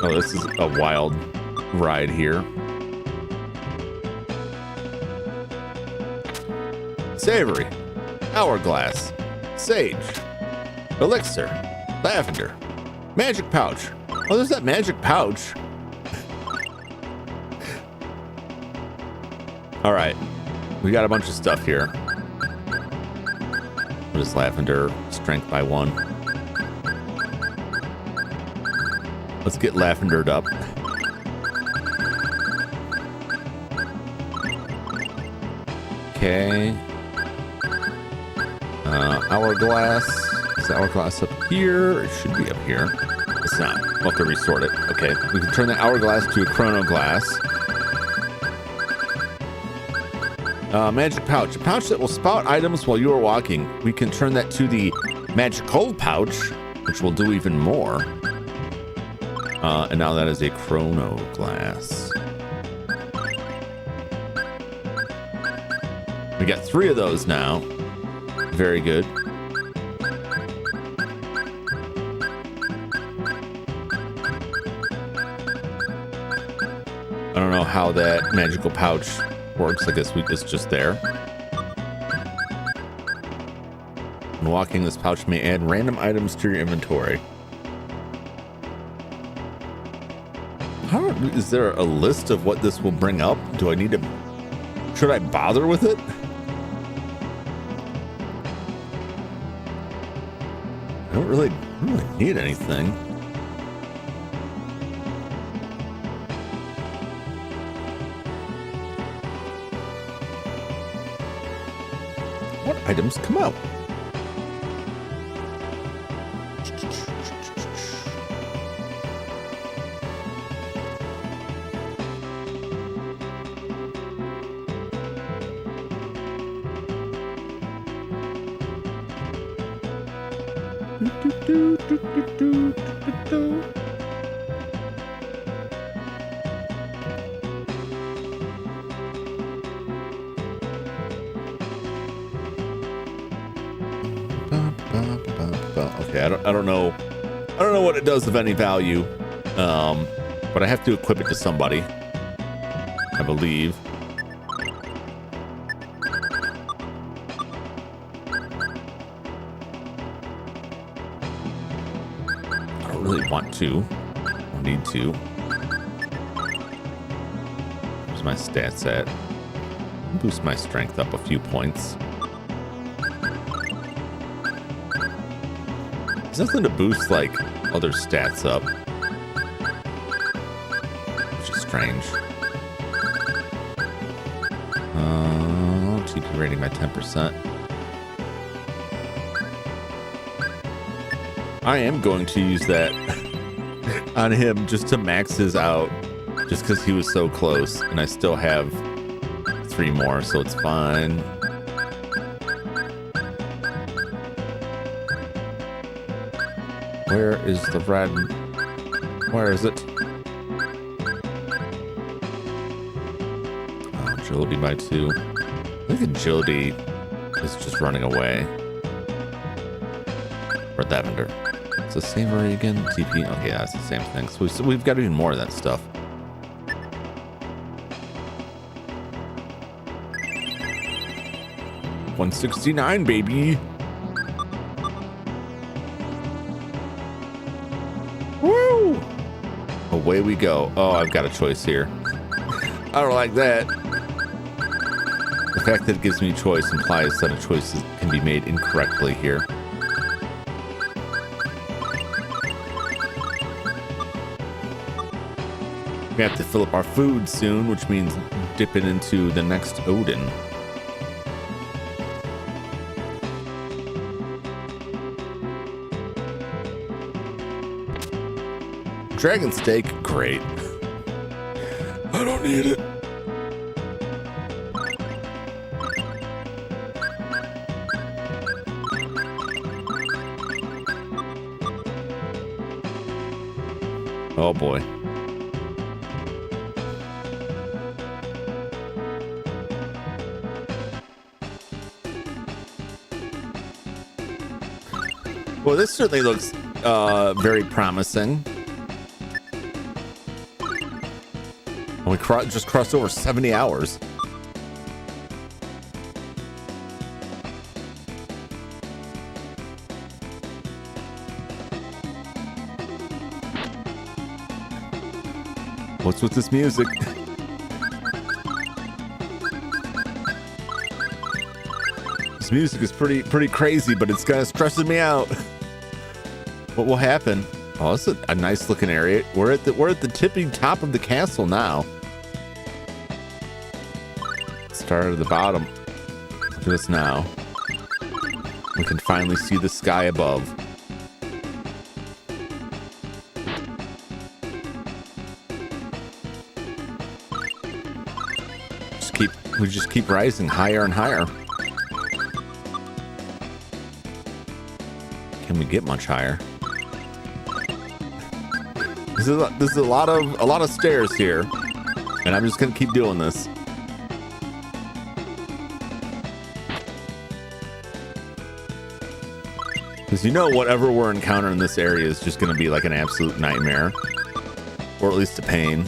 Oh, this is a wild ride here. Savory. hourglass, sage, elixir, lavender, magic pouch. Oh, there's that magic pouch. All right, we got a bunch of stuff here. What is lavender? Strength by 1. Let's get lavendered up. Okay. Hourglass. Is the hourglass up here? It should be up here. It's not. We'll have to resort it. Okay. We can turn the hourglass to a chronoglass. Magic pouch. A pouch that will spout items while you are walking. We can turn that to the magical pouch, which will do even more. And now that is a chronoglass. We got 3 of those now. Very good. I don't know how that magical pouch works. I guess it's just there. When walking, this pouch may add random items to your inventory. Is there a list of what this will bring up? Do I need to... Should I bother with it? I don't really need anything. What items come out? Okay, I don't know what it does of any value, but I have to equip it to somebody, I believe. I don't really want to. I need to. Where's my stats at? Boost my strength up a few points. There's nothing to boost like other stats up, which is strange. TP rating by 10%. I am going to use that on him just to max his out, just because he was so close, and I still have 3 more, so it's fine. Where is the red? Where is it? Oh, agility by 2. I think agility is just running away. Or lavender. It's a savory again. TP. Okay, yeah, it's the same thing. So we've got even more of that stuff. $169, baby. Woo! Away we go. Oh, I've got a choice here. I don't like that. The fact that it gives me choice implies that a choice can be made incorrectly here. We have to fill up our food soon, which means dipping into the next Odin. Dragon steak, great. I don't need it. Oh boy. Well, this certainly looks very promising. We just crossed over 70 hours. What's with this music? This music is pretty crazy, but it's kind of stressing me out. What will happen? Oh, this is a nice looking area. We're at the tipping top of the castle now. Start at the bottom. Look at this now. We can finally see the sky above. We just keep rising higher and higher. Can we get much higher? This is a lot of stairs here, and I'm just gonna keep doing this. Because you know whatever we're encountering in this area is just gonna be like an absolute nightmare, or at least a pain.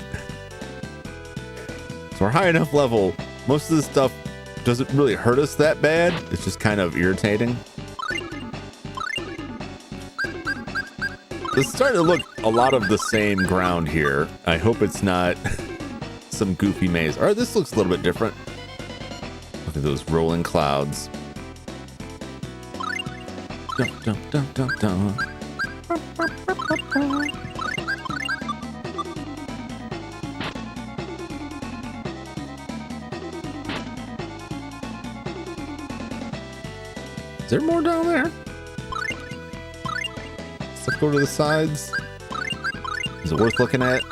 So we're high enough level. Most of this stuff doesn't really hurt us that bad. It's just kind of irritating. It's starting to look a lot of the same ground here. I hope it's not some goofy maze. All right, this looks a little bit different. Look at those rolling clouds. Dun, dun, dun, dun, dun. Is there more down there? Let's go to the sides. Is it worth looking at?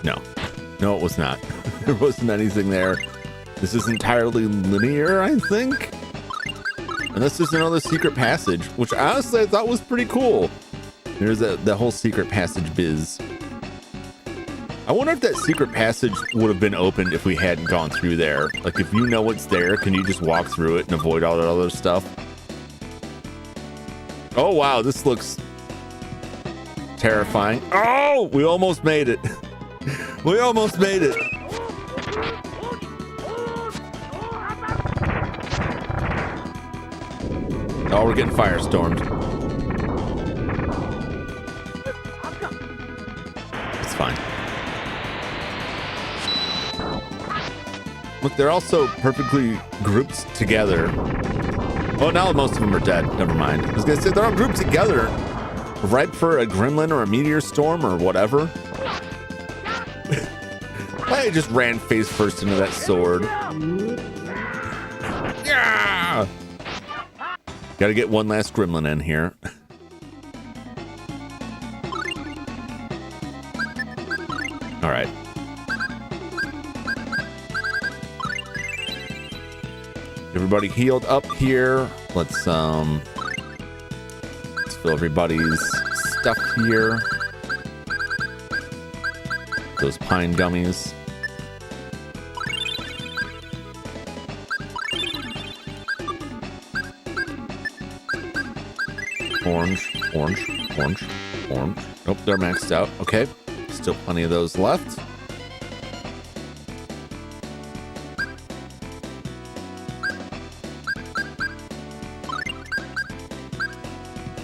No. No, it was not. There wasn't anything there. This is entirely linear, I think. And this is another secret passage, which honestly I thought was pretty cool. There's the whole secret passage biz. I wonder if that secret passage would have been opened if we hadn't gone through there. Like, if you know what's there, can you just walk through it and avoid all that other stuff? Oh, wow, this looks terrifying. Oh, we almost made it. We almost made it. Oh, we're getting firestormed. It's fine. Look, they're also perfectly grouped together. Oh, now most of them are dead. Never mind. I was gonna say they're all grouped together, ripe for a gremlin or a meteor storm or whatever. I just ran face first into that sword. Yeah! Gotta get one last gremlin in here. All right. Everybody healed up here. Let's fill everybody's stuff here. Those pine gummies. Orange, orange, orange, orange. Nope, they're maxed out. Okay, still plenty of those left.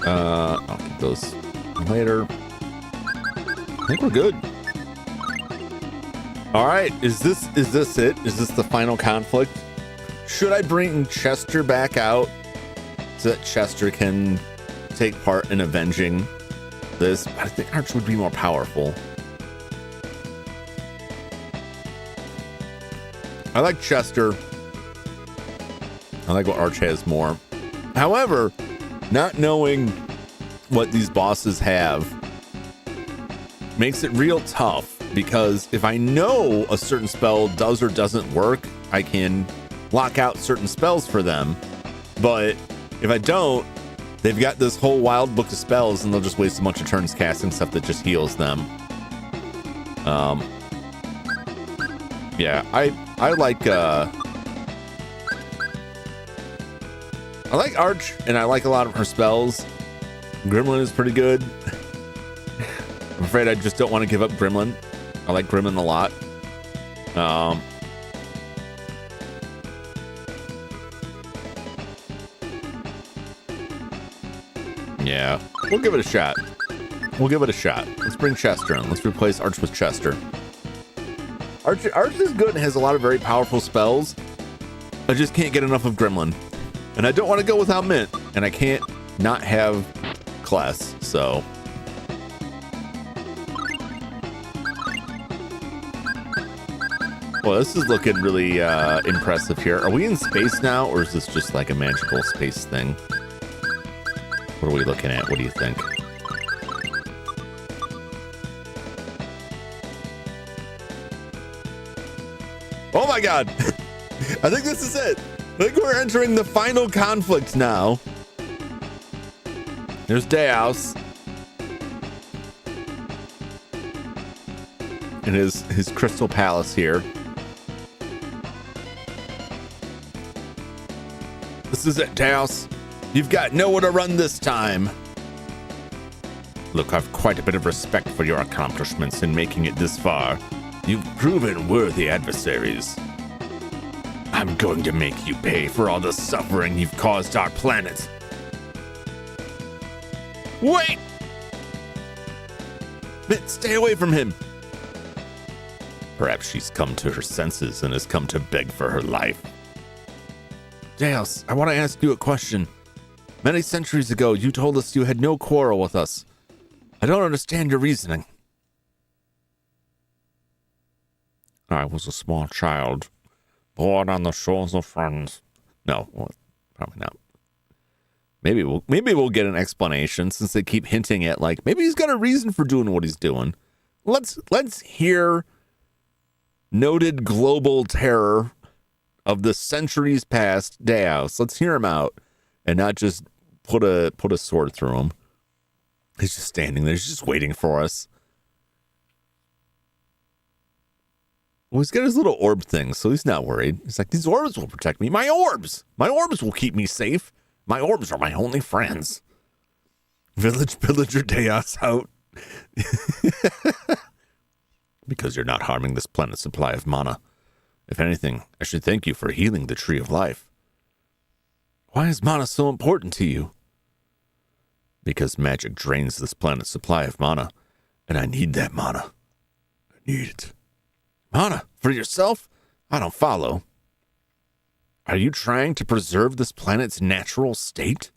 I'll get those later. I think we're good. All right, is this it? Is this the final conflict? Should I bring Chester back out so that Chester can take part in avenging this? I think Arch would be more powerful. I like Chester. I like what Arch has more. However, not knowing what these bosses have makes it real tough, because if I know a certain spell does or doesn't work, I can lock out certain spells for them. But if I don't, they've got this whole wild book of spells and they'll just waste a bunch of turns casting stuff that just heals them. Yeah, I like Arch, and I like a lot of her spells. Gremlin is pretty good. I'm afraid I just don't want to give up Gremlin. I like Gremlin a lot. Yeah, we'll give it a shot. We'll give it a shot. Let's bring Chester in. Let's replace Arch with Chester. Arch is good and has a lot of very powerful spells. I just can't get enough of Gremlin. And I don't want to go without Mint. And I can't not have Class, so... Well, this is looking really impressive here. Are we in space now, or is this just like a magical space thing? What are we looking at? What do you think? Oh my god! I think this is it. I think we're entering the final conflict now. There's Dhaos. And his crystal palace here. This is it, Dhaos. You've got nowhere to run this time. Look, I've quite a bit of respect for your accomplishments in making it this far. You've proven worthy adversaries. I'm going to make you pay for all the suffering you've caused our planet. Wait! Mint, stay away from him. Perhaps she's come to her senses and has come to beg for her life. Dhaos, I want to ask you a question. Many centuries ago, you told us you had no quarrel with us. I don't understand your reasoning. I was a small child, born on the shores of France. No, well, probably not. Maybe we'll get an explanation since they keep hinting at like maybe he's got a reason for doing what he's doing. Let's hear noted global terror of the centuries past Dhaos. Let's hear him out and not just put a sword through him. He's just standing there. He's just waiting for us. Well, he's got his little orb thing, so he's not worried. He's like, these orbs will protect me. My orbs! My orbs will keep me safe. My orbs are my only friends. Village Villager Dhaos out. Because you're not harming this planet's supply of mana. If anything, I should thank you for healing the Tree of Life. Why is mana so important to you? Because magic drains this planet's supply of mana, and I need that mana. I need it. Mana? For yourself? I don't follow. Are you trying to preserve this planet's natural state?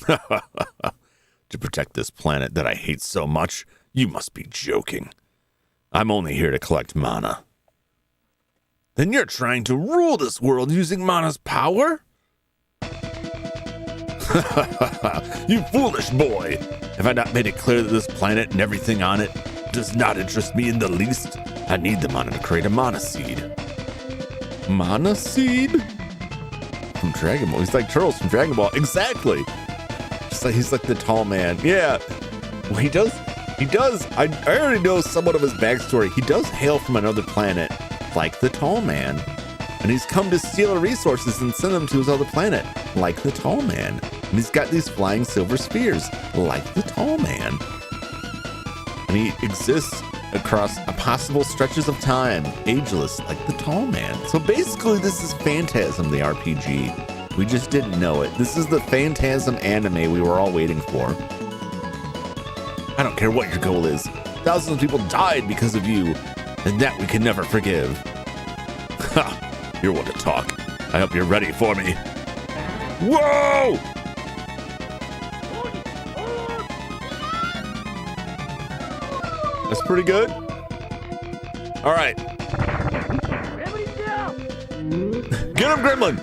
To protect this planet that I hate so much? You must be joking. I'm only here to collect mana. Then you're trying to rule this world using mana's power? You foolish boy! Have I not made it clear that this planet and everything on it does not interest me in the least? I need the mana to create a mana seed. Mana seed? From Dragon Ball. He's like Turtles from Dragon Ball. Exactly! Just like he's like the tall man. Yeah. Well, he does. I already know somewhat of his backstory. He does hail from another planet, like the tall man. And he's come to steal the resources and send them to his other planet, like the tall man. And he's got these flying silver spheres, like the tall man. And he exists across impossible stretches of time, ageless, like the tall man. So basically, this is Phantasm, the RPG. We just didn't know it. This is the Phantasm anime we were all waiting for. I don't care what your goal is. Thousands of people died because of you, and that we can never forgive. Ha! You're one to talk. I hope you're ready for me. Whoa! That's pretty good. All right. Get him, Gremlin!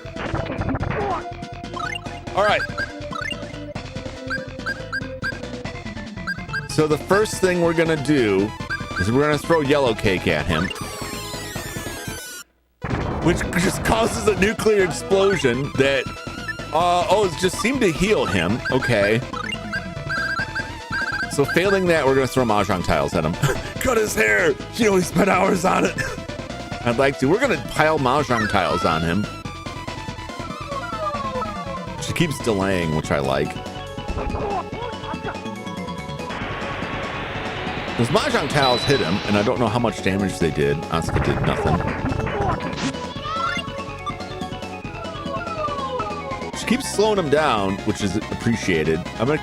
All right. So the first thing we're gonna do is we're gonna throw yellow cake at him, which just causes a nuclear explosion that, it just seemed to heal him. Okay. So failing that, we're gonna throw Mahjong tiles at him. Cut his hair! She only spent hours on it. I'd like to. We're gonna pile Mahjong tiles on him. She keeps delaying, which I like. Those Mahjong tiles hit him, and I don't know how much damage they did. Asuka did nothing. She keep slowing him down, which is appreciated. I'm gonna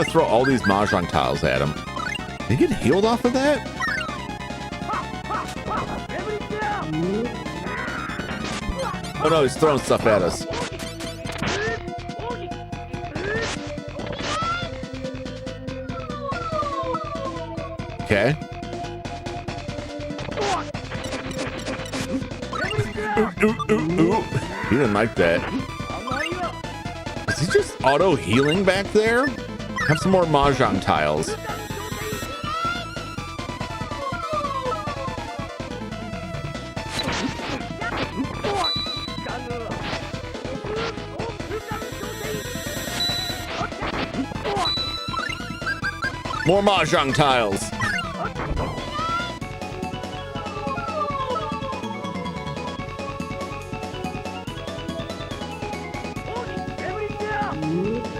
throw all these mahjong tiles at him. Did he get healed off of that? Oh no, he's throwing stuff at us. Okay. Ooh. He didn't like that. Is he just auto healing back there? Have some more mahjong tiles. More mahjong tiles.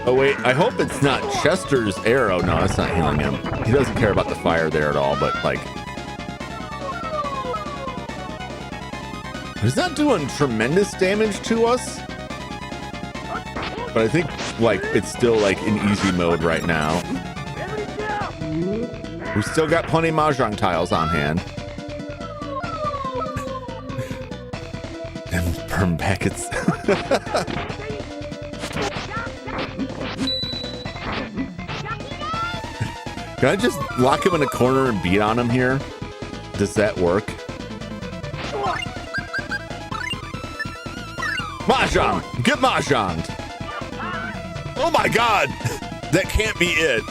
Oh wait, I hope it's not Chester's arrow. No, that's not healing him. He doesn't care about the fire there at all, but like... He's not doing tremendous damage to us. But I think like it's still like in easy mode right now. We still got plenty of mahjong tiles on hand. Them perm packets. Can I just lock him in a corner and beat on him here? Does that work? Mahjong! Get mahjonged! Oh my god! That can't be it.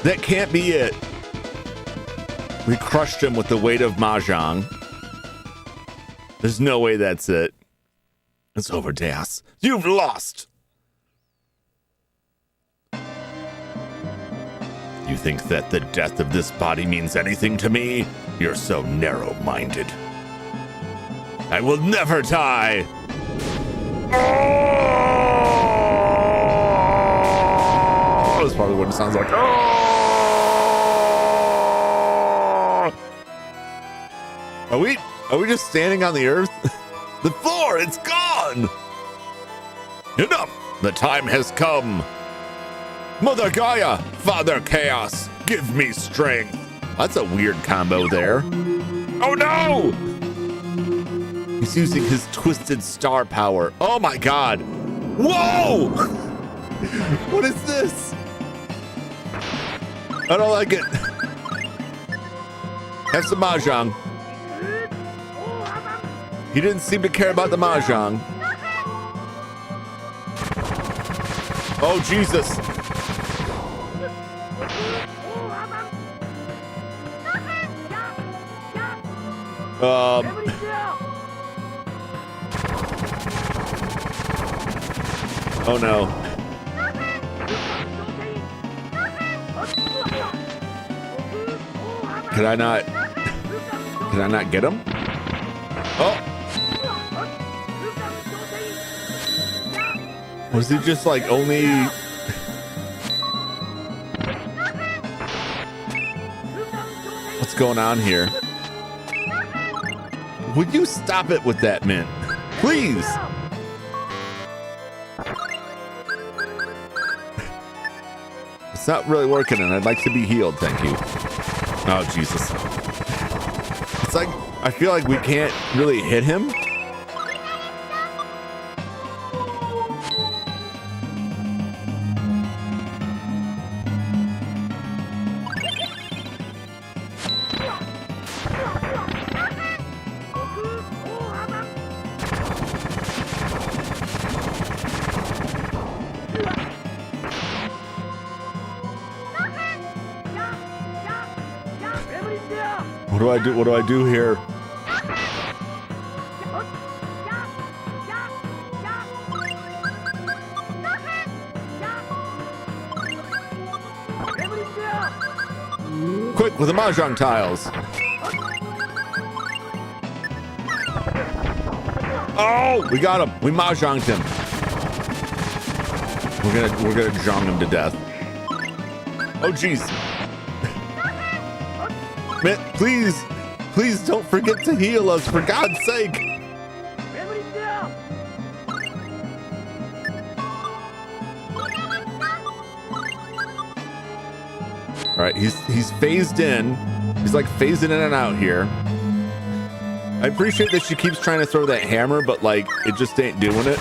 That can't be it. We crushed him with the weight of mahjong. There's no way that's it. It's over, Dhaos. You've lost! You think that the death of this body means anything to me? You're so narrow-minded. I will never die! Oh! That's probably what it sounds like. Oh! Are we just standing on the earth? The floor, it's gone! Enough! The time has come! Mother Gaia, Father Chaos, give me strength. That's a weird combo there. Oh no! He's using his twisted star power. Oh my god. Whoa! What is this? I don't like it. Have some mahjong. He didn't seem to care about the mahjong. Oh Jesus. Oh no. Can I not get him? Oh. Was he just like only... What's going on here? Would you stop it with that mint? Please! It's not really working and I'd like to be healed, thank you. Oh, Jesus. It's like, I feel like we can't really hit him. What do I do here? Quick with the mahjong tiles. Oh, we got him. We mahjonged him. We're gonna jong him to death. Oh jeez. Man, please don't forget to heal us, for God's sake. All right, he's phased in. He's like phasing in and out here. I appreciate that she keeps trying to throw that hammer, but like it just ain't doing it.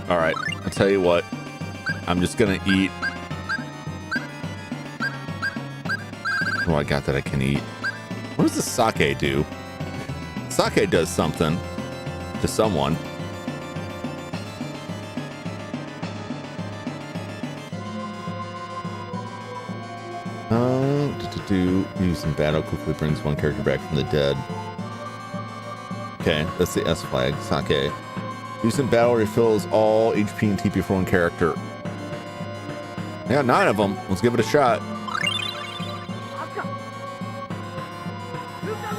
All right, I'll tell you what. I'm just gonna eat. Oh, I got that I can eat. What does the sake do? Sake does something to someone. Use in battle quickly brings one character back from the dead. Okay, that's the S flag. Sake. Use in battle refills all HP and TP for one character. I got 9 of them. Let's give it a shot.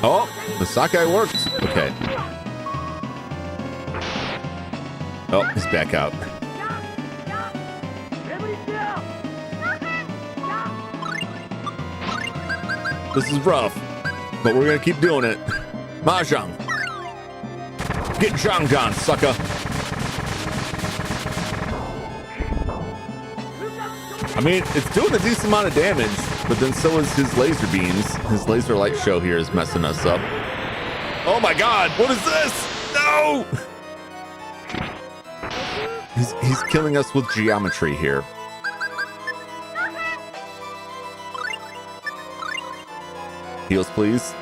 Oh, the sake works. Okay. Oh, he's back out. This is rough, but we're gonna keep doing it. Mahjong. Get Zhang on, sucker. I mean, it's doing a decent amount of damage, but then so is his laser beams. His laser light show here is messing us up. Oh my God, what is this? No! He's killing us with geometry here. Heals, please.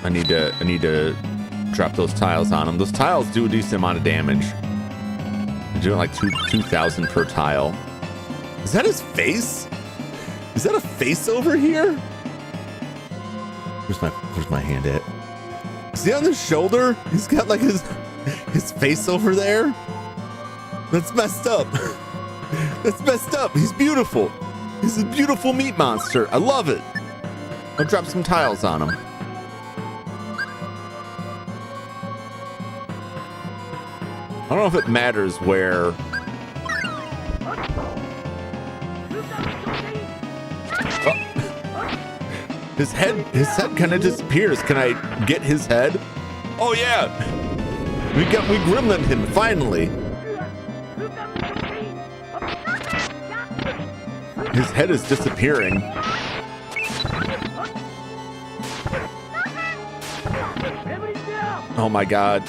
I need to drop those tiles on him. Those tiles do a decent amount of damage. They're doing like 2,000 per tile. Is that his face? Is that a face over here? Where's my hand at? Is he on the shoulder? He's got like his face over there. That's messed up. That's messed up. He's beautiful. He's a beautiful meat monster. I love it. I'll drop some tiles on him. I don't know if it matters where. Oh. His head kind of disappears. Can I get his head? Oh yeah. We gremlined him finally. His head is disappearing. Oh my God.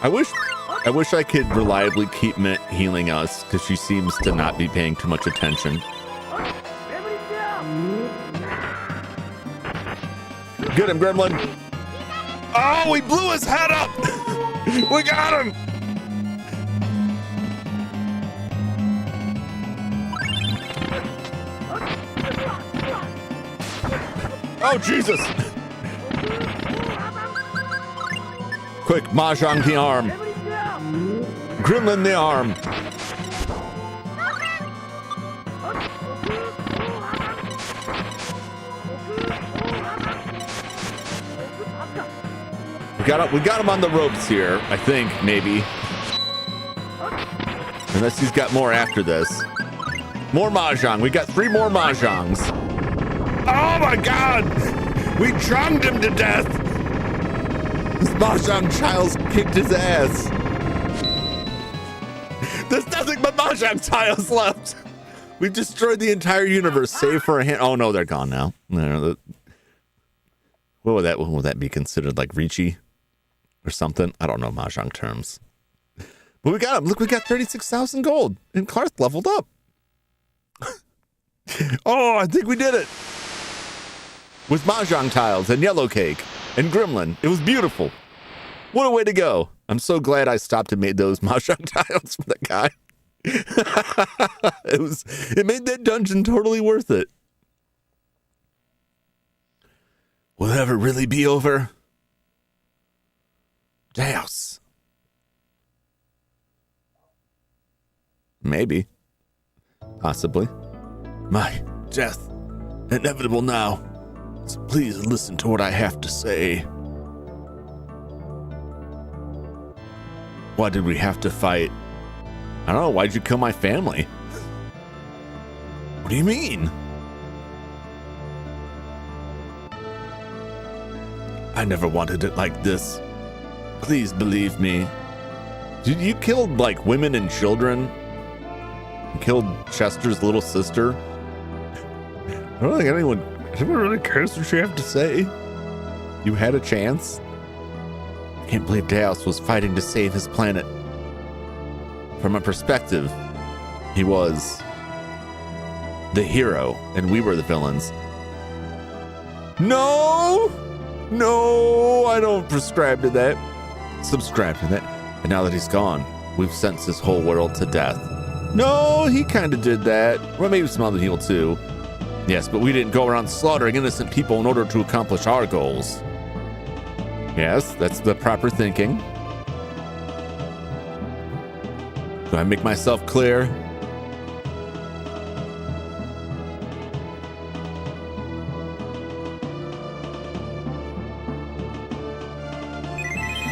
I wish I could reliably keep Mint healing us, because she seems to not be paying too much attention. Get him, Gremlin. Oh, we blew his head up. We got him. Oh, Jesus. Quick, Mahjong the arm. Gremlin the arm. We got him on the ropes here, I think, maybe. Unless he's got more after this. More Mahjong. We got 3 more Mahjongs. Oh my God! We chonged him to death! This Mahjong child's kicked his ass. There's nothing but Mahjong tiles left. We've destroyed the entire universe, save for a hand. Oh no, they're gone now. What would that be considered, like Ricci or something? I don't know Mahjong terms. But we got him. Look, we got 36,000 gold, and Clark leveled up. Oh, I think we did it. With Mahjong tiles and yellow cake and Gremlin. It was beautiful. What a way to go. I'm so glad I stopped and made those Mahjong tiles for that guy. It made that dungeon totally worth it. Will it ever really be over? Dhaos. Maybe. Possibly. My death. Inevitable now. So please listen to what I have to say. Why did we have to fight? I don't know. Why'd you kill my family? What do you mean? I never wanted it like this. Please believe me. You killed like women and children. You killed Chester's little sister. I don't think anyone really cares what you have to say. You had a chance. I can't believe Dhaos was fighting to save his planet. From a perspective, he was the hero and we were the villains. No, I don't subscribe to that. And now that he's gone, we've sentenced this whole world to death. No, he kind of did that. Well, maybe some other people too. Yes, but we didn't go around slaughtering innocent people in order to accomplish our goals. Yes, that's the proper thinking. Do I make myself clear?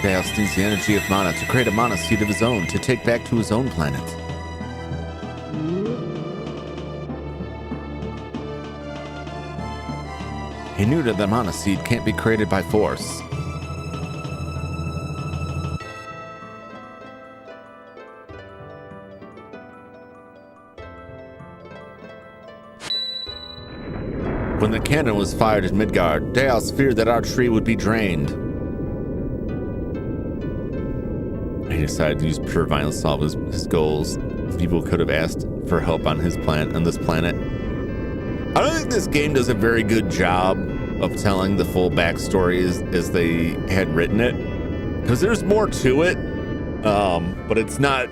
Dhaos needs the energy of mana to create a mana seed of his own to take back to his own planet. He knew that the mana seed can't be created by force. When the cannon was fired at Midgard, Dhaos feared that our tree would be drained. He decided to use pure violence to solve his goals. People could have asked for help on this planet. I don't think this game does a very good job of telling the full backstory as they had written it, because there's more to it, but it's not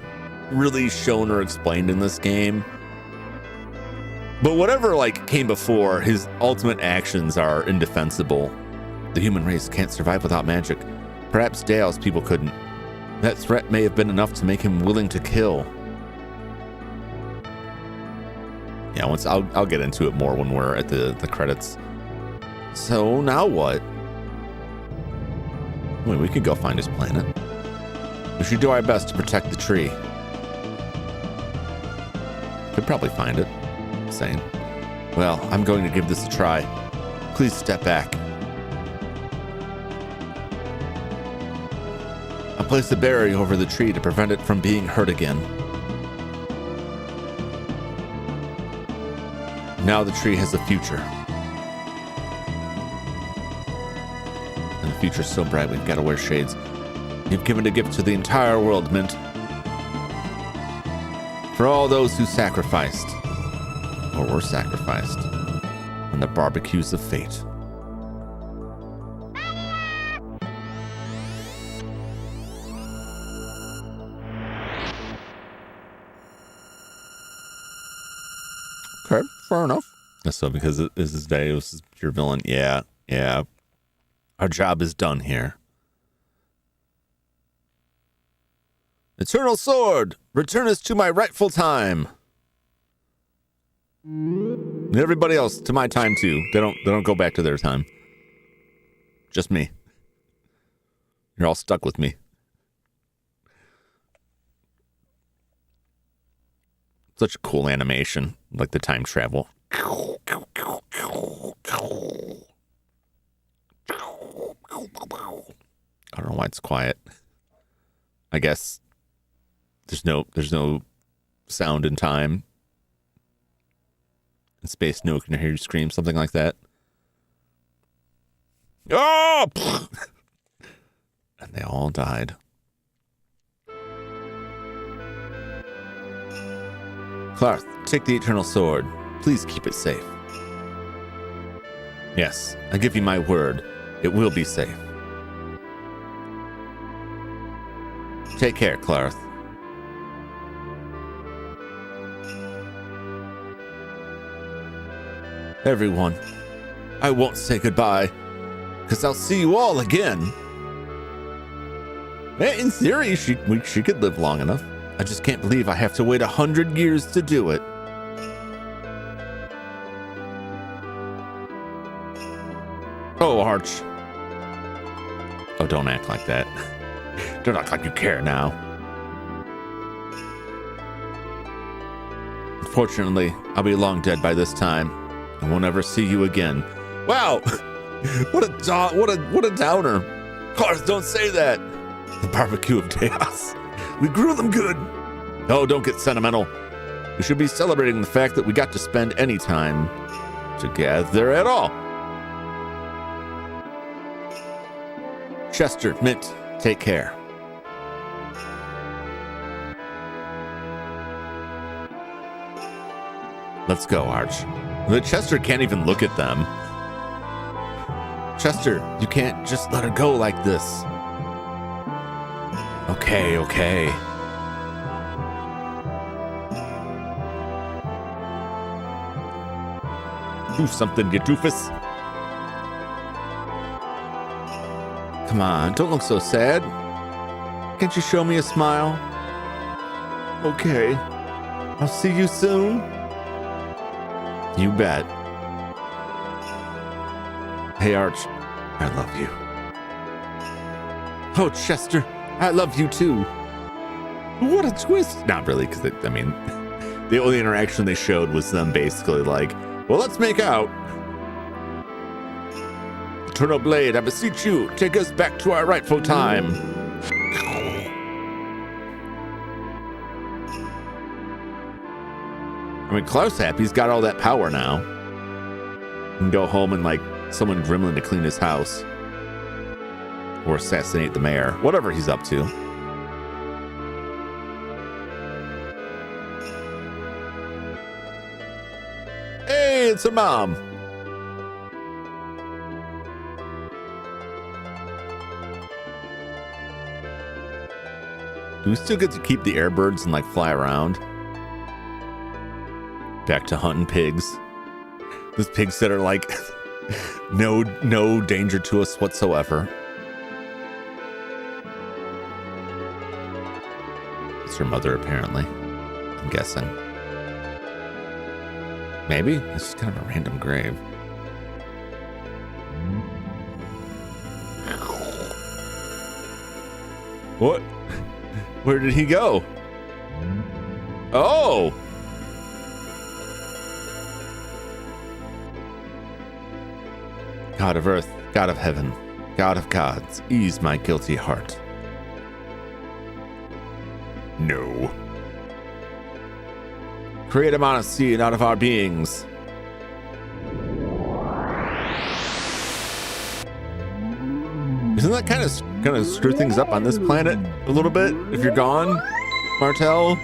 really shown or explained in this game. But whatever came before, his ultimate actions are indefensible. The human race can't survive without magic. Perhaps Dhaos people couldn't. That threat may have been enough to make him willing to kill. Yeah, I'll get into it more when we're at the credits. So now what? Wait, we could go find his planet. We should do our best to protect the tree. Could probably find it. Insane. Well, I'm going to give this a try. Please step back. I'll place a barrier over the tree to prevent it from being hurt again. Now the tree has a future. And the future's so bright we've got to wear shades. You've given a gift to the entire world, Mint. For all those who sacrificed, or were sacrificed, on the barbecues of fate. Okay, fair enough. So because this is Dhaos, your villain, yeah. Our job is done here. Eternal sword, return us to my rightful time. And everybody else to my time too. They don't go back to their time. Just me. You're all stuck with me. Such a cool animation, like the time travel. I don't know why it's quiet. I guess there's no sound in time. In space, no one can hear you scream, something like that. Oh! And they all died. Clarth, take the Eternal Sword. Please keep it safe. Yes, I give you my word. It will be safe. Take care, Clarth. Everyone, I won't say goodbye, because I'll see you all again. In theory, she could live long enough. I just can't believe I have to wait 100 years to do it. Oh, Arch. Oh, don't act like that. Don't act like you care now. Unfortunately, I'll be long dead by this time, and won't ever see you again. Wow, what a downer. Cars, don't say that. The barbecue of Dhaos. We grew them good. Oh, don't get sentimental. We should be celebrating the fact that we got to spend any time together at all. Chester, Mint, take care. Let's go, Arch. The Chester can't even look at them. Chester, you can't just let her go like this. Okay. Do something, you doofus. Come on, don't look so sad. Can't you show me a smile? Okay. I'll see you soon. You bet. Hey, Arch, I love you. Oh, Chester, I love you too. What a twist. Not really, because the only interaction they showed was them basically like, well, let's make out. Eternal Blade, I beseech you, take us back to our rightful time. I mean, Klaus Happy's got all that power now. He can go home and like summon Gremlin to clean his house. Or assassinate the mayor. Whatever he's up to. Hey, it's her mom. Do we still get to keep the airbirds and like fly around? Back to hunting pigs. Those pigs that are like no danger to us whatsoever. It's her mother, apparently. I'm guessing. Maybe? It's just kind of a random grave. What? Where did he go? Oh! God of earth, God of heaven, God of gods, ease my guilty heart. No. Create a monastery out of our beings. Isn't that kind of screw things up on this planet a little bit if you're gone, Martel?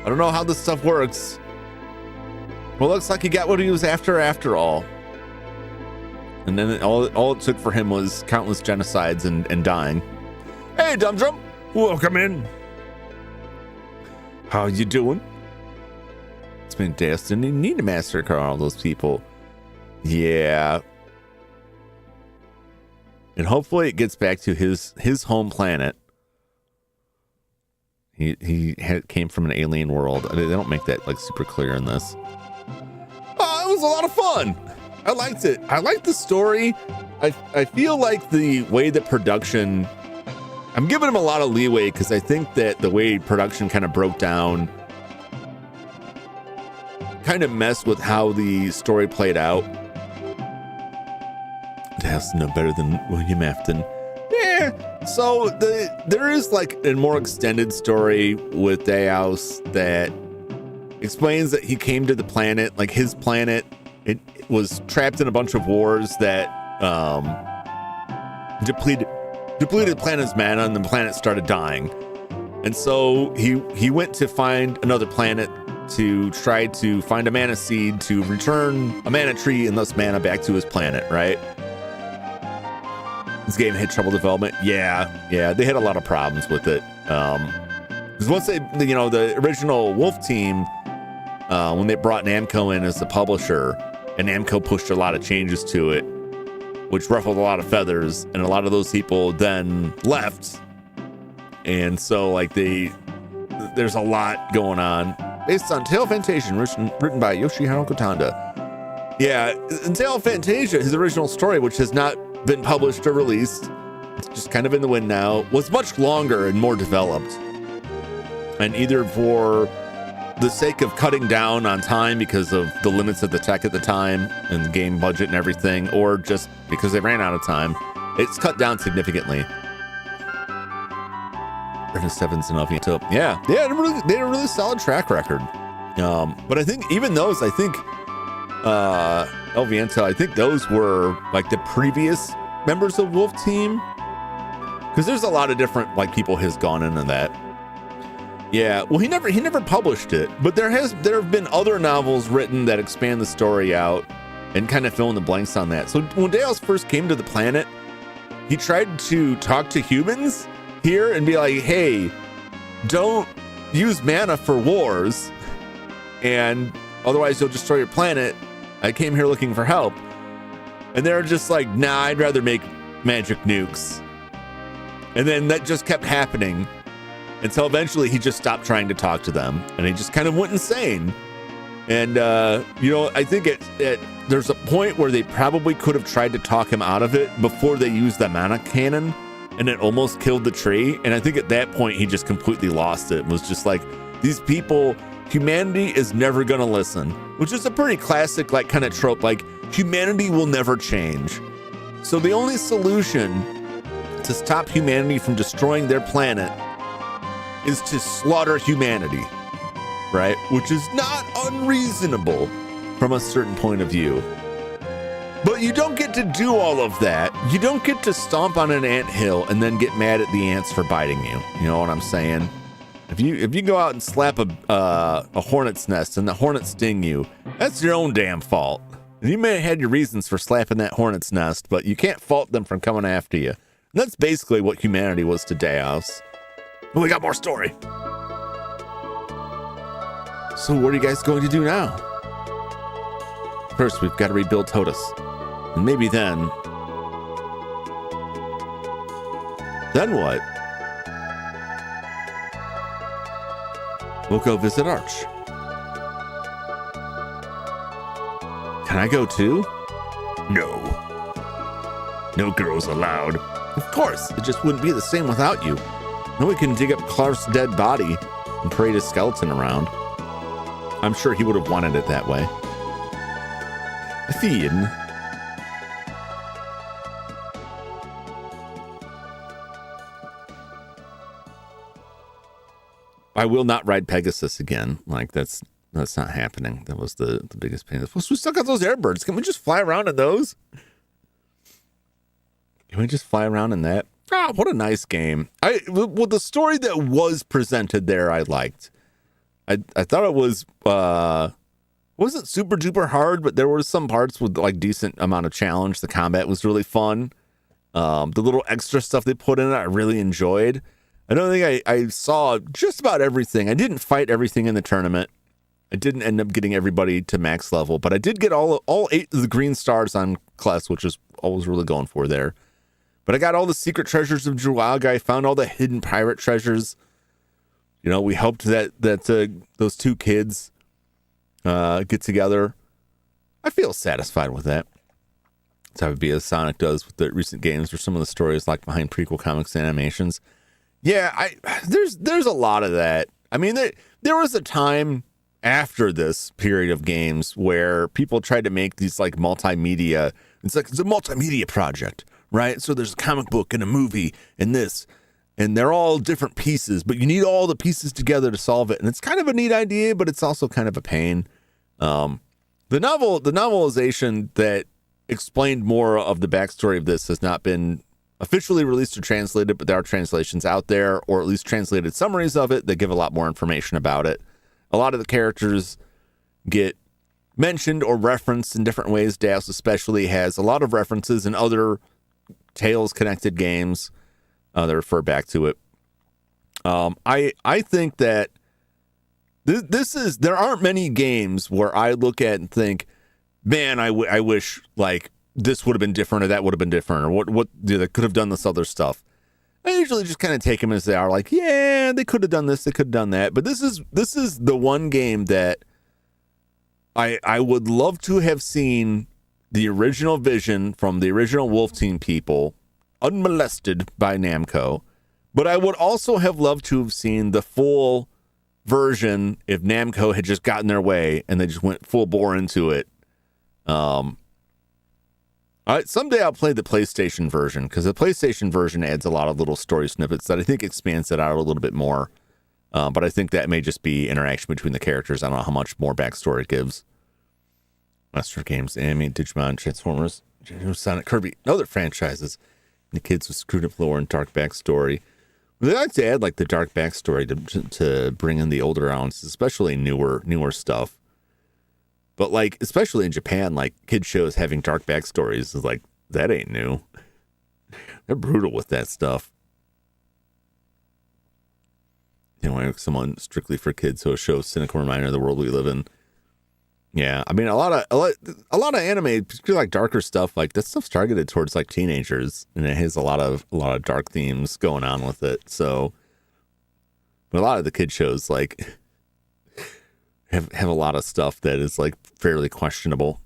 I don't know how this stuff works. Well, looks like he got what he was after all. And then all it took for him was countless genocides and dying. Hey, Dum Drum, welcome in. How you doing? It's been days. Didn't he need to massacre all those people? Yeah. And hopefully it gets back to his home planet. He came from an alien world. They don't make that like super clear in this. Oh, it was a lot of fun. I liked it. I liked the story. I feel like the way that production, I'm giving him a lot of leeway because I think that the way production kind of broke down kind of messed with how the story played out. That's no better than William Afton. Yeah. So there is like a more extended story with Dhaos that explains that he came to the planet, like his planet. It was trapped in a bunch of wars that depleted the planet's mana, and the planet started dying. And so he went to find another planet to try to find a mana seed to return a mana tree and thus mana back to his planet, right? This game had trouble development. Yeah, they had a lot of problems with it. Because once the original Wolf team, when they brought Namco in as the publisher, and Namco pushed a lot of changes to it, which ruffled a lot of feathers, and a lot of those people then left. And so like there's a lot going on. Based on Tale of Phantasia, written by Yoshihiro Kotanda. Yeah, in Tale of Phantasia, his original story, which has not been published or released, it's just kind of in the wind now, was much longer and more developed. And either for the sake of cutting down on time because of the limits of the tech at the time and the game budget and everything, or just because they ran out of time, it's cut down significantly. Seven's enough. Yeah, they had a really solid track record. But I think even those, El Viento, I think those were like the previous members of Wolf Team, because there's a lot of different like people has gone into that. Yeah, well, he never published it, but there have been other novels written that expand the story out and kind of fill in the blanks on that. So when Dhaos first came to the planet, he tried to talk to humans here and be like, hey, don't use mana for wars, and otherwise you'll destroy your planet. I came here looking for help. And they're just like, nah, I'd rather make magic nukes. And then that just kept happening until eventually he just stopped trying to talk to them, and he just kind of went insane. And I think there's a point where they probably could have tried to talk him out of it before they used the mana cannon, and it almost killed the tree. And I think at that point he just completely lost it and was just like, these people, humanity is never gonna listen, which is a pretty classic like kind of trope, like humanity will never change. So the only solution to stop humanity from destroying their planet is to slaughter humanity, right? Which is not unreasonable from a certain point of view. But you don't get to do all of that. You don't get to stomp on an anthill and then get mad at the ants for biting you. You know what I'm saying? If you go out and slap a hornet's nest and the hornet sting you, that's your own damn fault. And you may have had your reasons for slapping that hornet's nest, but you can't fault them from coming after you. And that's basically what humanity was to Dhaos. But we got more story. So what are you guys going to do now? First, we've got to rebuild Totus. And maybe then what? We'll go visit Arch. Can I go too? No. No girls allowed. Of course, it just wouldn't be the same without you. Then we can dig up Clark's dead body and parade his skeleton around. I'm sure he would have wanted it that way. Athene. I will not ride Pegasus again. Like that's not happening. That was the biggest pain. We still got those airbirds. Can we just fly around in those? Can we just fly around in that? Oh, what a nice game. The story that was presented there, I liked. I thought it was wasn't super duper hard, but there were some parts with like decent amount of challenge. The combat was really fun. The little extra stuff they put in it, I really enjoyed. I don't think I saw just about everything. I didn't fight everything in the tournament. I didn't end up getting everybody to max level, but I did get all 8 of the green stars on Kless, which is always really going for there. But I got all the secret treasures of Druag. I found all the hidden pirate treasures. You know, we hoped that those 2 kids get together. I feel satisfied with that. That's how it be, as Sonic does with the recent games or some of the stories like behind prequel comics and animations. Yeah, there's a lot of that. I mean, there was a time after this period of games where people tried to make these like multimedia. It's like it's a multimedia project, right? So there's a comic book and a movie and this, and they're all different pieces, but you need all the pieces together to solve it. And it's kind of a neat idea, but it's also kind of a pain. The novelization that explained more of the backstory of this has not been officially released or translated, but there are translations out there, or at least translated summaries of it that give a lot more information about it. A lot of the characters get mentioned or referenced in different ways. Dhaos especially has a lot of references in other Tales-connected games that refer back to it. I think that there aren't many games where I look at and think, man, I wish like this would have been different or that would have been different or what they could have done this other stuff. I usually just kind of take them as they are, like, yeah, they could have done this, they could have done that. But this is the one game that I would love to have seen the original vision from the original Wolf Team people unmolested by Namco. But I would also have loved to have seen the full version if Namco had just gotten their way and they just went full bore into it. Someday I'll play the PlayStation version, because the PlayStation version adds a lot of little story snippets that I think expands it out a little bit more. But I think that may just be interaction between the characters. I don't know how much more backstory it gives. Master Games, Anime, Digimon, Transformers, Sonic, Kirby, and other franchises. And the kids with screwed up lore and dark backstory. They like to add like the dark backstory to bring in the older rounds, especially newer stuff. But like, especially in Japan, like kid shows having dark backstories is like, that ain't new. They're brutal with that stuff. You know, like someone strictly for kids, so it shows cynical reminder of the world we live in. Yeah, I mean, a lot of anime, particularly like darker stuff, like that stuff's targeted towards like teenagers, and it has a lot of dark themes going on with it. So, but a lot of the kid shows like have a lot of stuff that is like fairly questionable.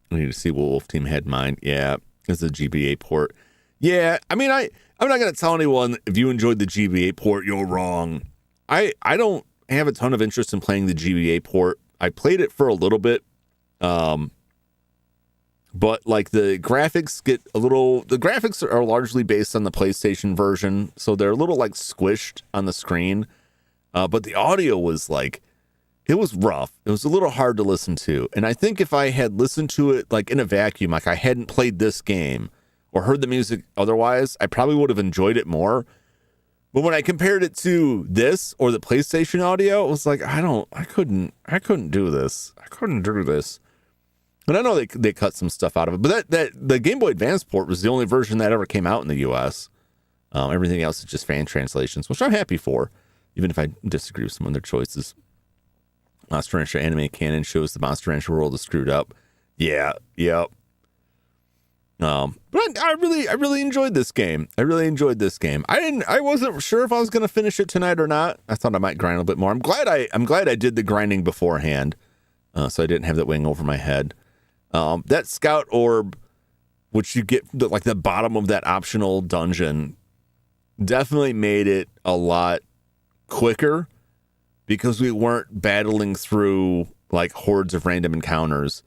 We need to see what Wolf Team had in mind. Yeah, it's a GBA port. Yeah, I mean, I'm not gonna tell anyone if you enjoyed the GBA port, you're wrong. I don't have a ton of interest in playing the GBA port. I played it for a little bit, but like the graphics the graphics are largely based on the PlayStation version, so they're a little like squished on the screen, but the audio was like, it was rough. It was a little hard to listen to, and I think if I had listened to it like in a vacuum, like I hadn't played this game or heard the music otherwise, I probably would have enjoyed it more. But when I compared it to this or the PlayStation audio, it was like, I couldn't do this. I couldn't do this. And I know they cut some stuff out of it, but that the Game Boy Advance port was the only version that ever came out in the US. Everything else is just fan translations, which I'm happy for, even if I disagree with some of their choices. Monster Rancher anime canon shows the Monster Rancher world is screwed up. Yeah, yep. But I really enjoyed this game. I wasn't sure if I was going to finish it tonight or not. I thought I might grind a little bit more. I'm glad I did the grinding beforehand, so I didn't have that weighing over my head. That scout orb, which you get like the bottom of that optional dungeon, definitely made it a lot quicker because we weren't battling through like hordes of random encounters,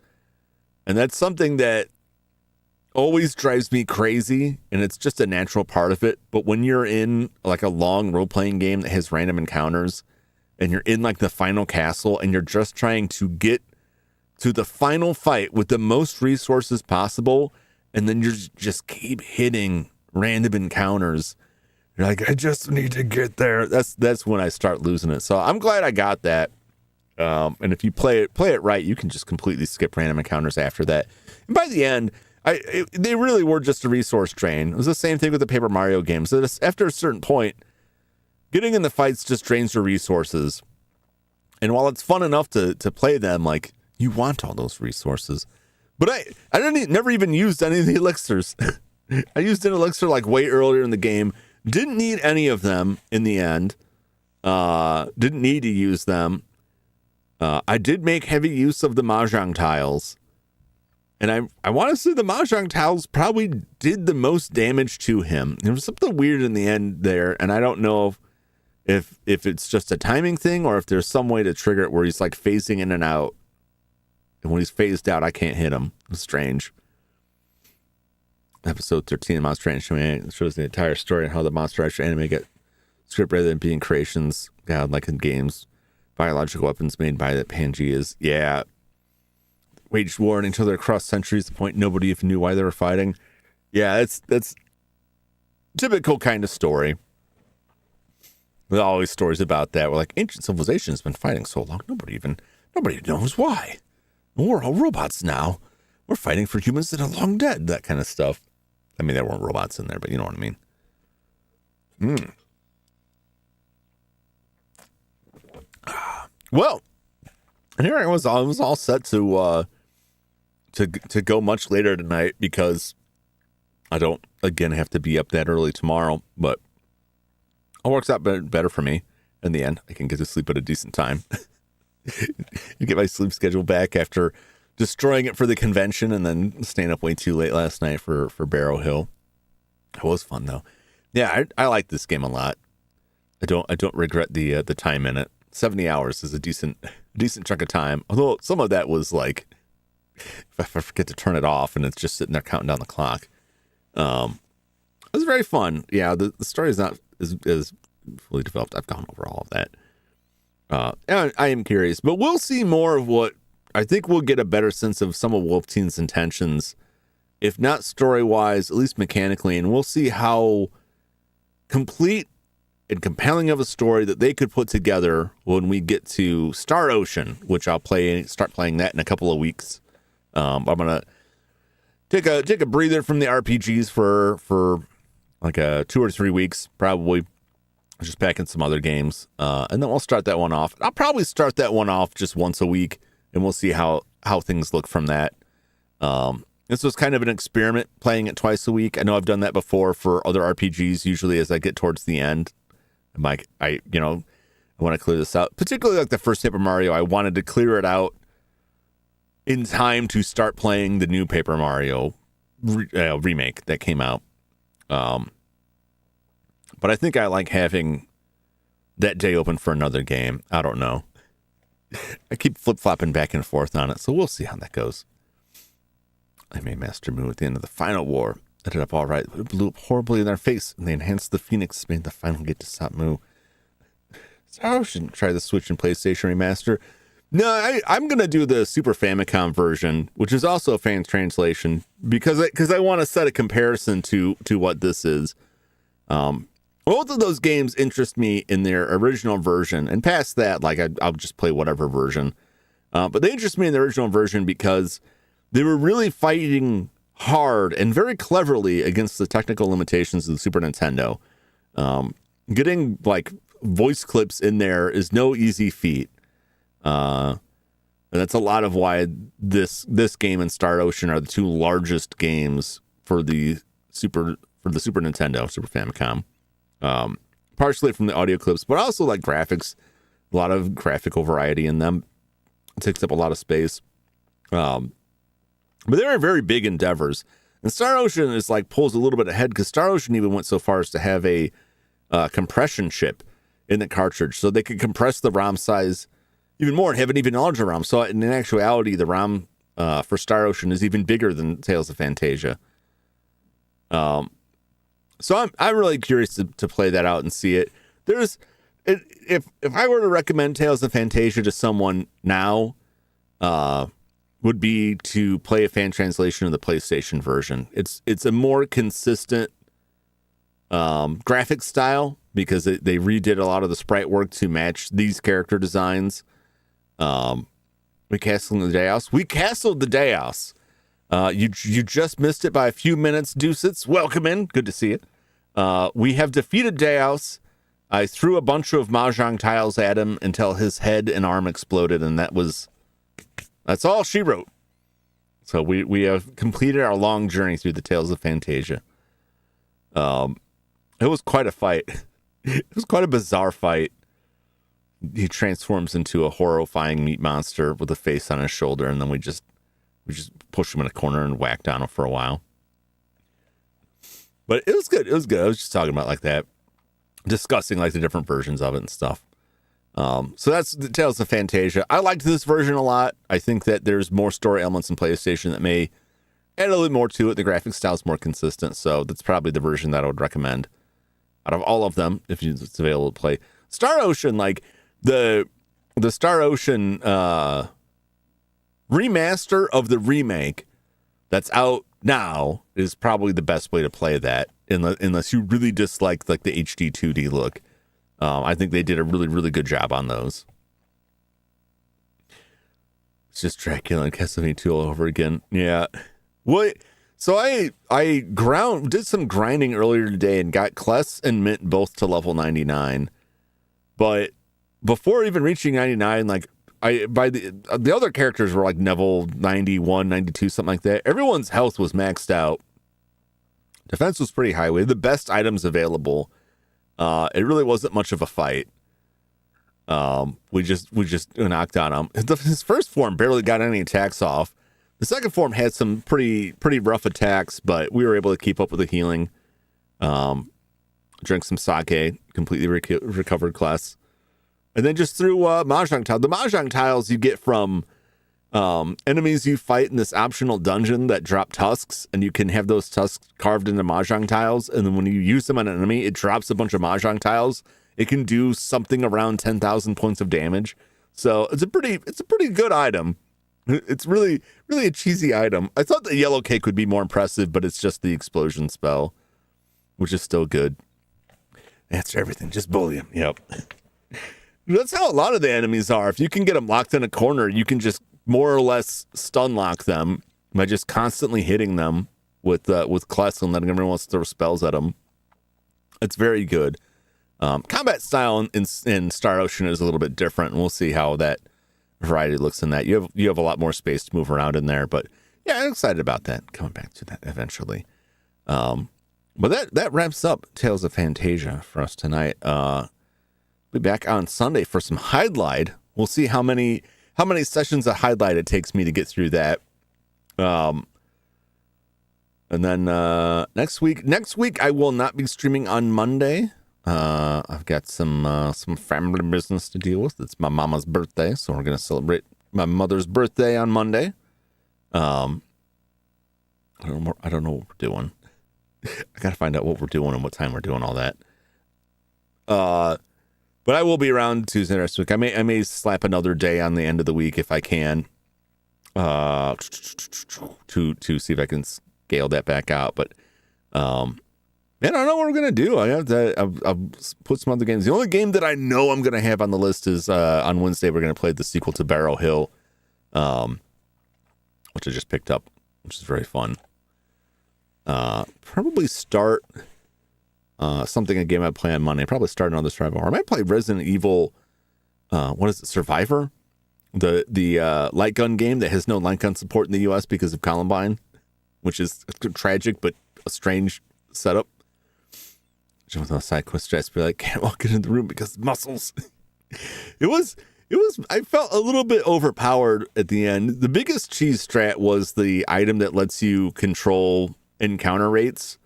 and that's something that always drives me crazy, and it's just a natural part of it. But when you're in like a long role-playing game that has random encounters, and you're in like the final castle, and you're just trying to get to the final fight with the most resources possible, and then you just keep hitting random encounters, you're like, I just need to get there. That's when I start losing it. So I'm glad I got that. And if you play it right, you can just completely skip random encounters after that. And by the end, they really were just a resource drain. It was the same thing with the Paper Mario games. So after a certain point, getting in the fights just drains your resources. And while it's fun enough to play them, like, you want all those resources. But I never even used any of the elixirs. I used an elixir like way earlier in the game. Didn't need any of them in the end. Didn't need to use them. I did make heavy use of the Mahjong tiles. And I want to say the Mahjong tiles probably did the most damage to him. There was something weird in the end there, and I don't know if it's just a timing thing or if there's some way to trigger it where he's like phasing in and out. And when he's phased out, I can't hit him. It's strange. Episode 13 of Monster Rancher shows the entire story on how the Monster Rancher anime get script rather than being creations, like in games. Biological weapons made by the Pangeas. Yeah. Waged war until they're across centuries, the point nobody even knew why they were fighting. Yeah, that's typical kind of story. There's always stories about that. We're like, ancient civilization has been fighting so long, nobody knows why. We're all robots now. We're fighting for humans that are long dead. That kind of stuff. I mean, there weren't robots in there, but you know what I mean. Well, and here I was all set to go much later tonight because I don't again have to be up that early tomorrow, but it works out better for me in the end. I can get to sleep at a decent time. Get my sleep schedule back after destroying it for the convention and then staying up way too late last night for Barrow Hill. It was fun though. Yeah, I like this game a lot. I don't regret the time in it. 70 hours is a decent chunk of time. Although some of that was like, if I forget to turn it off and it's just sitting there counting down the clock. It was very fun. Yeah, the story is not as fully developed. I've gone over all of that. And I am curious, but we'll see more of what I think we'll get a better sense of some of Wolf Team's intentions, if not story-wise, at least mechanically, and we'll see how complete and compelling of a story that they could put together when we get to Star Ocean, which I'll start playing that in a couple of weeks. I'm gonna take a breather from the RPGs for like 2 or 3 weeks, probably. Just packing some other games, and then we'll start that one off. I'll probably start that one off just once a week, and we'll see how things look from that. This was kind of an experiment, playing it twice a week. I know I've done that before for other RPGs. Usually, as I get towards the end, I'm like, I want to clear this out. Particularly like the first Paper Mario, I wanted to clear it out in time to start playing the new Paper Mario remake that came out. But I think I like having that day open for another game. I don't know. I keep flip-flopping back and forth on it, so we'll see how that goes. I made Master Mu at the end of the final war. Ended up all right. It blew up horribly in their face, and they enhanced the Phoenix, made the final get to stop Mu. So I shouldn't try the Switch and PlayStation remaster. No, I'm going to do the Super Famicom version, which is also a fan translation, because I want to set a comparison to what this is. Both of those games interest me in their original version, and past that, like I'll just play whatever version. But they interest me in the original version because they were really fighting hard and very cleverly against the technical limitations of the Super Nintendo. Getting like voice clips in there is no easy feat, and that's a lot of why this game and Star Ocean are the two largest games for the Super Nintendo, Super Famicom. Partially from the audio clips, but also like graphics, a lot of graphical variety in them. It takes up a lot of space. But they are very big endeavors. And Star Ocean is like pulls a little bit ahead, because Star Ocean even went so far as to have a compression chip in the cartridge, so they could compress the ROM size even more and have an even larger ROM. So in actuality, the ROM for Star Ocean is even bigger than Tales of Phantasia. So I'm really curious to play that out and see it. If I were to recommend Tales of Phantasia to someone now, would be to play a fan translation of the PlayStation version. It's a more consistent graphic style, because they redid a lot of the sprite work to match these character designs. We castled the Dhaos. You just missed it by a few minutes, Deucets. Welcome in. Good to see you. We have defeated Dhaos. I threw a bunch of Mahjong tiles at him until his head and arm exploded, and that's all she wrote. So we have completed our long journey through the Tales of Phantasia. It was quite a fight. It was quite a bizarre fight. He transforms into a horrifying meat monster with a face on his shoulder, and then we just pushed him in a corner and whacked on him for a while. But it was good. I was just talking about like that, discussing like the different versions of it and stuff. So that's the Tales of Phantasia. I liked this version a lot. I think that there's more story elements in PlayStation that may add a little bit more to it. The graphic style is more consistent, so that's probably the version that I would recommend out of all of them if it's available to play. Star Ocean, like the Star Ocean remaster of the remake that's out now is probably the best way to play that, unless you really dislike like the HD 2D look. I think they did a really, really good job on those. It's just Dracula and Castlevania 2 all over again. Yeah. What? So I did some grinding earlier today and got Kless and Mint both to level 99. But before even reaching 99, like the other characters were like level 91, 92, something like that. Everyone's health was maxed out. Defense was pretty high. We had the best items available. It really wasn't much of a fight. We just knocked on him. His first form barely got any attacks off. The second form had some pretty rough attacks, but we were able to keep up with the healing. drink some sake, completely recovered class. And then just threw Mahjong tiles. The Mahjong tiles you get from enemies you fight in this optional dungeon that drop tusks, and you can have those tusks carved into Mahjong tiles. And then when you use them on an enemy, it drops a bunch of Mahjong tiles. It can do something around 10,000 points of damage. So it's a pretty good item. It's really a cheesy item. I thought the yellow cake would be more impressive, but it's just the explosion spell, which is still good. Answer everything, just bully him. Yep. That's how a lot of the enemies are. If you can get them locked in a corner, you can just more or less stun lock them by just constantly hitting them with Kless and letting everyone else throw spells at them. It's very good. Combat style in Star Ocean is a little bit different, and we'll see how that variety looks in that. You have a lot more space to move around in there, but yeah, I'm excited about that. Coming back to that eventually. But that wraps up Tales of Phantasia for us tonight. Be back on Sunday for some Highlight. We'll see how many sessions of Highlight it takes me to get through that. And then next week I will not be streaming on Monday. I've got some family business to deal with. It's my mama's birthday, so we're gonna celebrate my mother's birthday on Monday. I don't know what we're doing. I gotta find out what we're doing and what time we're doing all that. But I will be around Tuesday next week. I may slap another day on the end of the week if I can, to see if I can scale that back out. But man, I don't know what we're gonna do. I've put some other games. The only game that I know I'm gonna have on the list is on Wednesday we're gonna play the sequel to Barrow Hill, which I just picked up, which is very fun. Probably start. Something a game I play on Monday. Probably start another survival. Or I might play Resident Evil. What is it? Survivor, the light gun game that has no light gun support in the U.S. because of Columbine, which is tragic but a strange setup. Jump on a side quest stress, be like, can't walk into the room because of muscles. It was. I felt a little bit overpowered at the end. The biggest cheese strat was the item that lets you control encounter rates.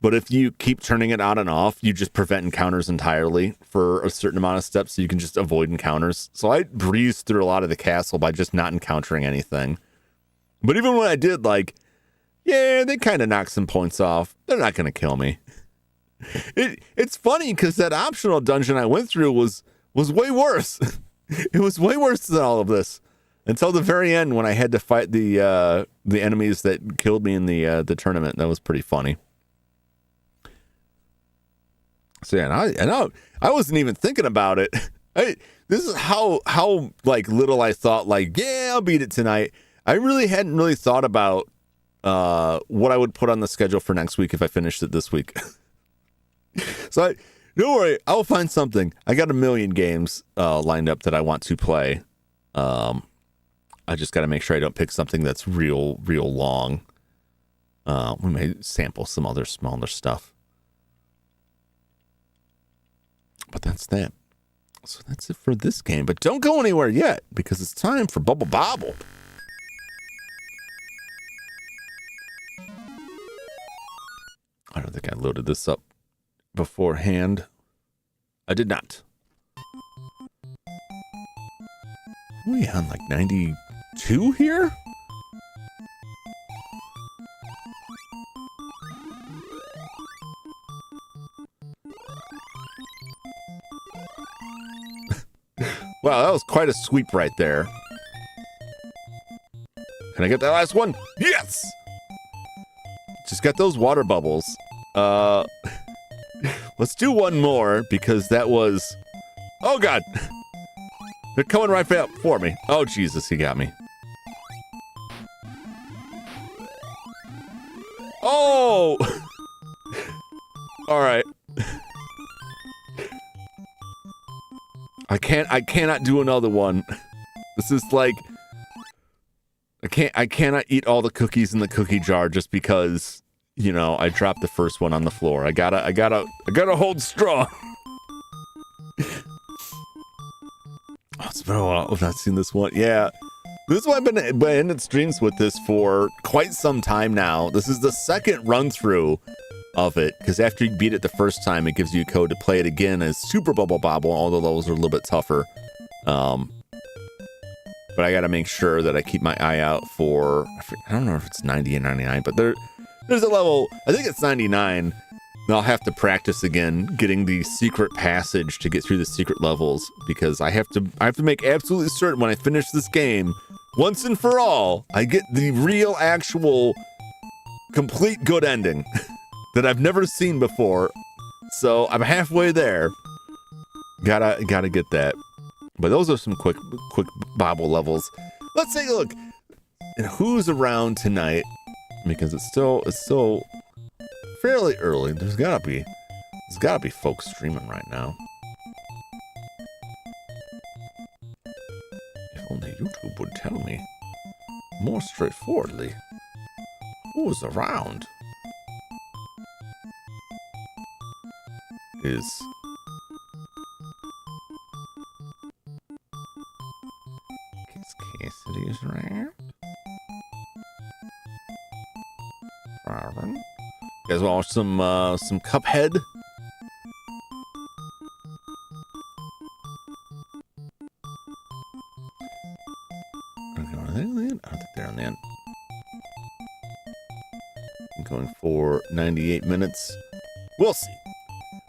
But if you keep turning it on and off, you just prevent encounters entirely for a certain amount of steps, so you can just avoid encounters. So I breezed through a lot of the castle by just not encountering anything. But even when I did, they kind of knocked some points off. They're not going to kill me. It's funny because that optional dungeon I went through was way worse. It was way worse than all of this. Until the very end when I had to fight the enemies that killed me in the tournament. That was pretty funny. So yeah, and I wasn't even thinking about it. This is how little I thought. I'll beat it tonight. I really hadn't really thought about what I would put on the schedule for next week if I finished it this week. So don't worry, I'll find something. I got a million games lined up that I want to play. I just got to make sure I don't pick something that's real long. We may sample some other smaller stuff. But that's that. So that's it for this game. But don't go anywhere yet, because it's time for Bubble Bobble. I don't think I loaded this up beforehand. I did not. Are we on 92 here? Wow, that was quite a sweep right there. Can I get that last one? Yes! Just got those water bubbles. Let's do one more, because that was... Oh, God! They're coming right up for me. Oh, Jesus, he got me. Oh! All right. I cannot do another one. This is I cannot eat all the cookies in the cookie jar just because, I dropped the first one on the floor. I gotta hold strong. Oh, it's been a while. I've not seen this one. Yeah. This is why I've been ending streams with this for quite some time now. This is the second run through of it, because after you beat it the first time, it gives you a code to play it again as Super Bubble Bobble. All the levels are a little bit tougher. But I got to make sure that I keep my eye out for, I don't know if it's 90 and 99, but there's a level, I think it's 99. And I'll have to practice again getting the secret passage to get through the secret levels, because I have to make absolutely certain when I finish this game, once and for all, I get the real, actual, complete good ending that I've never seen before. So I'm halfway there. Gotta get that. But those are some quick bobble levels. Let's take a look at who's around tonight, because it's still fairly early. There's gotta be folks streaming right now. If only YouTube would tell me more straightforwardly who's around. Is Cassidy's around? Robin? You guys want to watch some Cuphead? Are they on the end? I don't think they're on the end. I'm going for 98 minutes. We'll see.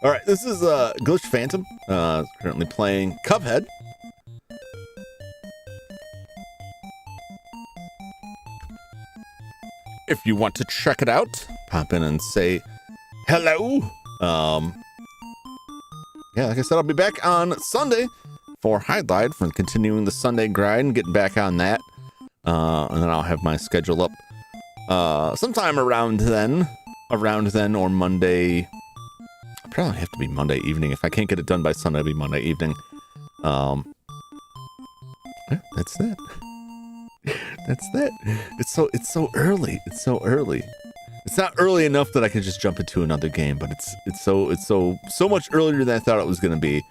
All right, this is Glitch Phantom. Currently playing Cuphead. If you want to check it out, pop in and say hello. Yeah, like I said, I'll be back on Sunday for Highlight for continuing the Sunday grind and getting back on that. And then I'll have my schedule up sometime around then or Monday. Probably have to be Monday evening. If I can't get it done by Sunday, it'll be Monday evening. Yeah, that's that. That's that. It's so early. It's so early. It's not early enough that I can just jump into another game, but it's so much earlier than I thought it was going to be.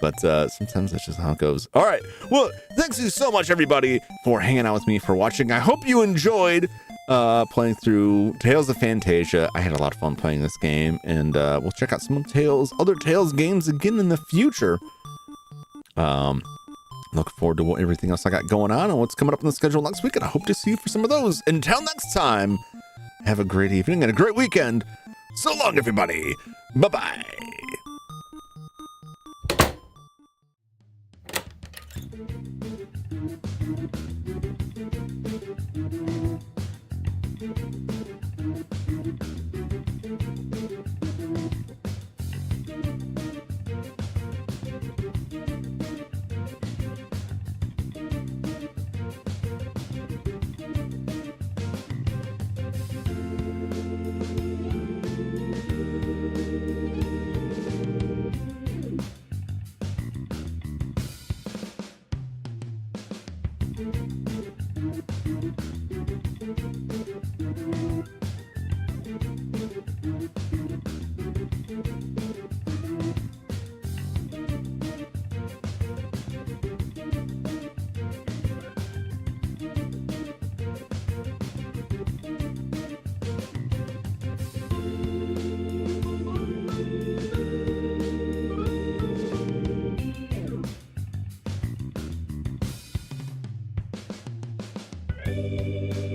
But sometimes that's just how it goes. All right. Well, thanks you so much, everybody, for hanging out with me, for watching. I hope you enjoyed playing through Tales of Phantasia. I had a lot of fun playing this game, and we'll check out some other Tales games again in the future. Look forward to everything else I got going on and what's coming up on the schedule next week, and I hope to see you for some of those. Until next time, have a great evening and a great weekend. So long, everybody. Bye-bye.